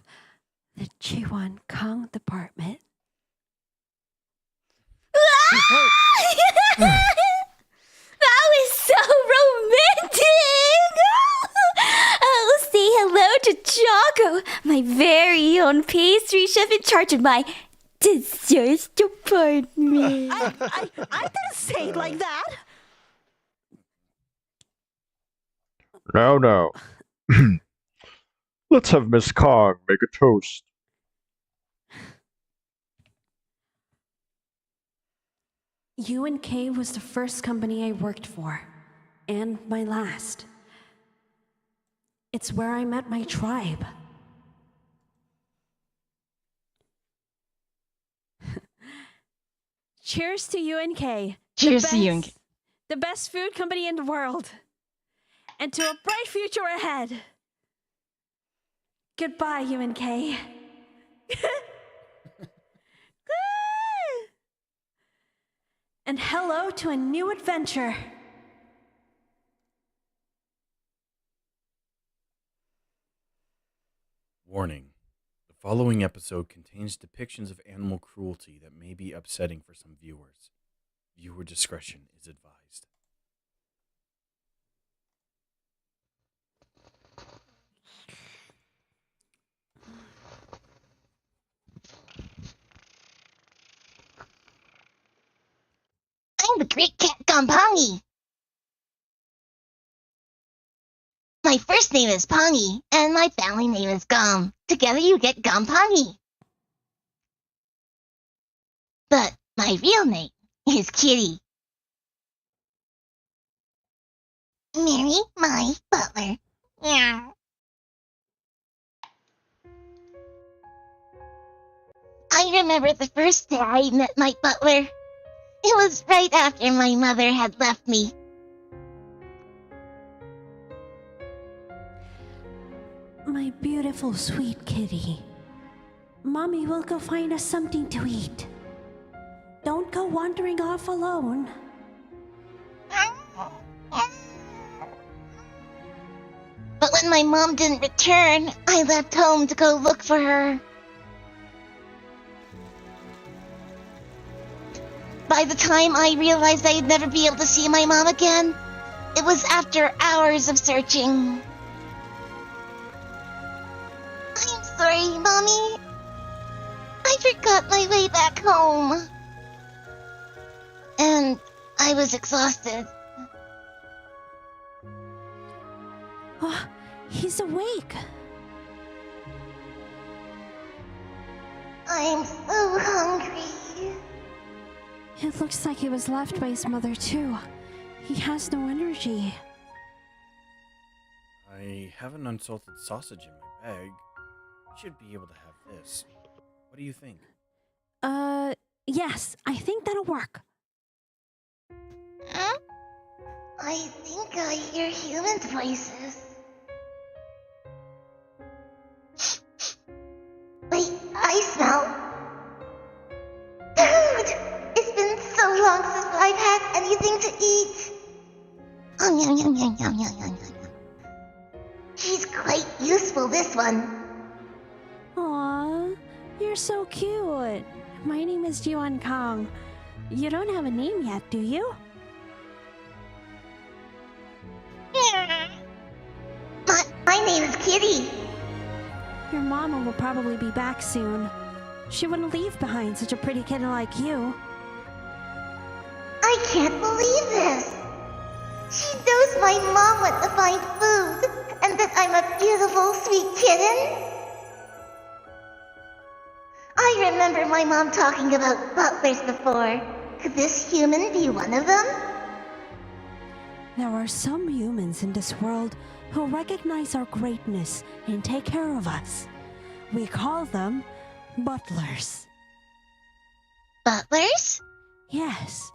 the Jiwon Kong department. That was so romantic! I'll say hello to Choco, my very own pastry chef in charge of my desserts department. I didn't say it like that. Now. Let's have Miss Kong make a toast. UNK was the first company I worked for, and my last. It's where I met my tribe. Cheers to UNK. Cheers to UNK. The best food company in the world. And to a bright future ahead. Goodbye, UNK. And hello to a new adventure. Warning. The following episode contains depictions of animal cruelty that may be upsetting for some viewers. Viewer discretion is advised. I'm the great cat Gompongi. My first name is Pongi, and my family name is Gom. Together you get Gompongi. But my real name is Kitty. Mary, my butler. Yeah. I remember the first day I met my butler. It was right after my mother had left me. My beautiful, sweet kitty. Mommy will go find us something to eat. Don't go wandering off alone. But when my mom didn't return, I left home to go look for her. By the time I realized I'd never be able to see my mom again, it was after hours of searching. I'm sorry, Mommy. I forgot my way back home. And I was exhausted. Oh, he's awake. I'm so hungry. It looks like he was left by his mother too. He has no energy. I have an unsalted sausage in my bag. You should be able to have this. What do you think? Yes, I think that'll work. Huh? I think I hear human voices. Wait, I smell. Food! It's been so long since I've had anything to eat. Yum, yum, yum, yum, yum, yum. She's quite useful, this one. Aw, you're so cute. My name is Jiwon Kong. You don't have a name yet, do you? My name is Kitty. Your mama will probably be back soon. She wouldn't leave behind such a pretty kitten like you. I can't believe this. She knows my mom went to find food, and that I'm a beautiful, sweet kitten. I remember my mom talking about butlers before. Could this human be one of them? There are some humans in this world who recognize our greatness and take care of us. We call them butlers. Butlers? Yes.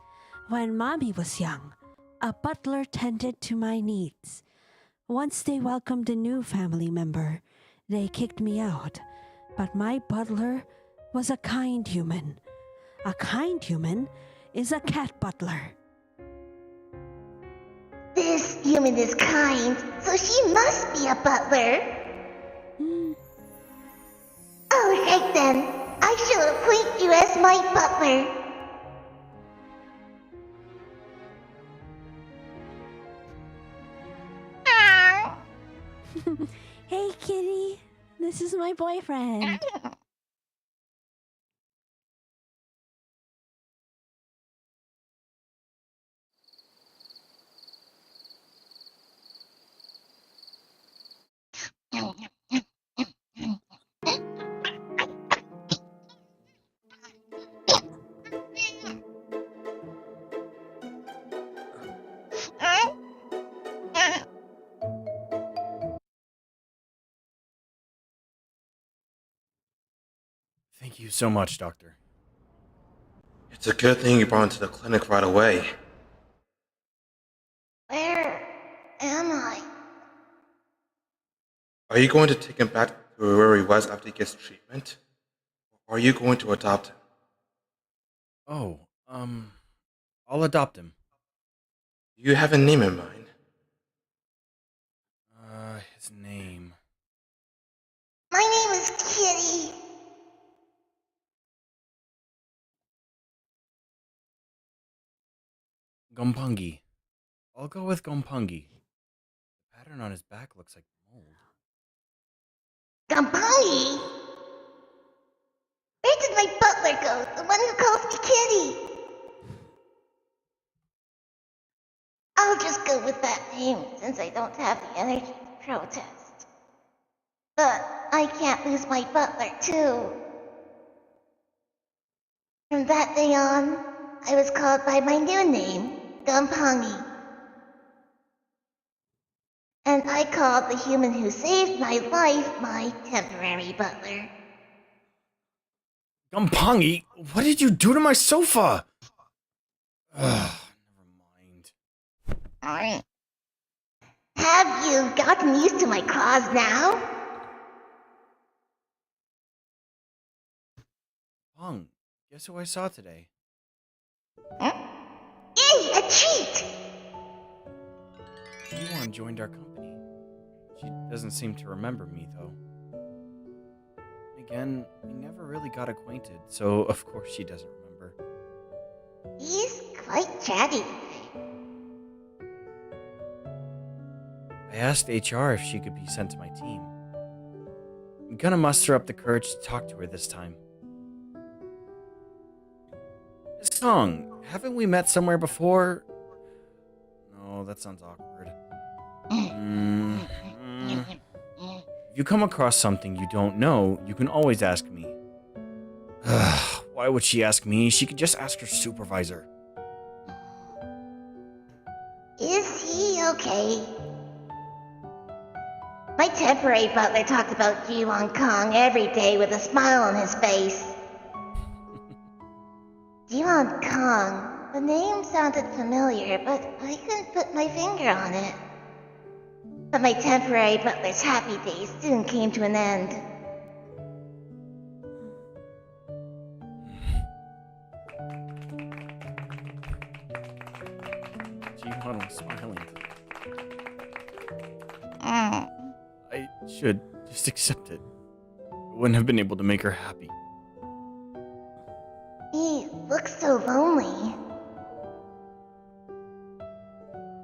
When Mommy was young, a butler tended to my needs. Once they welcomed a new family member, they kicked me out. But my butler was a kind human. A kind human is a cat butler. This human is kind, so she must be a butler. Alright then, I shall appoint you as my butler. Hey, kitty. This is my boyfriend. Thank you so much, Doctor. It's a good thing you brought him to the clinic right away. Where am I? Are you going to take him back to where he was after he gets treatment? Or are you going to adopt him? Oh, I'll adopt him. Do you have a name in mind? His name. My name is Kitty. Gompungi. I'll go with Gompungi. The pattern on his back looks like mold. Gampangi? Where did my butler go? The one who calls me Kitty? I'll just go with that name since I don't have the energy to protest. But I can't lose my butler too. From that day on, I was called by my new name, Gampangi. And I called the human who saved my life my temporary butler. Gompungi, what did you do to my sofa? Ugh, never mind. Have you gotten used to my claws now? Pong, guess who I saw today? Yay, a treat! Jiwon joined our company. She doesn't seem to remember me, though. Again, we never really got acquainted, so of course she doesn't remember. He's quite chatty. I asked HR if she could be sent to my team. I'm gonna muster up the courage to talk to her this time. Song, haven't we met somewhere before? No, that sounds awkward. If you come across something you don't know, you can always ask me. Why would she ask me? She could just ask her supervisor. Is he okay? My temporary butler talked about Jiwon Kong every day with a smile on his face. Jiwon Kong, the name sounded familiar, but I couldn't put my finger on it. But my temporary butler's happy days soon came to an end. Jiwon was smiling. I should just accept it. I wouldn't have been able to make her happy. He looks so lonely.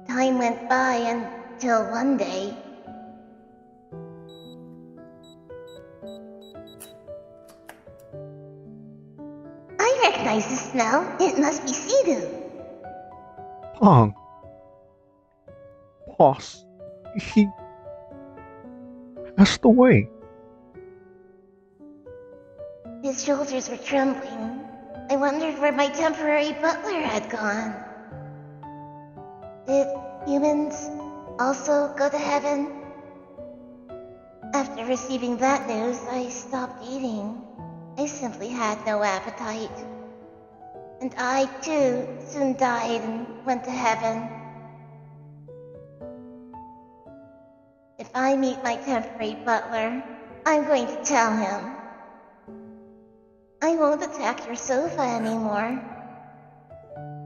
Time went by until one day. I recognize the smell. It must be Sidu. Pong. Boss. He passed away. His shoulders were trembling. I wondered where my temporary butler had gone. Did humans also go to heaven? After receiving that news, I stopped eating. I simply had no appetite. And I, too, soon died and went to heaven. If I meet my temporary butler, I'm going to tell him. I won't attack your sofa anymore.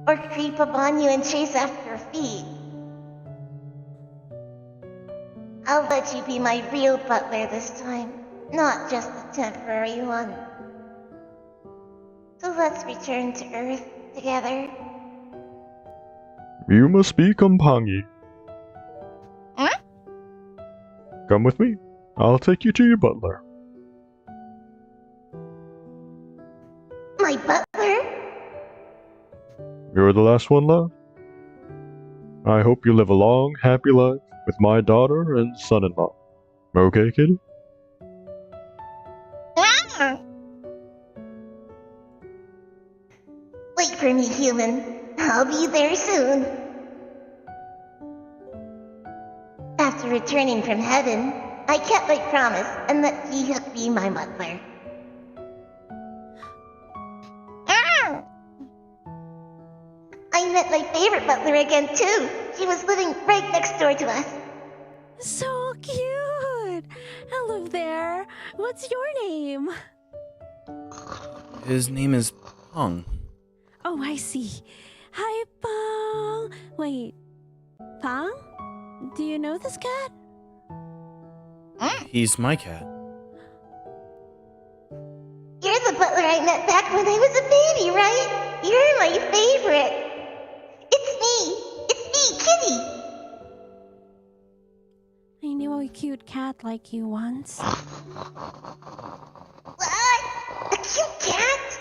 Or creep up on you and chase after your feet. I'll let you be my real butler this time, not just a temporary one. So let's return to Earth together. You must be Gompungi. Come with me. I'll take you to your butler. My butler? You're the last one left. I hope you live a long, happy life with my daughter and son-in-law. Okay, Kitty? Wait for me, human. I'll be there soon. After returning from heaven, I kept my promise and let Ji-hook be my butler. met my favorite butler again, too. She was living right next door to us. So cute! Hello there. What's your name? His name is Pong. Oh, I see. Hi, Pong. Wait, Pong? Do you know this cat? He's my cat. You're the butler I met back when I was a baby, right? You're my favorite. It's me, Kitty. I knew a cute cat like you once. What? A cute cat?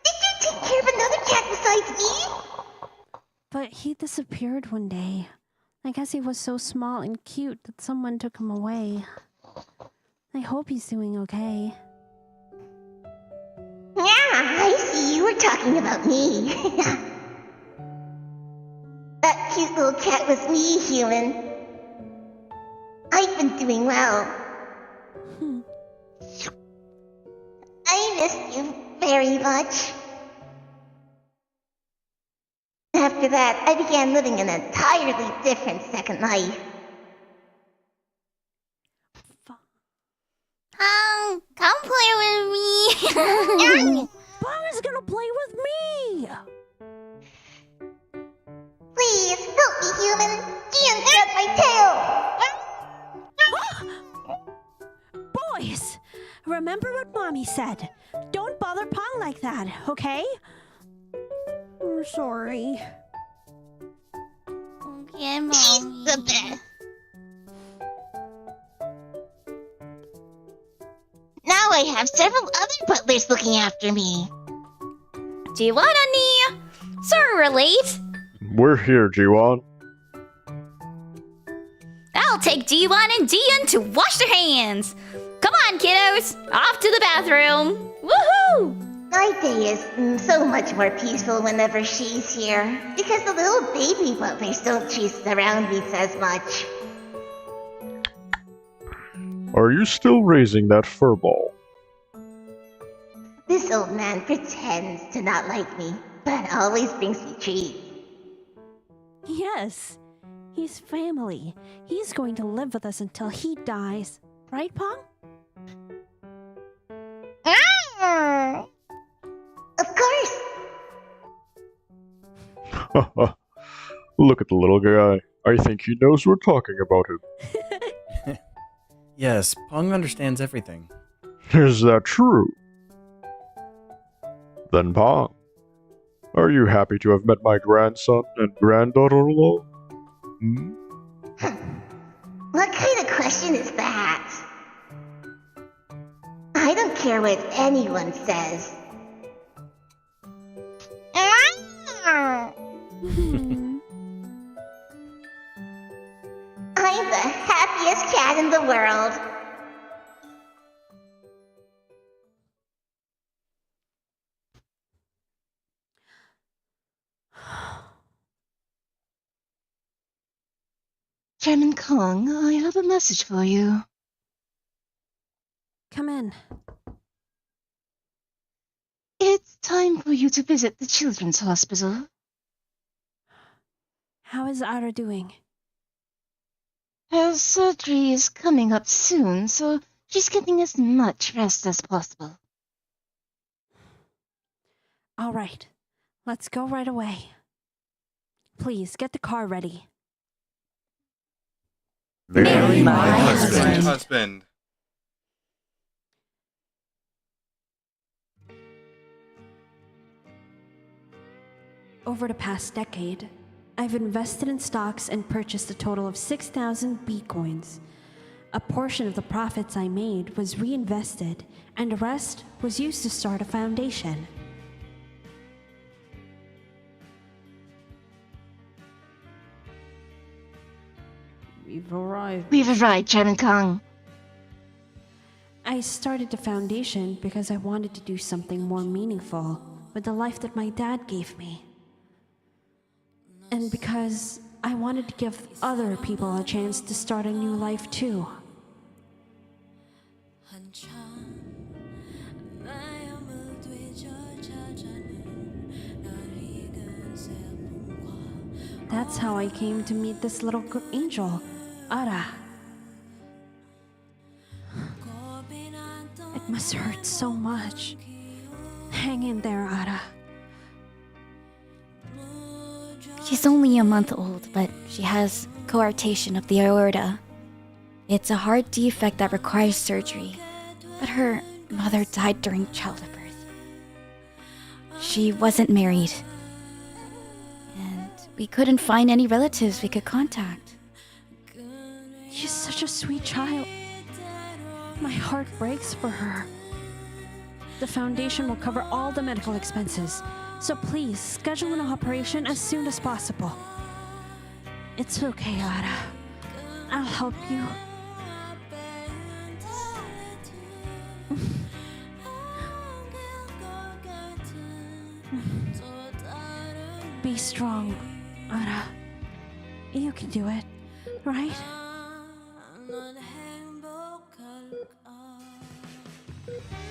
Did you take care of another cat besides me? But he disappeared one day. I guess he was so small and cute that someone took him away. I hope he's doing okay. Yeah, I see you were talking about me. That cute little cat was me, human. I've been doing well. I missed you very much. After that, I began living an entirely different second life. Come play with me. Pong is gonna play with me! Please, help me, human. Jiwon grabbed my tail. Boys, remember what Mommy said. Don't bother Pong like that, okay? I'm sorry. Okay, Mommy. She's the best. Now I have several other butlers looking after me. Jiwon, honey. Sorry we're late. We're here, Jiwon. I'll take Jiwon and Jian to wash their hands. Come on, kiddos. Off to the bathroom. Woohoo! My day is so much more peaceful whenever she's here, because the little baby butlers don't chase around me as much. Are you still raising that furball? This old man pretends to not like me, but always brings me treats. Yes, he's family. He's going to live with us until he dies. Right, Pong? Of course! Look at the little guy. I think he knows we're talking about him. Yes, Pong understands everything. Is that true? Then, Pong, are you happy to have met my grandson and granddaughter-in-law? Hmm? What kind of question is that? I don't care what anyone says. I'm the happiest cat in the world. Chairman Kong, I have a message for you. Come in. It's time for you to visit the children's hospital. How is Ara doing? Her surgery is coming up soon, so she's getting as much rest as possible. All right, let's go right away. Please, get the car ready. Marry my husband. Over the past decade, I've invested in stocks and purchased a total of 6,000 Bitcoins. A portion of the profits I made was reinvested, and the rest was used to start a foundation. We've arrived. We've arrived, Chairman Kong. I started the foundation because I wanted to do something more meaningful with the life that my dad gave me. And because I wanted to give other people a chance to start a new life too. That's how I came to meet this little angel, Ara. It must hurt so much. Hang in there, Ara. She's only a month old, but she has coarctation of the aorta. It's a heart defect that requires surgery, but her mother died during childbirth. She wasn't married, and we couldn't find any relatives we could contact. She's such a sweet child. My heart breaks for her. The foundation will cover all the medical expenses, so please schedule an operation as soon as possible. It's okay, Ara. I'll help you. Be strong, Ara. You can do it, right?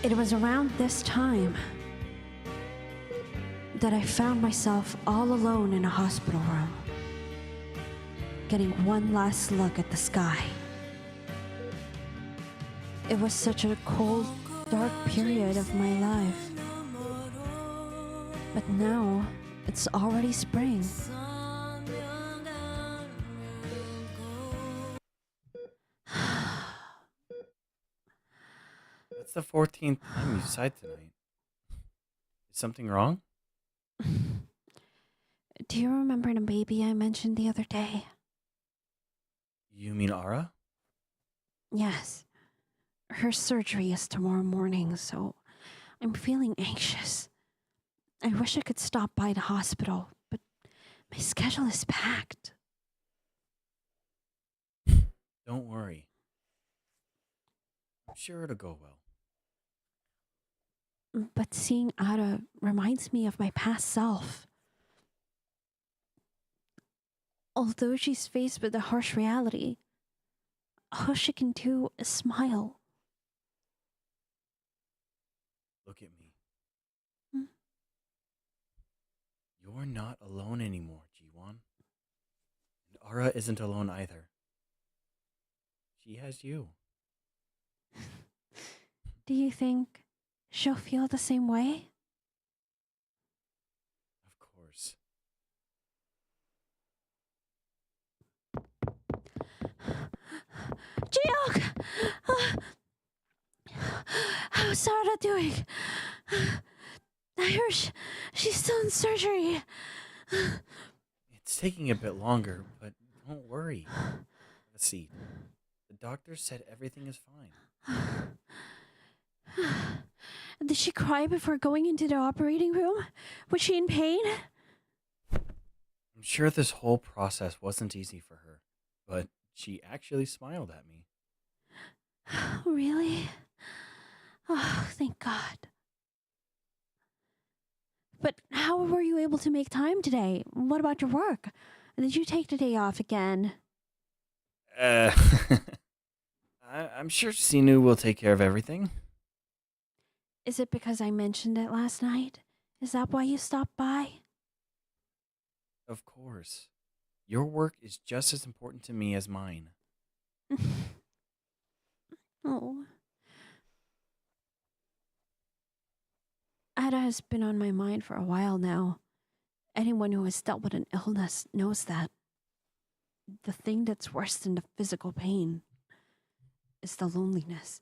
It was around this time that I found myself all alone in a hospital room, getting one last look at the sky. It was such a cold, dark period of my life. But now, it's already spring. That's the 14th time you've sighed tonight. Is something wrong? Do you remember the baby I mentioned the other day? You mean Ara? Yes. Her surgery is tomorrow morning, so I'm feeling anxious. I wish I could stop by the hospital, but my schedule is packed. Don't worry. I'm sure it'll go well. But seeing Ara reminds me of my past self. Although she's faced with a harsh reality, all she can do is smile. Look at me. You're not alone anymore, Jiwon. And Ara isn't alone either. She has you. Do you think she'll feel the same way? Of course. Jiok! How's Sarah doing? I heard she's still in surgery. It's taking a bit longer, but don't worry. Have a seat. The doctor said everything is fine. Did she cry before going into the operating room? Was she in pain? I'm sure this whole process wasn't easy for her, but she actually smiled at me. Really? Oh, thank God. But how were you able to make time today? What about your work? Did you take the day off again? I'm sure Sinu will take care of everything. Is it because I mentioned it last night? Is that why you stopped by? Of course. Your work is just as important to me as mine. Oh. Ada has been on my mind for a while now. Anyone who has dealt with an illness knows that. The thing that's worse than the physical pain is the loneliness.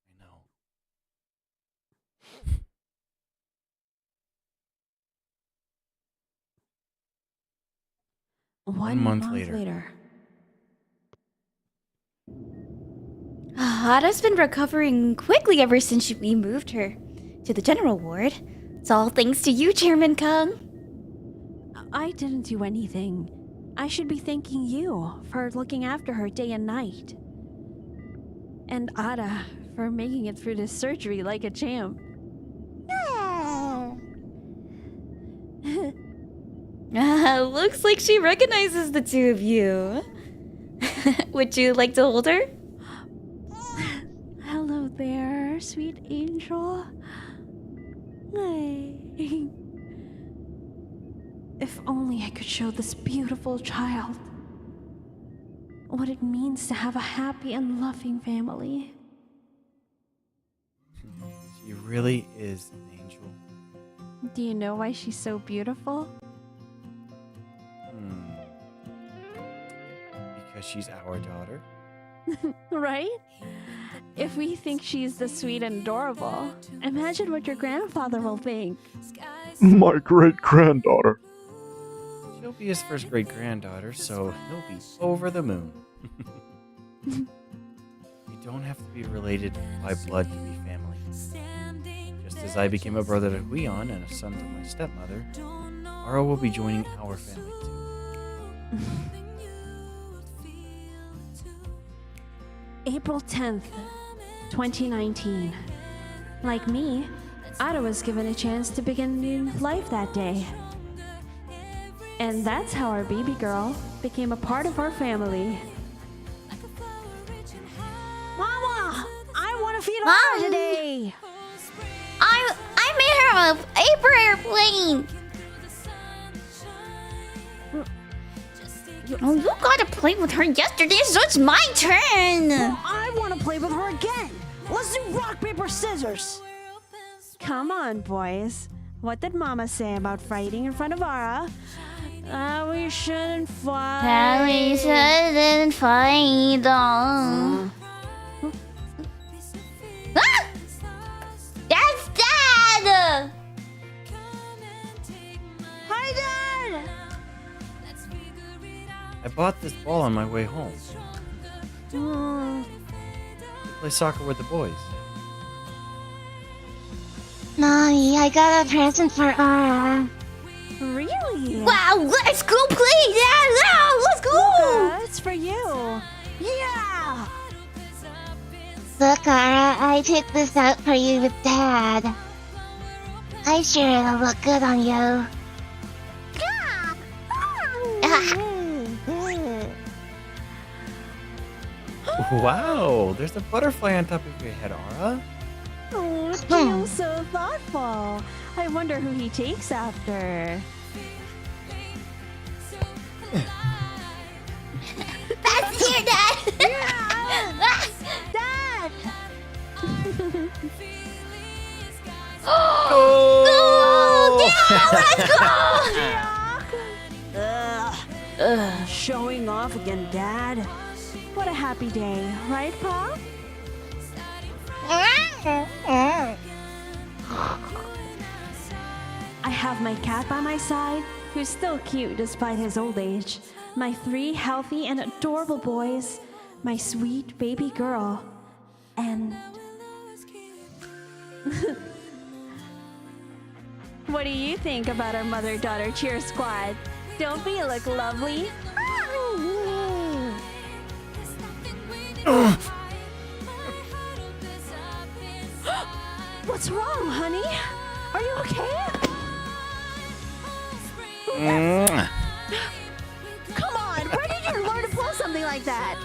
I know. One month later. Ada's been recovering quickly ever since we moved her to the general ward. It's all thanks to you, Chairman Kung. I didn't do anything. I should be thanking you for looking after her day and night. And Ada for making it through this surgery like a champ. Looks like she recognizes the two of you. Would you like to hold her? Hello there, sweet angel. Hey. If only I could show this beautiful child what it means to have a happy and loving family. She really is an angel. Do you know why she's so beautiful? Because she's our daughter. Right? If we think she's the sweet and adorable, imagine what your grandfather will think. My great-granddaughter. She'll be his first great-granddaughter, so he'll be over the moon. You don't have to be related by blood to be family. Just as I became a brother to Jiwon and a son to my stepmother, Ara will be joining our family too. April 10th, 2019. Like me, Ada was given a chance to begin new life that day. And that's how our baby girl became a part of our family. Mama! I want to feed Ada today! I made her a paper airplane. Oh, you got to play with her yesterday, so it's my turn. Well, I want to play with her again. Let's do rock, paper, scissors. Come on, boys. What did Mama say about fighting in front of Ara? We shouldn't fight. We shouldn't fight. Ah! That's Dad! Hi, Dad! I bought this ball on my way home. To play soccer with the boys. Mommy, I got a present for Ara. Really? Wow, let's go play, Dad! Now, let's go! Luca, it's for you. Yeah! Look, Ara, I picked this out for you with Dad. I'm sure it'll look good on you. Wow, there's a butterfly on top of your head, Ara. Oh, Gio's so thoughtful. I wonder who he takes after. That's here, Dad! Yeah! Dad! Go! Yeah, let's go! Showing off again, Dad. What a happy day, right, Pa? I have my cat by my side, who's still cute despite his old age. My 3 healthy and adorable boys, my sweet baby girl, and... What do you think about our mother-daughter cheer squad? Don't we look lovely? What's wrong, honey? Are you okay? Come on, where did you learn to pull something like that?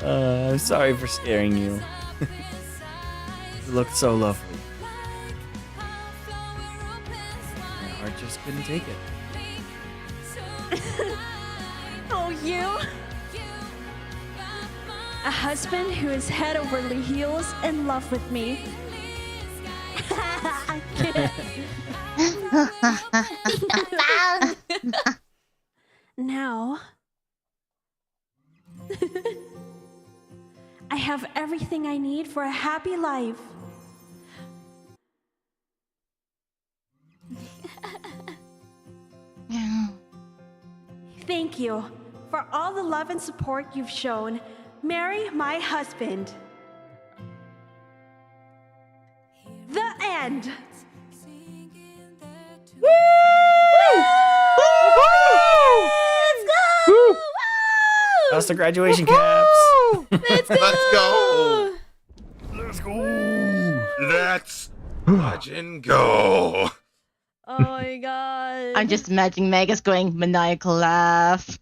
I'm sorry for scaring you. You looked so lovely. My heart just couldn't take it. Oh, you? A husband who is head over heels in love with me. I can't. Now, I have everything I need for a happy life. Thank you for all the love and support you've shown. Marry my husband. The end. Woo! Let's go! That's the graduation caps. Let's go! Let's go! Let's fucking go! Oh my god. I'm just imagining Magus going maniacal laugh.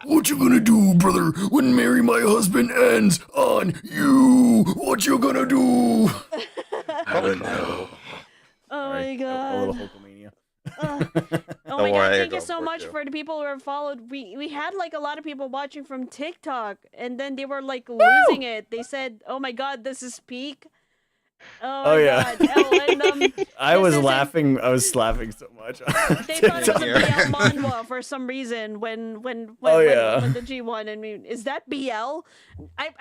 What you gonna do, brother, when Marry My Husband ends on you? What you gonna do? I don't know. Oh my A god. little Hulkamania. Oh Don't my worry, god, I thank go you so for it much too. for the people who have followed. We had like a lot of people watching from TikTok, and then they were like losing it. They said, "Oh my god, this is peak." Oh my Oh yeah. god. Oh, and I this was isn't- laughing. I was laughing so much. On They thought it was a TikTok. BL manhwa for some reason when Oh, yeah. when the Jiwon. I mean, is that BL? I'm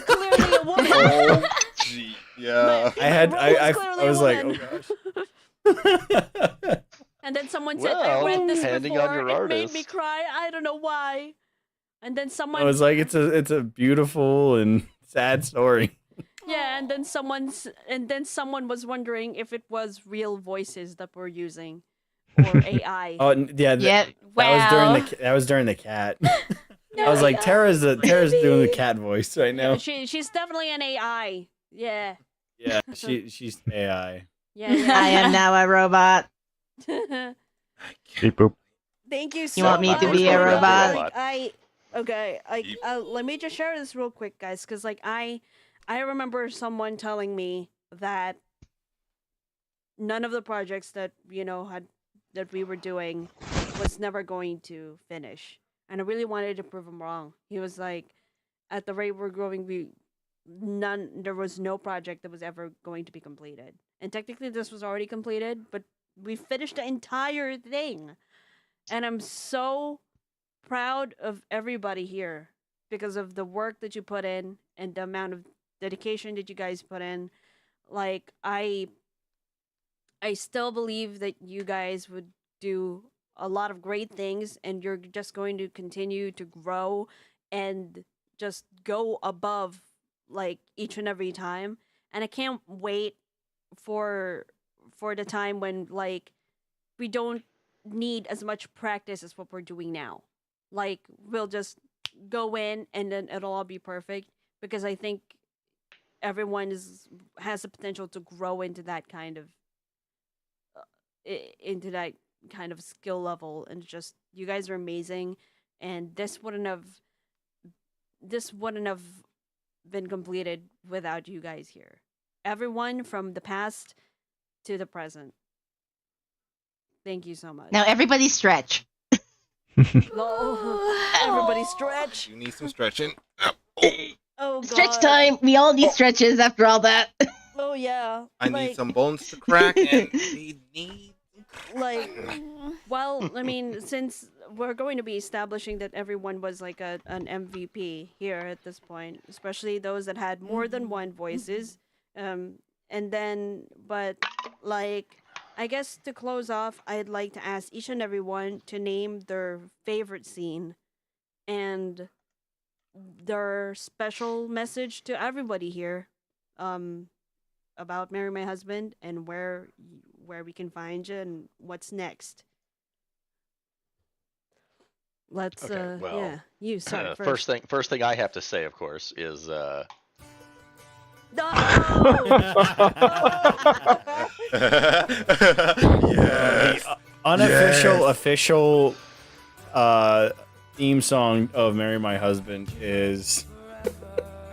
clearly a woman. Oh, gee, yeah. I had. Rowan's I clearly a was like, oh woman. gosh. And then someone said, "I read this depending before. on your It made me artist. cry. I don't know why." And then someone I was like, it's a beautiful and sad story. yeah, and then someone was wondering if it was real voices that we're using or AI. Oh yeah. Yep. That was during the cat. I was like, Tara's doing the cat voice right now. She's definitely an AI. Yeah. Yeah, she's AI. Yeah. I am now a robot. Beep boop. Thank you so You want me much. to be a robot? Let me just share this real quick, guys, because like I remember someone telling me that none of the projects that that we were doing was never going to finish, and I really wanted to prove him wrong. He was like, at the rate we're growing, there was no project that was ever going to be completed, and technically this was already completed, but we finished the entire thing. And I'm so proud of everybody here because of the work that you put in and the amount of dedication that you guys put in. Like I still believe that you guys would do a lot of great things, and you're just going to continue to grow and just go above like each and every time. And I can't wait for the time when like we don't need as much practice as what we're doing now. Like we'll just go in and then it'll all be perfect, because I think everyone has the potential to grow into that kind of skill level. And just, you guys are amazing, and this wouldn't have been completed without you guys here. Everyone from the past to the present. Thank you so much. Now everybody stretch. Everybody stretch. You need some stretching. Oh, Stretch God. time. We all need stretches after all that. Oh yeah. I need some bones to crack, and we need well, I mean, since we're going to be establishing that everyone was like an MVP here at this point, especially those that had more than one voices, and then, but like, I guess to close off, I'd like to ask each and every one to name their favorite scene and their special message to everybody here about Marry My Husband and where we can find you and what's next. Let's you start first. First thing I have to say, of course, is Yes. The unofficial official theme song of Marry My Husband is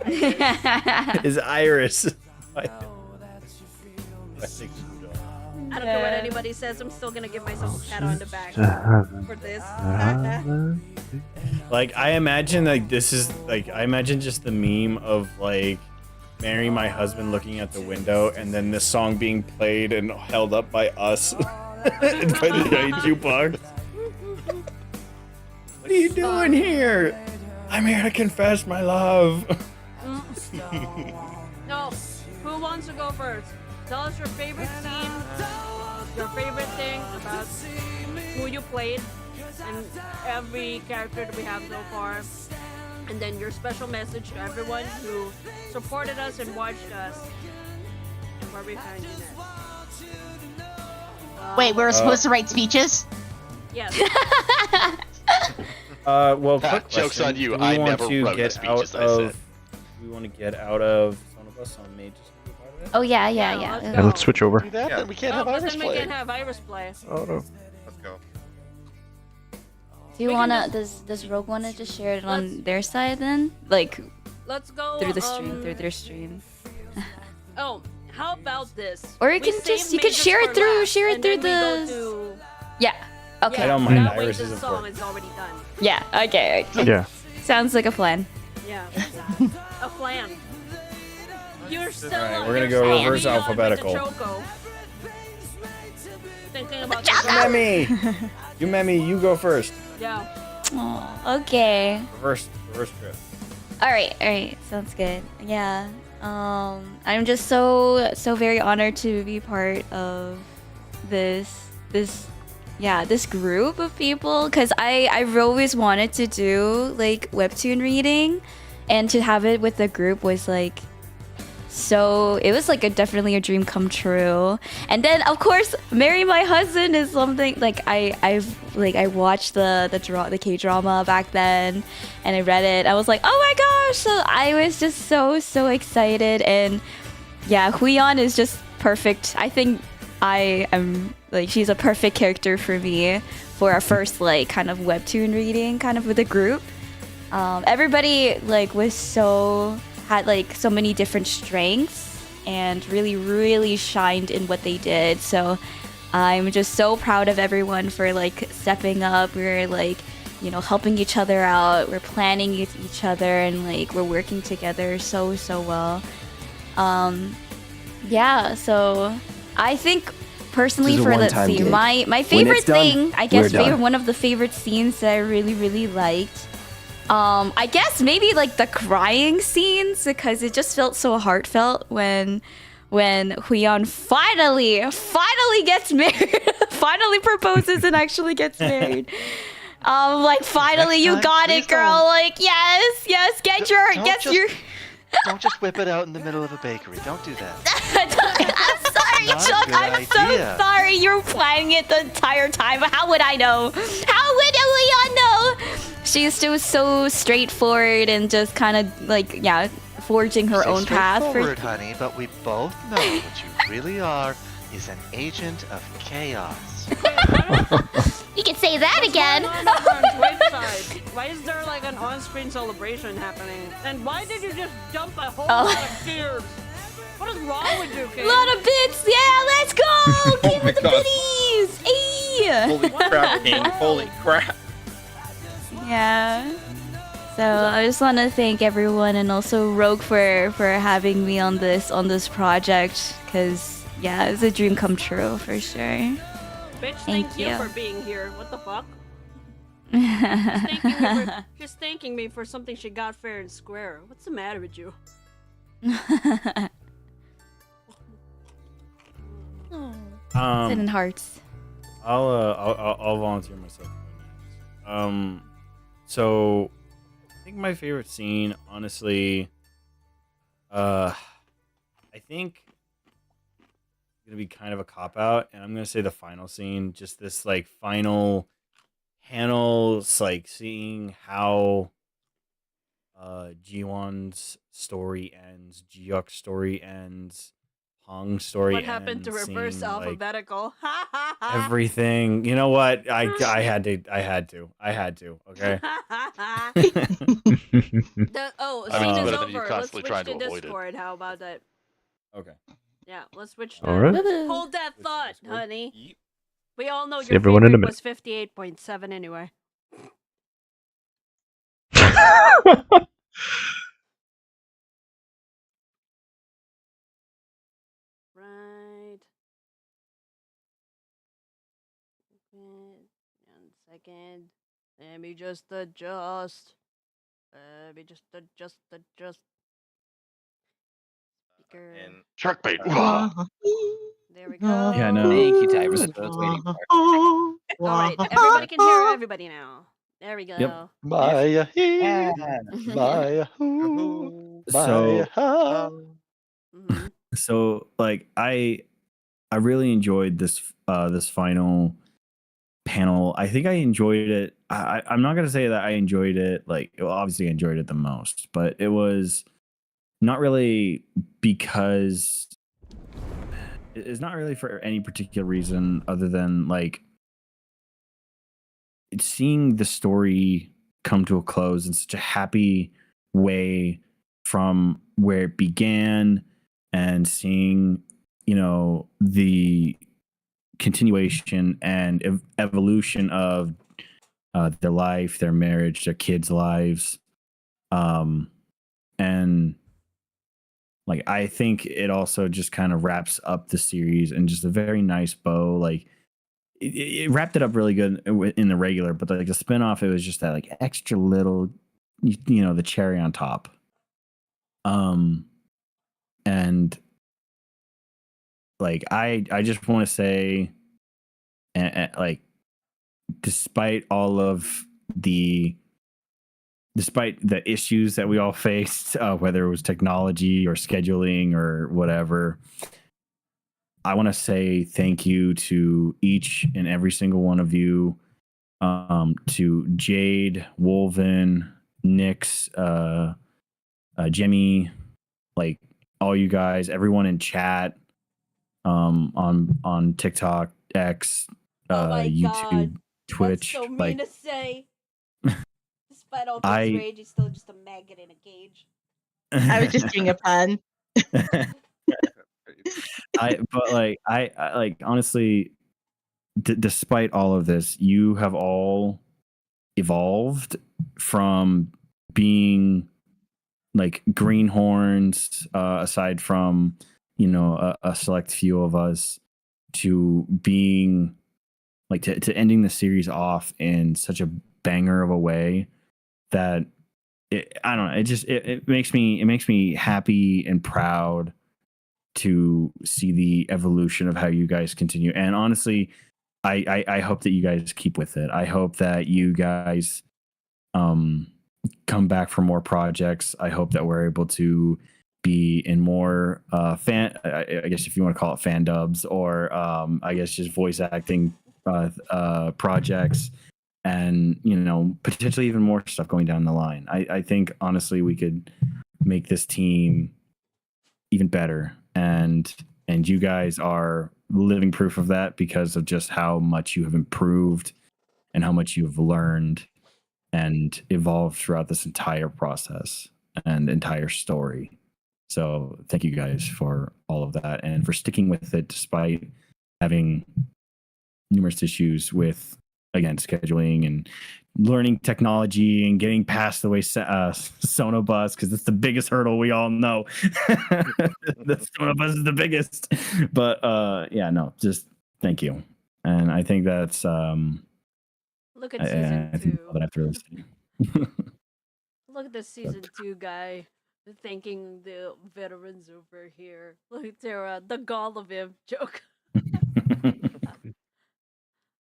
Iris. I don't care what anybody says. I'm still gonna give myself a pat on the back for this. Like, I imagine I imagine just the meme of like Marry My Husband looking at the window, and then this song being played and held up by us by the giant jukebox. What are you doing here? I'm here to confess my love. No, who wants to go first? Tell us your favorite scene, your favorite thing about who you played, and every character that we have so far, and then your special message to everyone who supported us and watched us, and where we find you next. Wait, we're supposed to write speeches? Yes. Well, quick joke's question. on you. Do we I want never to wrote the get speeches out I of- said. Do we want to get out of Son of Us on May? Just to be part of it? Oh yeah. Yeah, let's switch over. Do that, then we can't Oh, have but Iris then we play. can't have Iris play. Oh no. Let's go. Do you We can wanna? just- Does Rogue wanna just share it on their side then? Like Let's go through the stream, through their stream. Oh, how about this? Or you We can save just you can Magus share for it through last, share it and through then we the. go to- Yeah. Okay. I don't mind. That way Iris the is song important. is already done. Yeah. Okay. Yeah. Sounds like a plan. Yeah. A plan. You're still. Alright, we're gonna you're go still reverse beyond alphabetical. With the Choco. Thinking about Memi! You Memi, you go first. Yeah. Oh, okay. Reverse trip. All right, sounds good. Yeah. I'm just so very honored to be part of this group of people, because I've always wanted to do like webtoon reading, and to have it with the group was like, so it was like definitely a dream come true. And then of course marry my husband is something like I watched the K-drama back then, and I read it. I was like, oh my gosh, so I was just so excited. And yeah, Huion is just perfect. I think I am like, she's a perfect character for me for our first like kind of webtoon reading kind of with a group. Everybody like had like so many different strengths and really shined in what they did. So I'm just so proud of everyone for like stepping up. We're like, you know, helping each other out. We're planning each other, and like we're working together so well. Yeah, so I think personally This is a for let's one-time see, gig. my When favorite it's done, thing, I guess we're done. one of the favorite scenes that I really liked. I guess maybe like the crying scenes, because it just felt so heartfelt when Huion finally gets married, finally proposes and actually gets married. Like finally Next you time, got please it, girl. Like yes, get your. Don't just whip it out in the middle of a bakery. Don't do that. I'm sorry, Not a Chuck. good I'm so idea. sorry. You're planning it the entire time. How would I know? How would Leon know? She's still so straightforward and just kind of like, yeah, forging her Say own path. straightforward, honey, but we both know what you really are is an agent of chaos. You can say that again. Why is there like an on-screen celebration happening? And why did you just dump a whole Oh. lot of tears? What is wrong with you, Kate? Lot of bits. Yeah, let's go. Give my it the God. biddies. Hey. Holy crap, King. Holy crap. Yeah. So I just want to thank everyone, and also Rogue for having me on this project, because yeah, it's a dream come true for sure. Bitch, Thank thank you you. for being here. What the fuck? She's thanking me for something she got fair and square. What's the matter with you? Sending hearts. I'll volunteer myself. So I think my favorite scene, honestly, I think it's gonna be kind of a cop out, and I'm gonna say the final scene, just this like final panels, like seeing how Jiwon's story ends, Jiyook's story ends, Hong's story What happened to ends, reverse seeing, like, alphabetical? everything. You know what? I had to. Okay. Oh, I scene mean, it's is better over. than you Let's constantly switch trying to to avoid it. Discord. How about that? Okay. Yeah, let's switch. All right. Hold that thought, honey. We all know See your everyone in a favorite minute. was 58.7 anyway. Right. Okay, 1 second. Let me just adjust. Adjust. Speaker. Shark bait. There we go. Yeah, no. Thank you, Tyrus. I was waiting for it. Alright, everybody can hear everybody now. There we go. Yep. Maya he, Yeah. Maya who, So- Maya ha. So like I really enjoyed this this final panel. I think I enjoyed it. I'm not gonna say that I enjoyed it, like, well, obviously I enjoyed it the most, but it was not really because it's not really for any particular reason other than like seeing the story come to a close in such a happy way from where it began, and seeing, the continuation and evolution of their life, their marriage, their kids' lives. And like, I think it also just kind of wraps up the series in just a very nice bow. Like, it wrapped it up really good in the regular, but like the spinoff, it was just that like extra little, the cherry on top. And like, I just want to say, like, despite the issues that we all faced, whether it was technology or scheduling or whatever, I want to say thank you to each and every single one of you, to Jade, Wolven, Nyx, Jimmy, like all you guys, everyone in chat, on TikTok, X, YouTube, God. Twitch. That's so mean like, to say. Despite all King's rage, he's still just a maggot in a cage. I was just doing a pun. I honestly, despite all of this, you have all evolved from being like greenhorns, aside from a select few of us, to being like to ending the series off in such a banger of a way that I don't know. It makes me happy and proud to see the evolution of how you guys continue. And honestly, I hope that you guys keep with it. I hope that you guys come back for more projects. I hope that we're able to be in more I guess if you want to call it fan dubs, or I guess just voice acting projects, and potentially even more stuff going down the line. I think honestly we could make this team even better, and you guys are living proof of that, because of just how much you have improved and how much you've learned and evolved throughout this entire process and entire story. So thank you guys for all of that, and for sticking with it despite having numerous issues with, again, scheduling and learning technology and getting past the way Sonobus, because that's the biggest hurdle we all know. The Sonobus is the biggest. But yeah, no, just thank you. And I think that's Look at season 2. all that I have to really say. Look at the season 2 guy thanking the veterans over here. Look at Tara, the gall of him joke.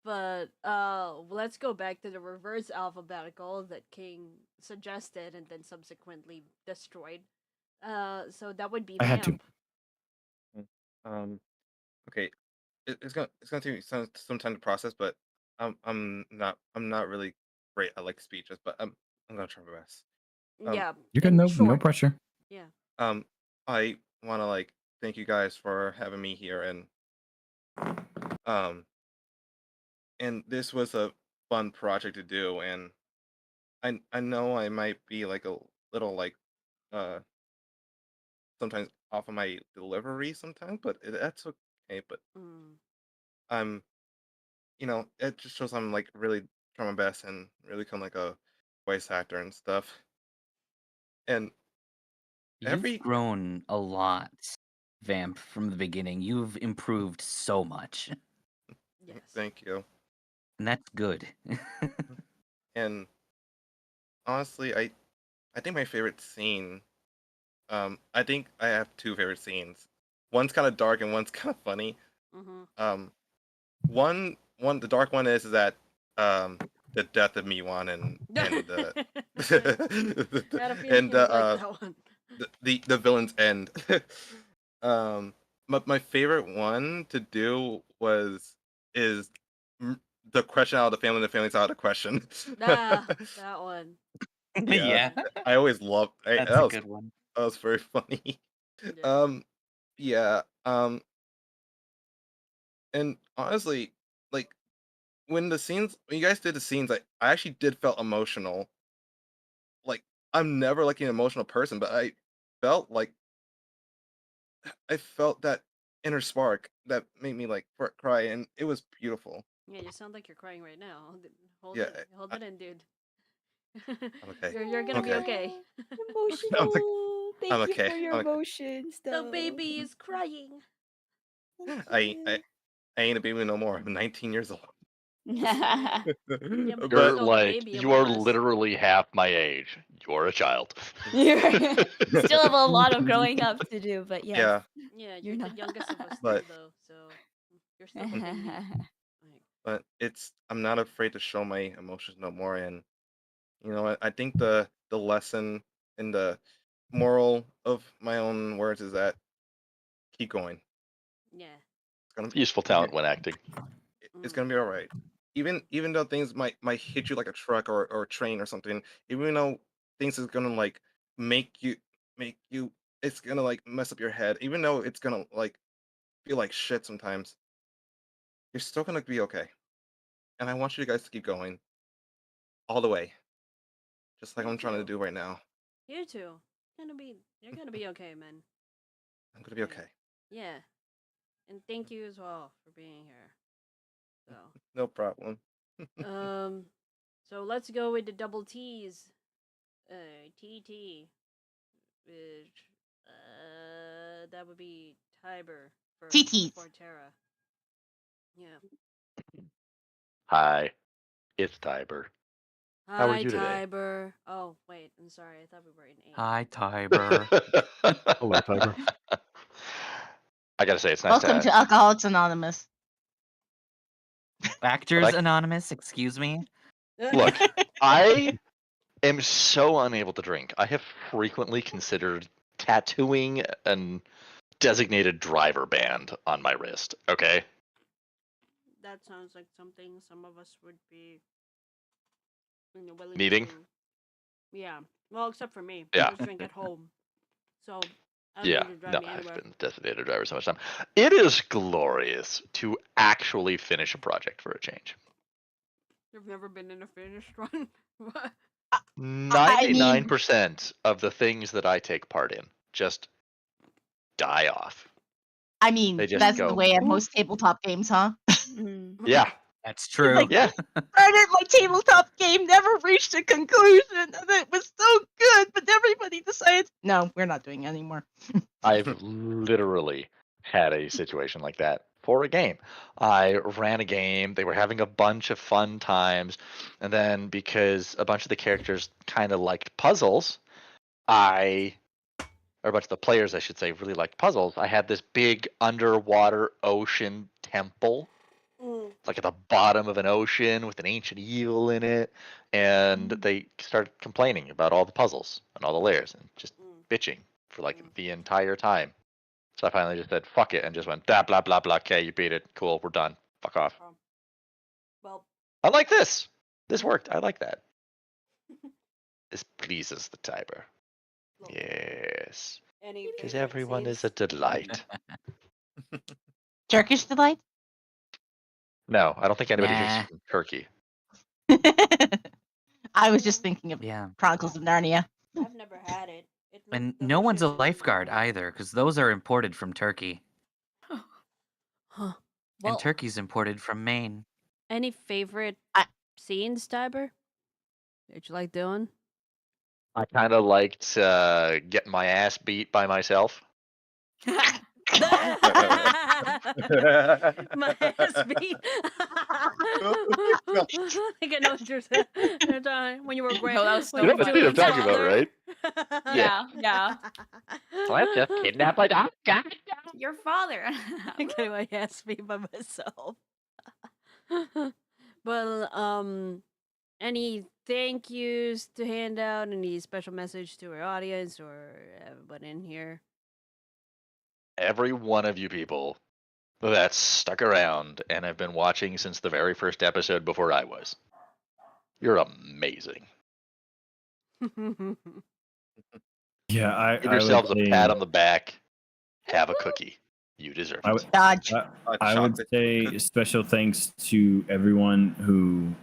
But let's go back to the reverse alphabetical that King suggested and then subsequently destroyed. So that would be I had to. Okay, it's gonna take me some time to process, but I'm not really great at like speeches, but I'm gonna try my best. Yeah, You're good. No pressure. Yeah. I want to like thank you guys for having me here, and this was a fun project to do, and I know I might be like a little like sometimes off of my delivery sometimes, but that's okay. But I'm it just shows I'm like really trying my best and really become like a voice actor and stuff. And You've grown a lot, Vamp, from the beginning. You've improved so much. Thank you. And that's good. And honestly, I think my favorite scene, I think I have two favorite scenes. One's kind of dark and one's kind of funny. One the dark one is that the death of Miwon and the villain's end. My favorite one to do is the question out of the family, the family's out of the question. That one. Yeah. I always loved That's that a was good one. That was very funny. And honestly, like when you guys did the scenes, I actually did felt emotional. Like, I'm never like an emotional person, but I felt like I felt that inner spark that made me like cry, and it was beautiful. Yeah, you sound like you're crying right now. Hold Yeah, it, hold it in, dude. I'm okay. You're gonna be okay. Emotional. I'm Thank you okay. for your I'm okay. emotions, The though. baby is crying. I ain't a baby no more. I'm 19 years old. Yeah, but you're You're still the baby you are among us. literally half my age. You're a child. You're still have a lot of growing up to do, but yes. Yeah, Yeah, You're you're the not. youngest of us but too, though. So you're still the baby. Like, I'm not afraid to show my emotions no more, and you know what? I think the lesson and the moral of my own words is that keep going. yeah. It's gonna Useful talent when acting. it's gonna be all right. Even though things might hit you like a truck or a train or something, even though things is gonna like make you it's gonna like mess up your head, even though it's gonna like feel like shit sometimes, you're still gonna be okay. And I want you guys to keep going all the way, just like You I'm trying to too. do right now. You too. You're gonna be okay, man. I'm gonna be okay. Yeah. And thank you as well for being here. So No problem. so let's go with the double T's. TT. Which that would be Tiber TTs. for Terra. Yeah. Hi, it's Tiber. How are Hi, you today? Tiber. Oh, wait, I'm sorry. I thought we were in 8. Hi, Tiber. Hello, Tiber. I gotta say, it's nice Welcome to Alcoholics Anonymous. Actors Like- Anonymous, excuse me. Look, I am so unable to drink. I have frequently considered tattooing a designated driver band on my wrist. Okay. That sounds like something some of us would be willing Needing? to. Yeah. Well, except for me. Yeah. I just drink at home. So I don't Yeah, need to drive no, me I've anywhere. been designated driver so much time. It is glorious to actually finish a project for a change. You've never been in a finished one? What? 99% of the things that I take part in just die off. I mean, They just that's go, the way at "Oof." most tabletop games, huh? Yeah. That's true. Like, Yeah. started my tabletop game, never reached a conclusion, and it was so good, but everybody decided, no, we're not doing it anymore. I've literally had a situation like that for a game. I ran a game, they were having a bunch of fun times, and then because a bunch of the characters kind of liked puzzles, or a bunch of the players, I should say, really liked puzzles, I had this big underwater ocean temple. It's like at the bottom of an ocean with an ancient evil in it, and they started complaining about all the puzzles and all the layers and just bitching for like the entire time. So I finally just said fuck it and just went blah blah blah blah. Okay, you beat it. Cool, we're done. Fuck off. Well, I like this. This worked. I like that. This pleases the Tiber. Yes. Because everyone is a delight. Turkish delight? No, I don't think anybody Nah. here's from Turkey. I was just thinking of Yeah. Chronicles of Narnia. I've never had it. And no one's a lifeguard either, because those are imported from Turkey. Huh. And Turkey's imported from Maine. Any favorite scenes, Tiber? That you like doing? I kind of liked getting my ass beat by myself. My ass beat. I think I know what you're saying. When you were great. Oh, that was so You know what funny. I'm talking about, right? Yeah. Let's just kidnap my dog. Your father. I'm getting my ass beat by myself. Well, any thank yous to hand out? Any special message to our audience or everyone in here? Every one of you people that stuck around and have been watching since the very first episode before I was. You're amazing. Yeah, Give yourselves a pat on the back. Have a cookie. You deserve I it. would, Dodge. I would Chocolate. say special thanks to everyone who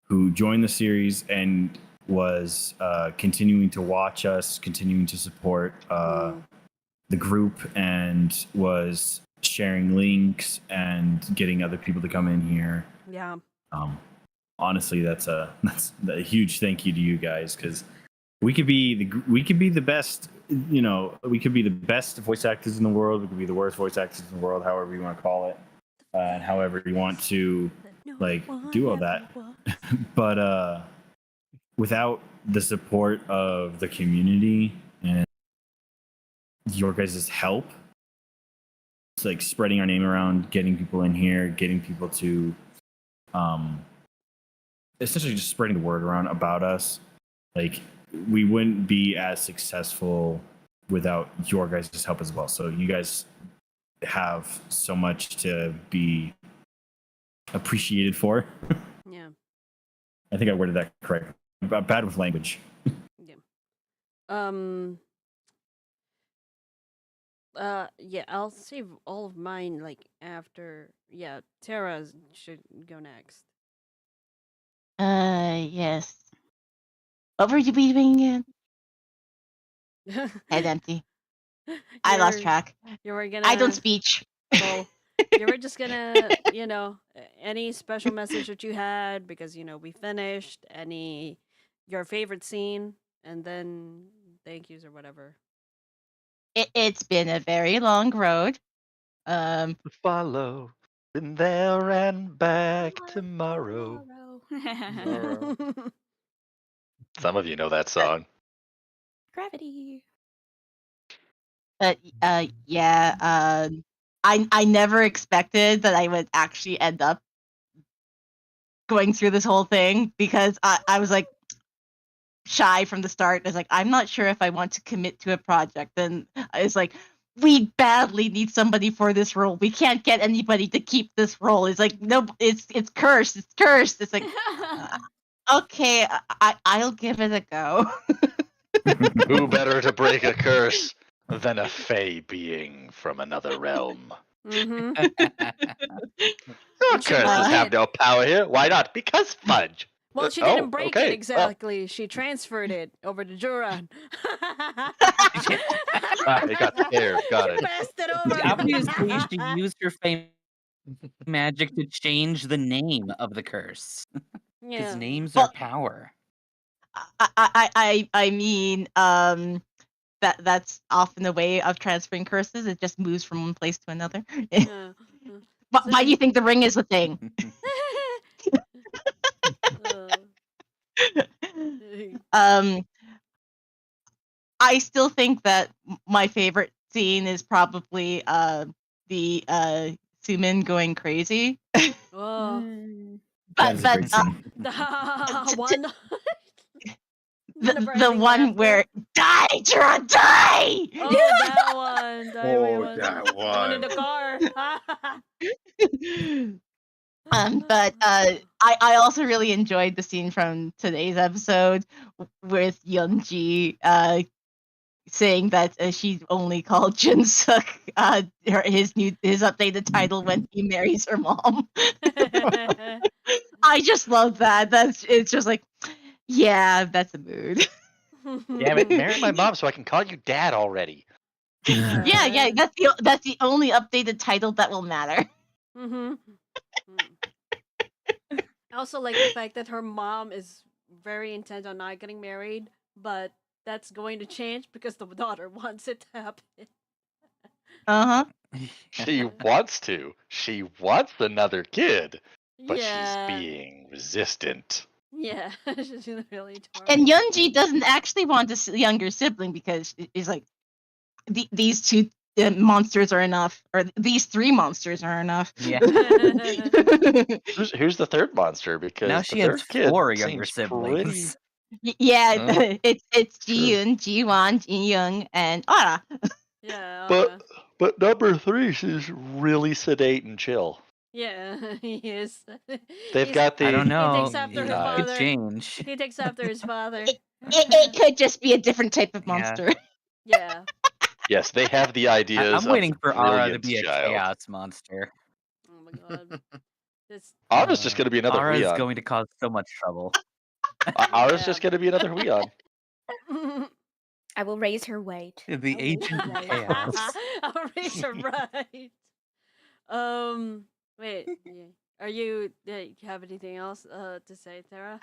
who joined the series and was continuing to watch us, continuing to support the group, and was sharing links and getting other people to come in here. Yeah. Honestly, that's a huge thank you to you guys, because we could be the best. You know, we could be the best voice actors in the world. We could be the worst voice actors in the world, however you want to call it, and however you want to do all that. But without the support of the community and your guys' help, it's like spreading our name around, getting people in here, getting people to essentially just spreading the word around about us. Like, we wouldn't be as successful without your guys' help as well. So you guys have so much to be appreciated for. Yeah. I think I worded that correct. I'm bad with language. Yeah, I'll save all of mine like after. Yeah, Tara should go next. Yes. What were you doing again? Head empty. I lost track. You were gonna. I don't speech. Well, you were just gonna, any special message that you had, because we finished. Your favorite scene, and then thank yous or whatever. It's been a very long road. Follow. Been there and back tomorrow. Some of you know that song. Gravity. Yeah. I never expected that I would actually end up going through this whole thing, because I was like shy from the start. I was like, I'm not sure if I want to commit to a project. And it's like, we badly need somebody for this role. We can't get anybody to keep this role. It's like, no, it's cursed. It's cursed. It's like, okay, I'll give it a go. Who better to break a curse than a fey being from another realm? Mm-hmm. Curses have no power here. Why not? Because fudge. Well, she didn't break it exactly. She transferred it over to Jiwon. They got scared. Got it. Passed it over. Obviously, she used her fame magic to change the name of the curse. Because Yeah. names are power. I mean, that's often the way of transferring curses. It just moves from one place to another. Why do you think the ring is a thing? I still think that my favorite scene is probably the Sumin going crazy. Oh. But one. The one where die, Jiwon, die! Oh, that one. That The one in the car. But I also really enjoyed the scene from today's episode with Yeonji saying that she only called Jinsuk his updated title when he marries her mom. I just love that. It's just like, yeah, that's a mood. Damn it, marry my mom so I can call you dad already. Yeah, that's the only updated title that will matter. Mm-hmm. I also like the fact that her mom is very intent on not getting married, but that's going to change because the daughter wants it to happen. She wants to. She wants another kid, but Yeah. she's being resistant. Yeah, she's really torn. And Yeonji doesn't actually want a younger sibling because it's like these two monsters are enough, or these three monsters are enough. Yeah. Who's the third monster? Because Now the she third has kid 4 younger seems siblings. Yeah, it's Jiyoon, Jiwon, Jinyoung, and Ara. Yeah. But number 3 seems really sedate and chill. Yeah, he is. They've got the. I don't know. He takes after her It could father. change. He takes after his father. It could just be a different type of monster. Yeah. Yes, they have the ideas I'm of waiting the for Ara to brilliant be a child. chaos monster. Oh my god. This. Ara's just going to be another Ara is Huion. going to cause so much trouble. Ara's Yeah. just going to be another Huion. I will raise her weight. The agent of chaos. I'll raise her right. Wait. Are you? You have anything else to say, Tara?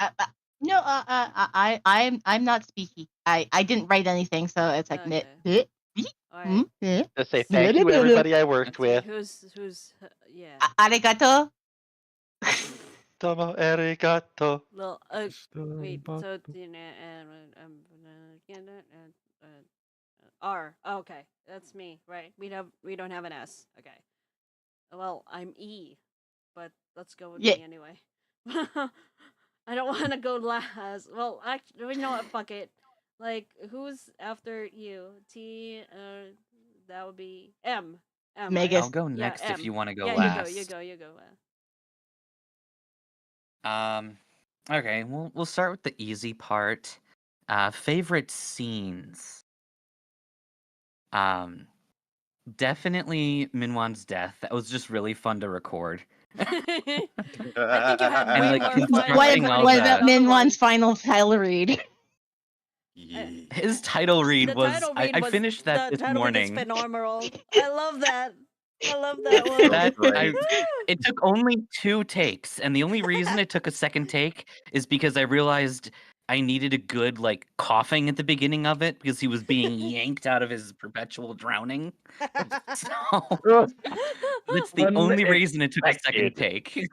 No, I'm not speaky. I didn't write anything, so it's like Okay. Alright. Just say thank you, everybody I worked with. Who's yeah. Arigato. Tomo arigato. Well, wait. So R. Oh, okay, that's me. Right. We don't have an S. Okay. Well, I'm E, but let's go with me anyway. I don't want to go last. Well, actually, you know what? Fuck it. Like, who's after you? T. That would be M. M. Megas. I'll go next if M. you want to go yeah, last. You go. Okay, we'll start with the easy part. Favorite scenes. Definitely Minwon's death. That was just really fun to record. I think you had And, way like, more constructing all What that. about Minwon's final title read? His title read The was. title read I was- finished that the this title read is morning. phenomenal. I love that. I love that one. That it took only 2 takes, and the only reason it took a second take is because I realized I needed a good like coughing at the beginning of it because he was being yanked out of his perpetual drowning. So that's the only reason it took a second take.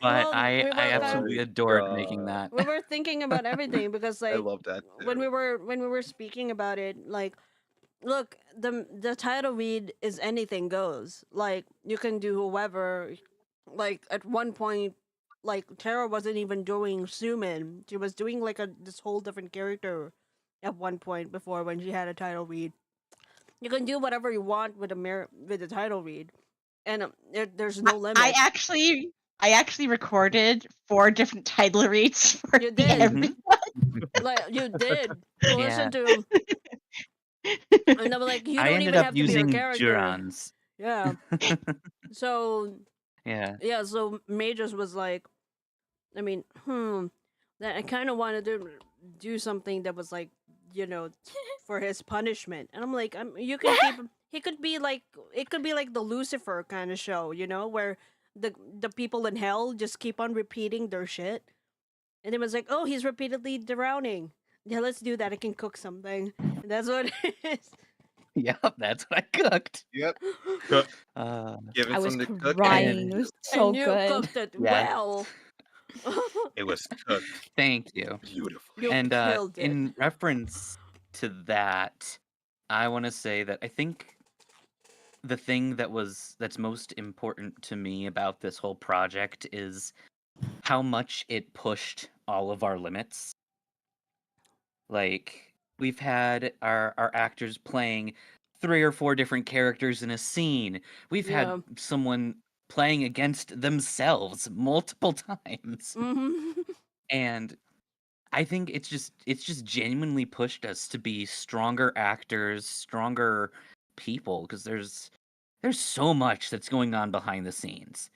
But Well, I we were absolutely adored making that. We were thinking about everything because like love that when we were speaking about it, like look, the title read is anything goes. Like you can do whoever. Like at one point, like Tara wasn't even doing Sumin. She was doing like this whole different character at one point before when she had a title read. You can do whatever you want with the title read, and there's no limit. I actually recorded 4 different title reads for You did. everyone. Like you did. You listen to him. And I'm like, you I don't ended even up have to be a using character. Jiwon's. Yeah. So Yeah. yeah, so Mages was like, I mean, that I kind of wanted to do something that was like, you know, for his punishment, and I'm like, you can keep him. He could be like, it could be like the Lucifer kind of show, you know, where the people in hell just keep on repeating their shit, and it was like, oh, he's repeatedly drowning. Yeah, let's do that. I can cook something. And that's what it is. Yep, that's what I cooked. Yep. Cook. I Give it was some to cook. crying. It was so And you good. cooked it Yes. well. It was cooked Thank you. beautifully. You And killed it. in reference to that, I want to say that I think the thing that's most important to me about this whole project is how much it pushed all of our limits. Like we've had our actors playing 3 or 4 different characters in a scene. We've Yeah. had someone playing against themselves multiple times. And I think it's just genuinely pushed us to be stronger actors, stronger people, because there's so much that's going on behind the scenes.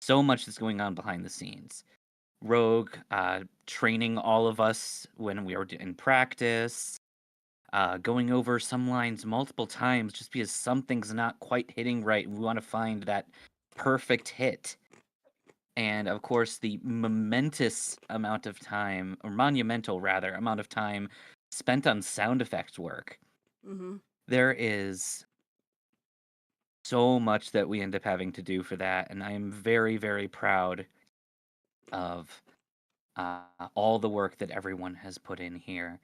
So much that's going on behind the scenes. Rogue training all of us when we were in practice, going over some lines multiple times just because something's not quite hitting right. We want to find that perfect hit. And of course, the momentous amount of time, or monumental rather, amount of time spent on sound effects work. There is so much that we end up having to do for that, and I am very, very proud of all the work that everyone has put in here,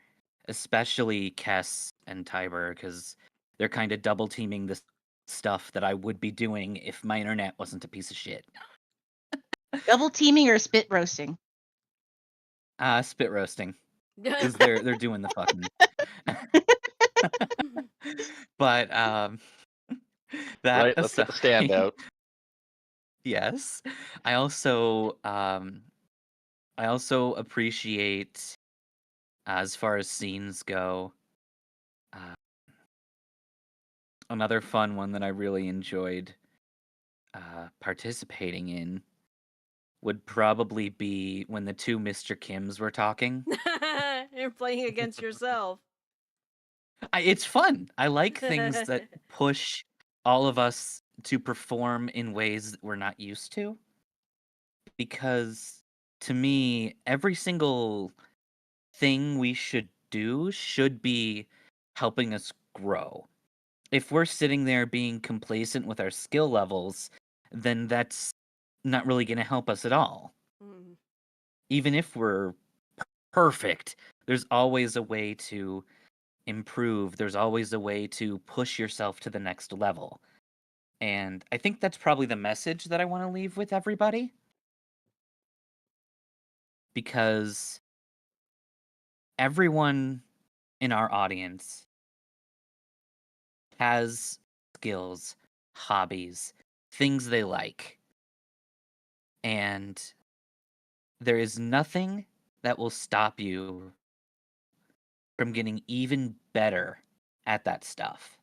especially Kess and Tiber, because they're kind of double teaming the stuff that I would be doing if my internet wasn't a piece of shit. Double teaming or spit roasting? Spit roasting, because they're doing the fucking. But that Right, let's get the stand aside- out. Yes, I also appreciate, as far as scenes go, another fun one that I really enjoyed participating in would probably be when the two Mr. Kims were talking. You're playing against yourself. It's fun. I like things that push all of us to perform in ways that we're not used to. Because to me, every single thing we should do should be helping us grow. If we're sitting there being complacent with our skill levels, then that's not really going to help us at all. Mm. Even if we're perfect, there's always a way to improve. There's always a way to push yourself to the next level. And I think that's probably the message that I want to leave with everybody. Because everyone in our audience has skills, hobbies, things they like. And there is nothing that will stop you from getting even better at that stuff.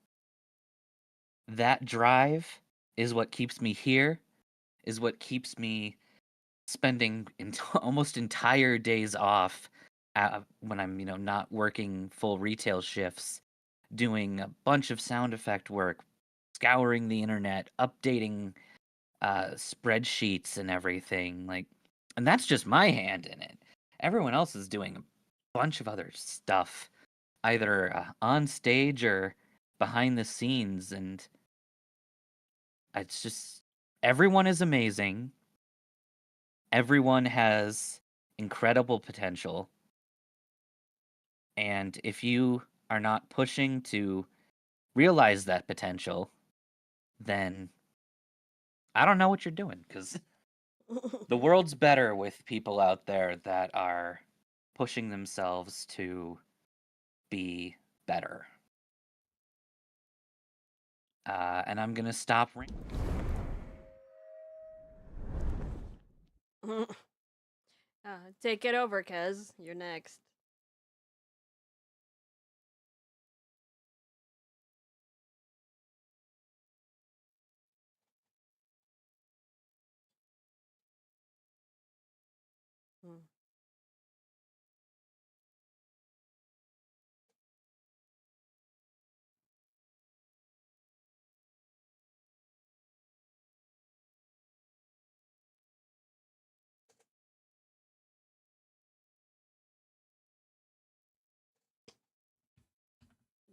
That drive is what keeps me here, is what keeps me spending almost entire days off when I'm, not working full retail shifts, doing a bunch of sound effect work, scouring the internet, updating spreadsheets and everything. And that's just my hand in it. Everyone else is doing a bunch of other stuff, either on stage or behind the scenes, and it's just everyone is amazing. Everyone has incredible potential. And if you are not pushing to realize that potential, then I don't know what you're doing, because the world's better with people out there that are pushing themselves to be better. And I'm going to stop. Take it over, Kez. You're next.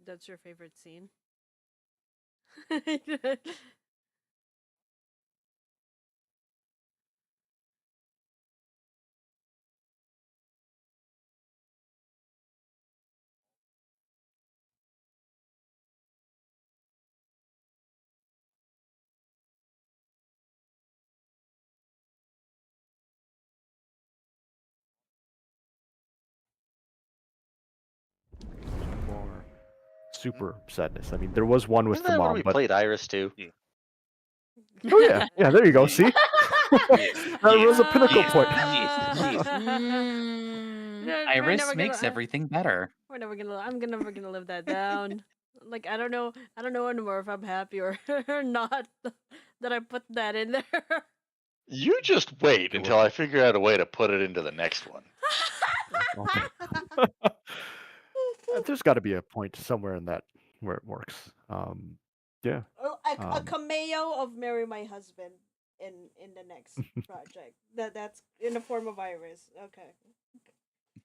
That's your favorite scene? More super sadness. I mean, there was one with Isn't the that when mom, we but played Iris too? oh yeah, yeah. There you go. See, that was a pinnacle point. Iris makes everything better. I'm never gonna live that down. Like I don't know anymore if I'm happy or not that I put that in there. You just wait until I figure out a way to put it into the next one. There's got to be a point somewhere in that where it works. Yeah. A cameo of "Marry My Husband" in the next project. That's in the form of Iris. Okay.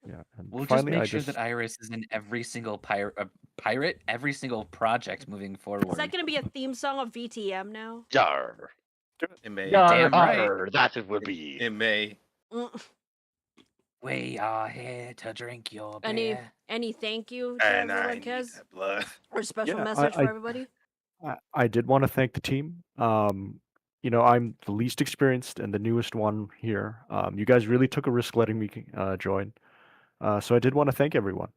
Yeah. And We'll just finally, make I sure just that Iris is in every single pirate, every single project moving forward. Is that gonna be a theme song of VTM now? Yar. It may. Damn right. Yar, that it would be. It may. We are here to drink your beer. Any thank you to And I everyone, need Kez? that blood. Or special Yeah, message for everybody? I did want to thank the team. I'm the least experienced and the newest one here. You guys really took a risk letting me join. So I did want to thank everyone.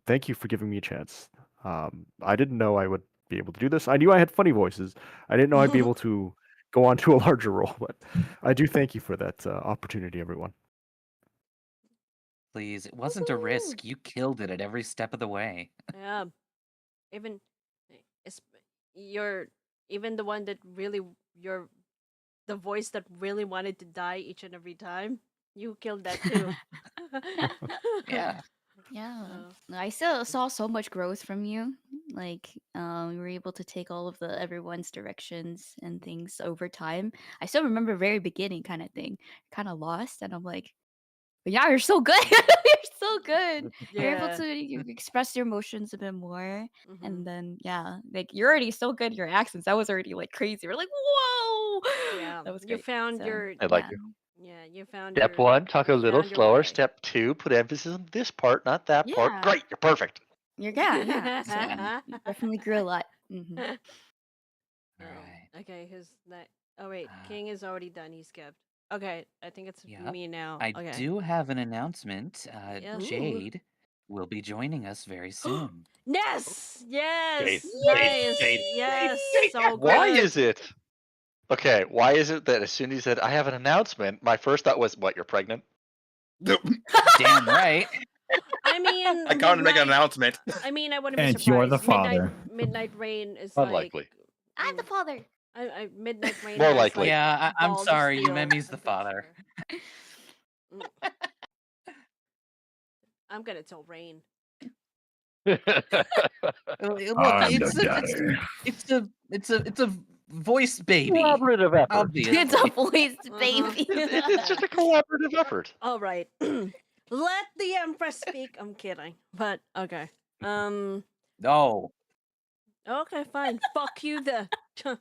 Thank you for giving me a chance. I didn't know I would be able to do this. I knew I had funny voices. I didn't know I'd be able to go on to a larger role, but I do thank you for that opportunity, everyone. Please, it wasn't a risk. You killed it at every step of the way. Yeah. Even you're even the one that really you're the voice that really wanted to die each and every time. You killed that too. Yeah. Yeah. Oh. I still saw so much growth from you. Like, you were able to take all of the everyone's directions and things over time. I still remember very beginning kind of thing. Kind of lost, and I'm like, but yeah, you're so good. You're so good. You're able Yeah. to express your emotions a bit more. Mhm. And then yeah, like you're already so good at your accents. That was already like crazy. We're like, whoa. Yeah. That was You great. found So your I like yeah. you. yeah, you found Step your one, talk a you little found your slower. way. Step two, put emphasis on this part, not that part. Yeah. Great, you're perfect. Yeah. So you definitely grew a lot. All right. Okay, who's that? Oh wait, Uh, King is already done. He skipped. Okay, I think it's Yep. me now. I Okay. do have an announcement. Yeah. Jade will be joining us very soon. Yes! Yes! Jade, Nice! Jade, Yes! So Why good! is it? Okay, why is it that as soon as you said I have an announcement, my first thought was, what, you're pregnant? Damn right. I mean, I gotta make an Midnight. announcement. I mean, I wouldn't be And surprised. you're the father. Midnight Rain is Unlikely. I'm the father. Midnight Rain More has likely. like Yeah, I'm balls of sorry. steel, Yumemi's the I'm pretty father. sure. I'm gonna tell Rain. Look, I'm it's the a, daddy. it's a voice baby. Collaborative effort. Obviously. It's a voice Uh-huh. baby. It's just a collaborative effort. All right. Let the Empress speak. I'm kidding. But okay. No. Okay, fine. Fuck you the so,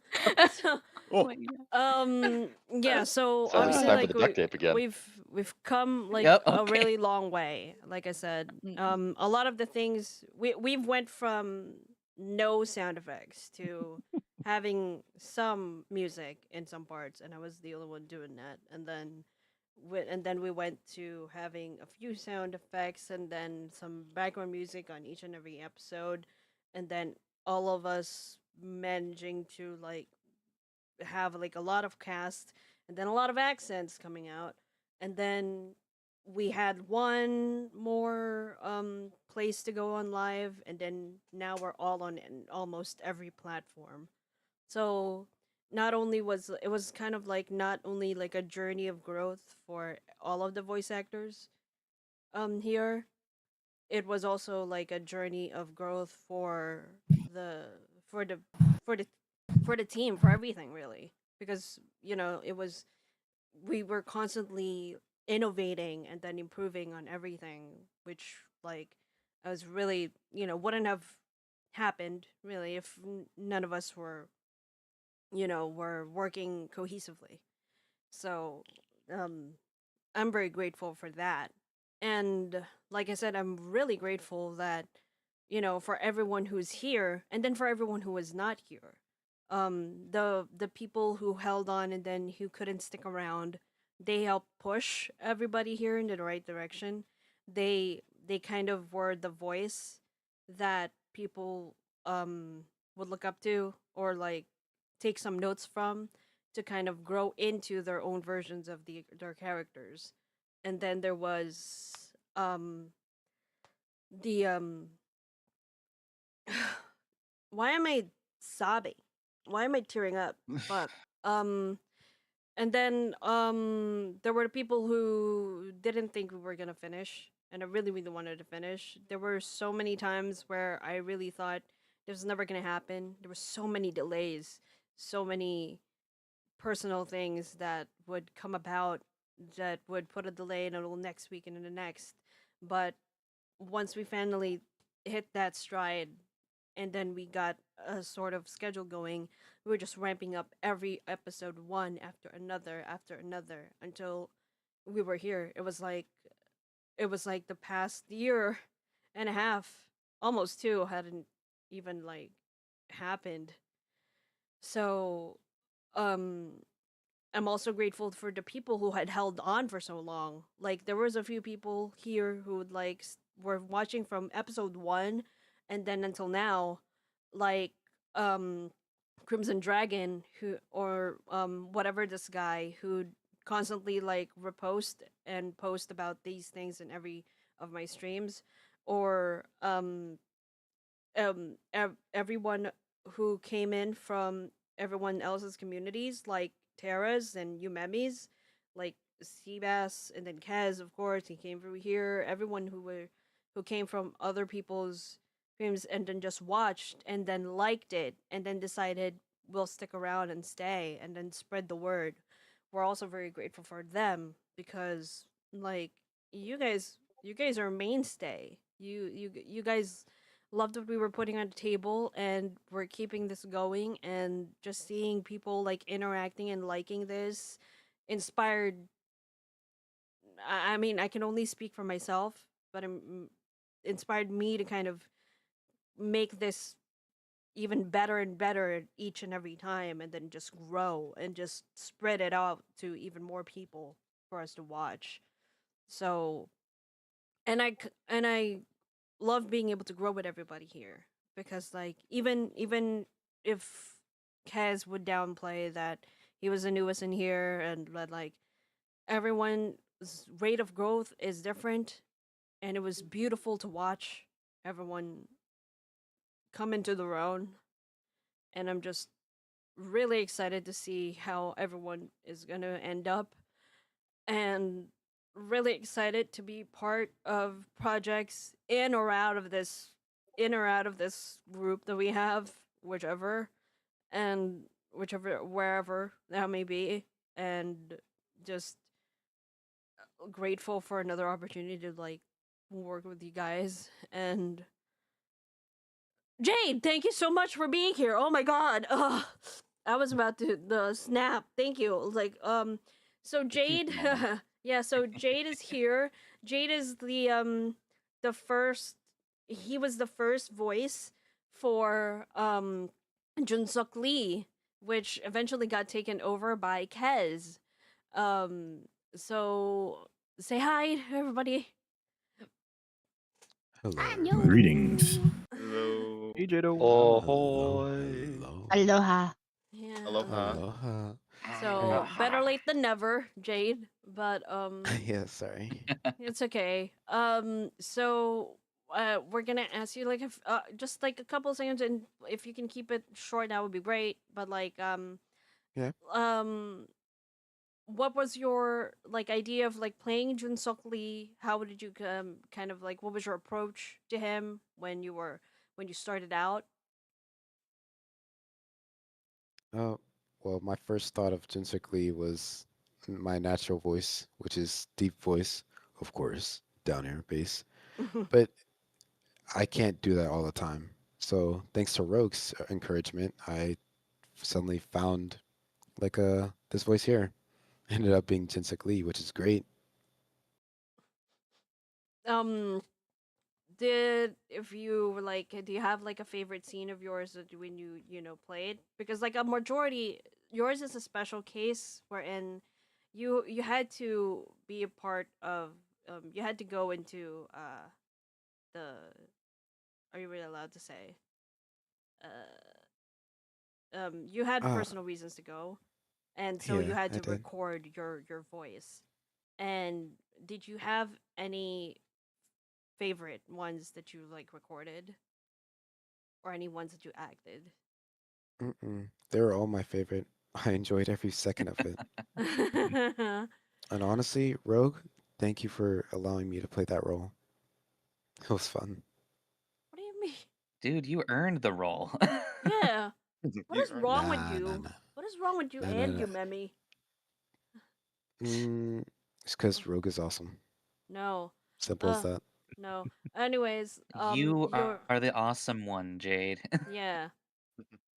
Oh my God. yeah, so Sounds like it's obviously time for like the duct tape again. we've come like Yep, a okay. really long way. Like I said, a lot of the things we've went from no sound effects to having some music in some parts, and I was the only one doing that. And then we went to having a few sound effects and then some background music on each and every episode, and then all of us managing to like have like a lot of cast and then a lot of accents coming out, and then we had one more place to go on live, and then now we're all on in almost every platform. So not only was it was kind of like not only like a journey of growth for all of the voice actors here, it was also like a journey of growth the for the for the for the team, for everything really, because it was we were constantly innovating and then improving on everything, which like I was really wouldn't have happened really if none of us were working cohesively. So I'm very grateful for that. And like I said, I'm really grateful that, for everyone who's here and then for everyone who was not here. The people who held on and then who couldn't stick around, they helped push everybody here in the right direction. They kind of were the voice that people would look up to or like take some notes from to kind of grow into their own versions of their characters. And then there was the why am I sobbing? Why am I tearing up? Fuck. And then there were people who didn't think we were gonna finish, and I really really wanted to finish. There were so many times where I really thought this was never gonna happen. There were so many delays, so many personal things that would come about that would put a delay in a little next week and in the next. But once we finally hit that stride and then we got a sort of schedule going, we were just ramping up every episode one after another until we were here. It was like the past year and a half, almost two, hadn't even like happened. So um I'm also grateful for the people who had held on for so long. Like there was a few people here who would like were watching from episode 1 and then until now, like um Crimson Dragon who or whatever, this guy who constantly like repost and post about these things in every of my streams, or everyone who came in from everyone else's communities, like Terra's and Umemi's, like Seabass, and then Kaz, of course, he came through here. Everyone who came from other people's streams and then just watched and then liked it and then decided we'll stick around and stay and then spread the word. We're also very grateful for them because like you guys are a mainstay. You guys loved what we were putting on the table and we're keeping this going, and just seeing people like interacting and liking this inspired. I mean, I can only speak for myself, but inspired me to kind of make this even better and better each and every time, and then just grow and just spread it out to even more people for us to watch. So, and I love being able to grow with everybody here, because like even if Kaz would downplay that he was the newest in here, and that like everyone's rate of growth is different, and it was beautiful to watch everyone come into their own, and I'm just really excited to see how everyone is going to end up, and really excited to be part of projects in or out of this group that we have, whichever, and whichever wherever that may be, and just grateful for another opportunity to like work with you guys. And Jade, thank you so much for being here. Oh my god. Ugh. I was about to snap. Thank you. Like so Jade yeah, so Jade is here. Jade is the first he was the first voice for Junsuk Lee, which eventually got taken over by Kez. So say hi everybody. Hello. Greetings. Hello. Hey, Jado. Ahoy. Aloha. Yeah. Aloha. Aloha. So better late than never, Jade. But Yeah, sorry. it's okay. So we're gonna ask you like if just like a couple seconds, and if you can keep it short, that would be great. But like Yeah. what was your like idea of like playing Junsuk Lee? How did you kind of like what was your approach to him when you started out? Well, my first thought of Jinsuk Lee was my natural voice, which is deep voice, of course, down here, bass. But I can't do that all the time. So thanks to Rogue's encouragement, I suddenly found like this voice here. Ended up being Jinsuk Lee, which is great. If you were like, do you have like a favorite scene of yours that when you played? Because like a majority, yours is a special case wherein you had to be a part of you had to go into the are you really allowed to say you had personal reasons to go, and so you Yeah, had I to did. record your voice. And did you have any favorite ones that you like recorded, or any ones that you acted? They were all my favorite. I enjoyed every second of it. And honestly, Rogue, thank you for allowing me to play that role. It was fun. What do you mean? Dude, you earned the role. Yeah. What is wrong with Nah, you? nah, nah. What is wrong with you Nah, and nah, you, nah. Memi? It's because Rogue is awesome. No. Simple as that. No. Anyways, You you're are the awesome one, Jade. yeah.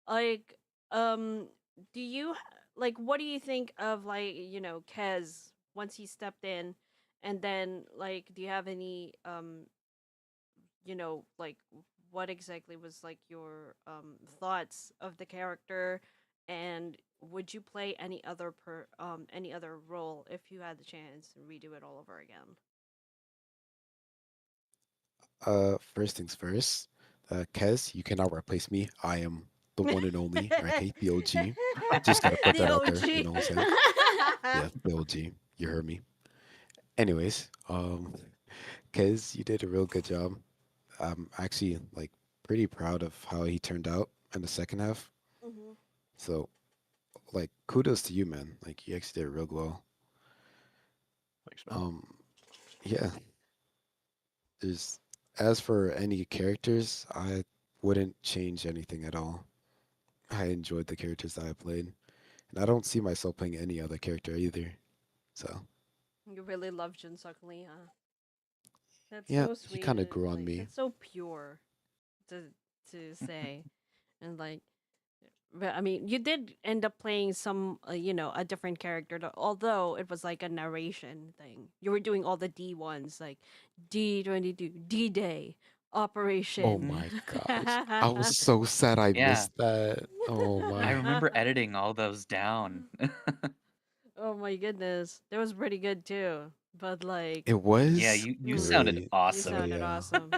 Like, do you like what do you think of like, Kez once he stepped in, and then like do you have any like what exactly was like your thoughts of the character, and would you play any other role if you had the chance to redo it all over again? First things first. Kez, you cannot replace me. I am the one and only, right? The OG. Just gotta put The that out there. OG. You know what I'm saying? Yeah, the OG. You heard me. Anyways, Kez, you did a real good job. I'm actually like pretty proud of how he turned out. in the second half. Mm-hmm. So, like, kudos to you, man. Like, you actually did real well. Thanks, man. Yeah. There's as for any characters, I wouldn't change anything at all. I enjoyed the characters that I played, and I don't see myself playing any other character either. So, You really love Junsuk Lee, huh? That's yeah, so he sweet. kind of grew on Like me. that's so pure to say, and like, but I mean, you did end up playing some, a different character. Although it was like a narration thing, you were doing all the D ones, like D22, D Day, Oh Operation. my gosh. I was so sad I Yeah. missed that. Oh I my. remember editing all those down. Oh my goodness, that was pretty good too. But like, It was Yeah, you sounded great. you awesome. sounded Yeah. awesome.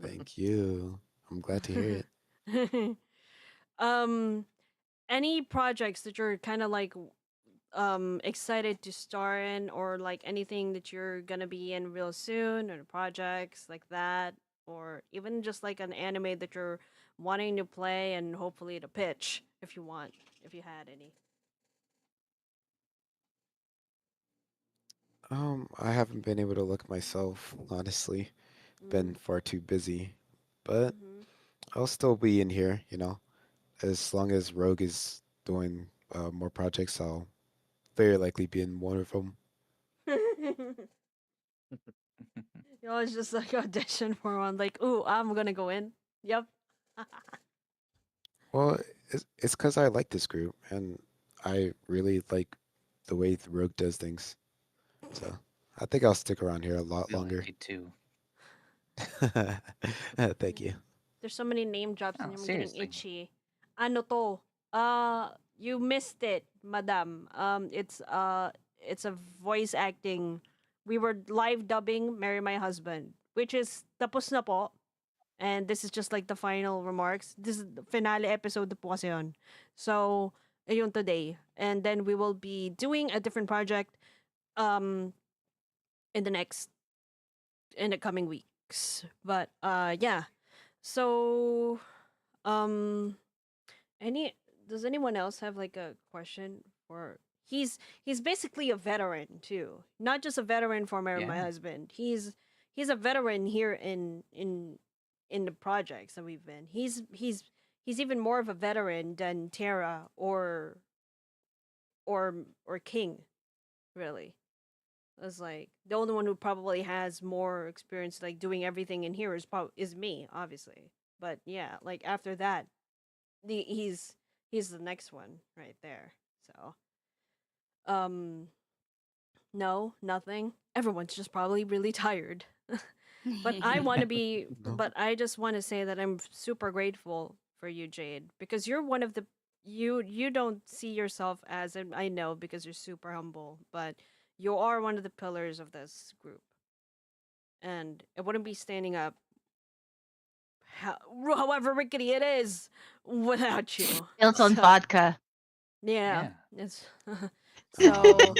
Thank you. I'm glad to hear it. Any projects that you're kind of like excited to star in, or like anything that you're gonna be in real soon, or projects like that, or even just like an anime that you're wanting to play and hopefully to pitch if you want, if you had any. I haven't been able to look myself, honestly. Been Mm. far too busy. But Mm-hmm. I'll still be in here, As long as Rogue is doing more projects, I'll very likely be in one of them. You always just like audition for one, like, ooh, I'm gonna go in. Yep. Well, it's because I like this group, and I really like the way the Rogue does things. So I think I'll stick around here a lot We longer. like it too. Thank you. There's so many name drops Oh, and I'm getting seriously. itchy. Ano to? You missed it, madam. It's a voice acting. We were live dubbing "Marry My Husband," which is tapos na po. And this is just like the final remarks. This is the finale episode na po kasi yun. So, ayun today. And then we will be doing a different project um in the coming weeks. But yeah. So um does anyone else have like a question for he's basically a veteran too. Not just a veteran for Marry My Yeah. Husband. He's a veteran here in the projects that we've been. He's even more of a veteran than Tara or King, really. It's like the only one who probably has more experience like doing everything in here is me, obviously. But yeah, like after that, he's the next one right there. So no, nothing. Everyone's just probably really tired. But I want to be No. but I just want to say that I'm super grateful for you, Jade, because you're one of the you don't see yourself as, and I know because you're super humble, but you are one of the pillars of this group. And it wouldn't be standing up however rickety it is without you. Built on So, vodka. yeah. Yeah. It's so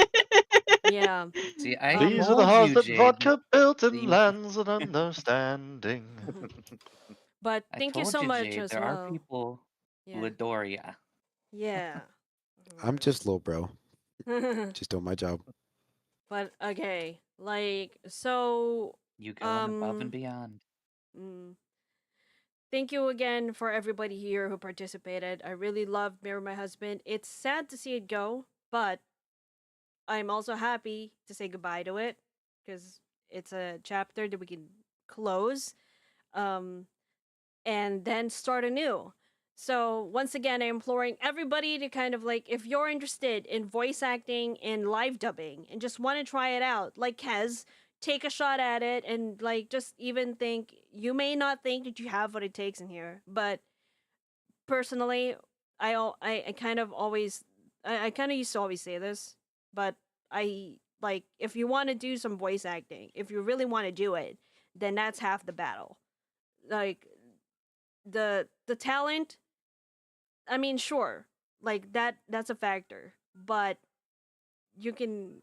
yeah. See, I These are the told hearts you, that Jade. vodka built that in you- lands of understanding. But I thank you told so you, much Jade, as there are well. people who Yeah. adore ya. Yeah. I'm just low, bro. Just doing my job. But okay, like so You going above and um beyond. mm, thank you again for everybody here who participated. I really loved Marry My Husband. It's sad to see it go, but I'm also happy to say goodbye to it because it's a chapter that we can close um and then start anew. So once again, I'm imploring everybody to kind of like, if you're interested in voice acting and live dubbing and just want to try it out, like Kez, take a shot at it and like just even think, you may not think that you have what it takes in here, but personally, I kind of always I kind of used to always say this, but I like, if you want to do some voice acting, if you really want to do it, then that's half the battle. Like the talent, I mean, sure, like that's a factor, but you can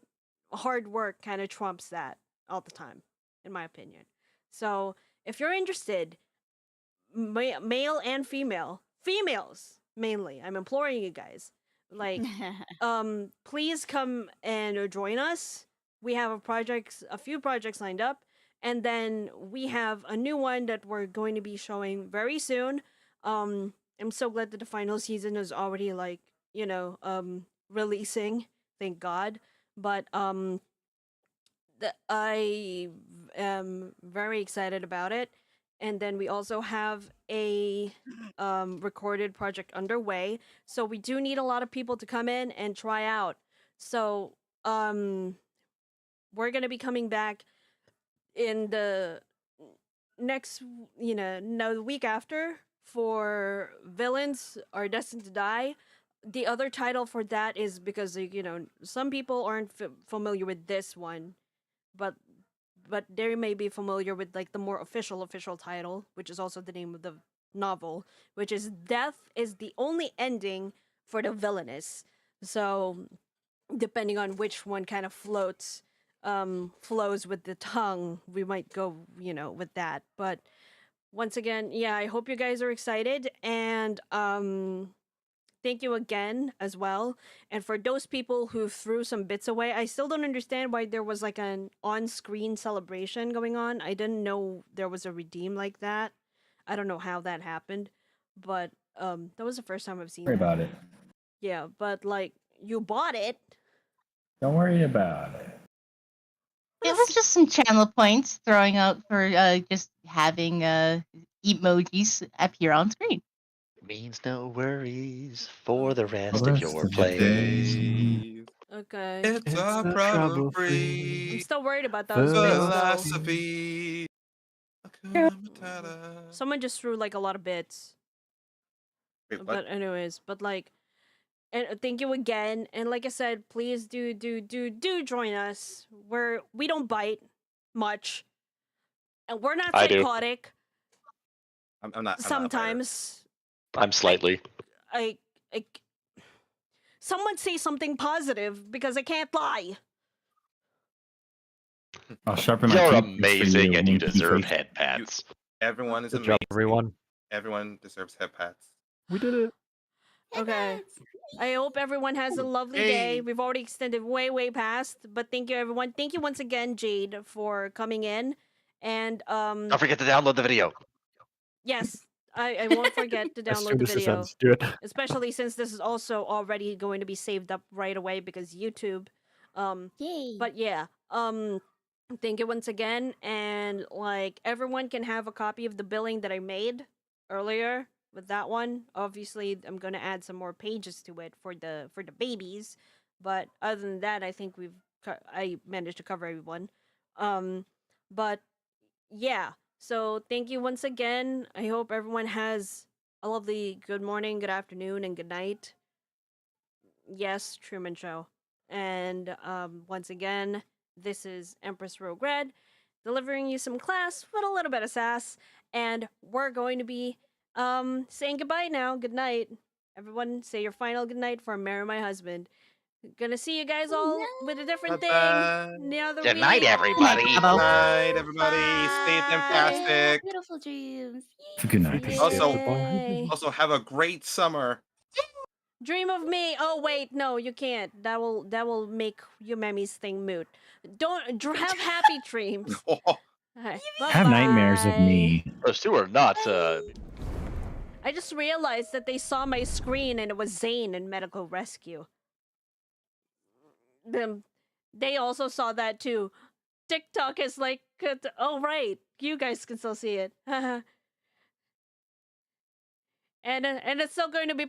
hard work kind of trumps that all the time, in my opinion. So if you're interested, male and female, females mainly. I'm imploring you guys, like, please come and join us. We have a few projects lined up, and then we have a new one that we're going to be showing very soon. I'm so glad that the final season is already like, releasing. Thank God. But I am very excited about it. And then we also have a recorded project underway. So we do need a lot of people to come in and try out. So we're gonna be coming back in the next, no, the week after for Villains Are Destined to Die. The other title for that is because, some people aren't familiar with this one, but they may be familiar with like the more official title, which is also the name of the novel, which is Death is the Only Ending for the Villainous. So depending on which one kind of flows with the tongue, we might go, with that. But once again, yeah, I hope you guys are excited, and thank you again as well. And for those people who threw some bits away, I still don't understand why there was like an on-screen celebration going on. I didn't know there was a redeem like that. I don't know how that happened, but that was the first time I've seen Don't worry that. about it. Yeah, but like, you bought it. Don't worry about it. It was just some channel points throwing out for just having emojis appear on screen. Means no worries for the rest of rest your of the plays. Okay. It's a problem-free I'm still worried about those bits though. philosophy. Someone just threw like a lot of bits. Wait, what? But anyways, but like, and thank you again. And like I said, please do join us. We don't bite much, and we're not I do. psychotic. I'm not. Sometimes I'm slightly. I someone say something positive because I can't lie. I'll sharpen my You're teeth for amazing and you winky deserve face. head pats. Everyone is Good amazing. job, everyone. Everyone deserves head pats. We did it. Okay. I hope everyone has a lovely day. We've already extended way past, but thank you everyone. Thank you once again, Jade, for coming in. And Don't forget to download the video. yes, I won't forget to As download soon the as this video. ends, do it. Especially since this is also already going to be saved up right away because YouTube. Yay. But yeah, thank you once again, and like everyone can have a copy of the billing that I made earlier with that one. Obviously, I'm gonna add some more pages to it for the babies, but other than that, I think I managed to cover everyone. But yeah, so thank you once again. I hope everyone has a lovely good morning, good afternoon, and good night. Yes, Truman Show. And once again, this is EmpressRogueRed, delivering you some class with a little bit of sass, and we're going to be saying goodbye now. Good night. Everyone say your final good night for Marry My Husband. Gonna see you guys all with a different Bye-bye. thing the other Good week. night, everybody. Good night, everybody. Stay fantastic. Beautiful dreams. Good night. Also have a great summer. Dream of me. Oh wait, no, you can't. That will make your Mammy's thing moot. Don't have happy dreams. Alright, Have nightmares of bye-bye. me. Those two are not. I just realized that they saw my screen and it was Zane in Medical Rescue. They also saw that too. TikTok is like, oh right, you guys can still see it. And it's still going to be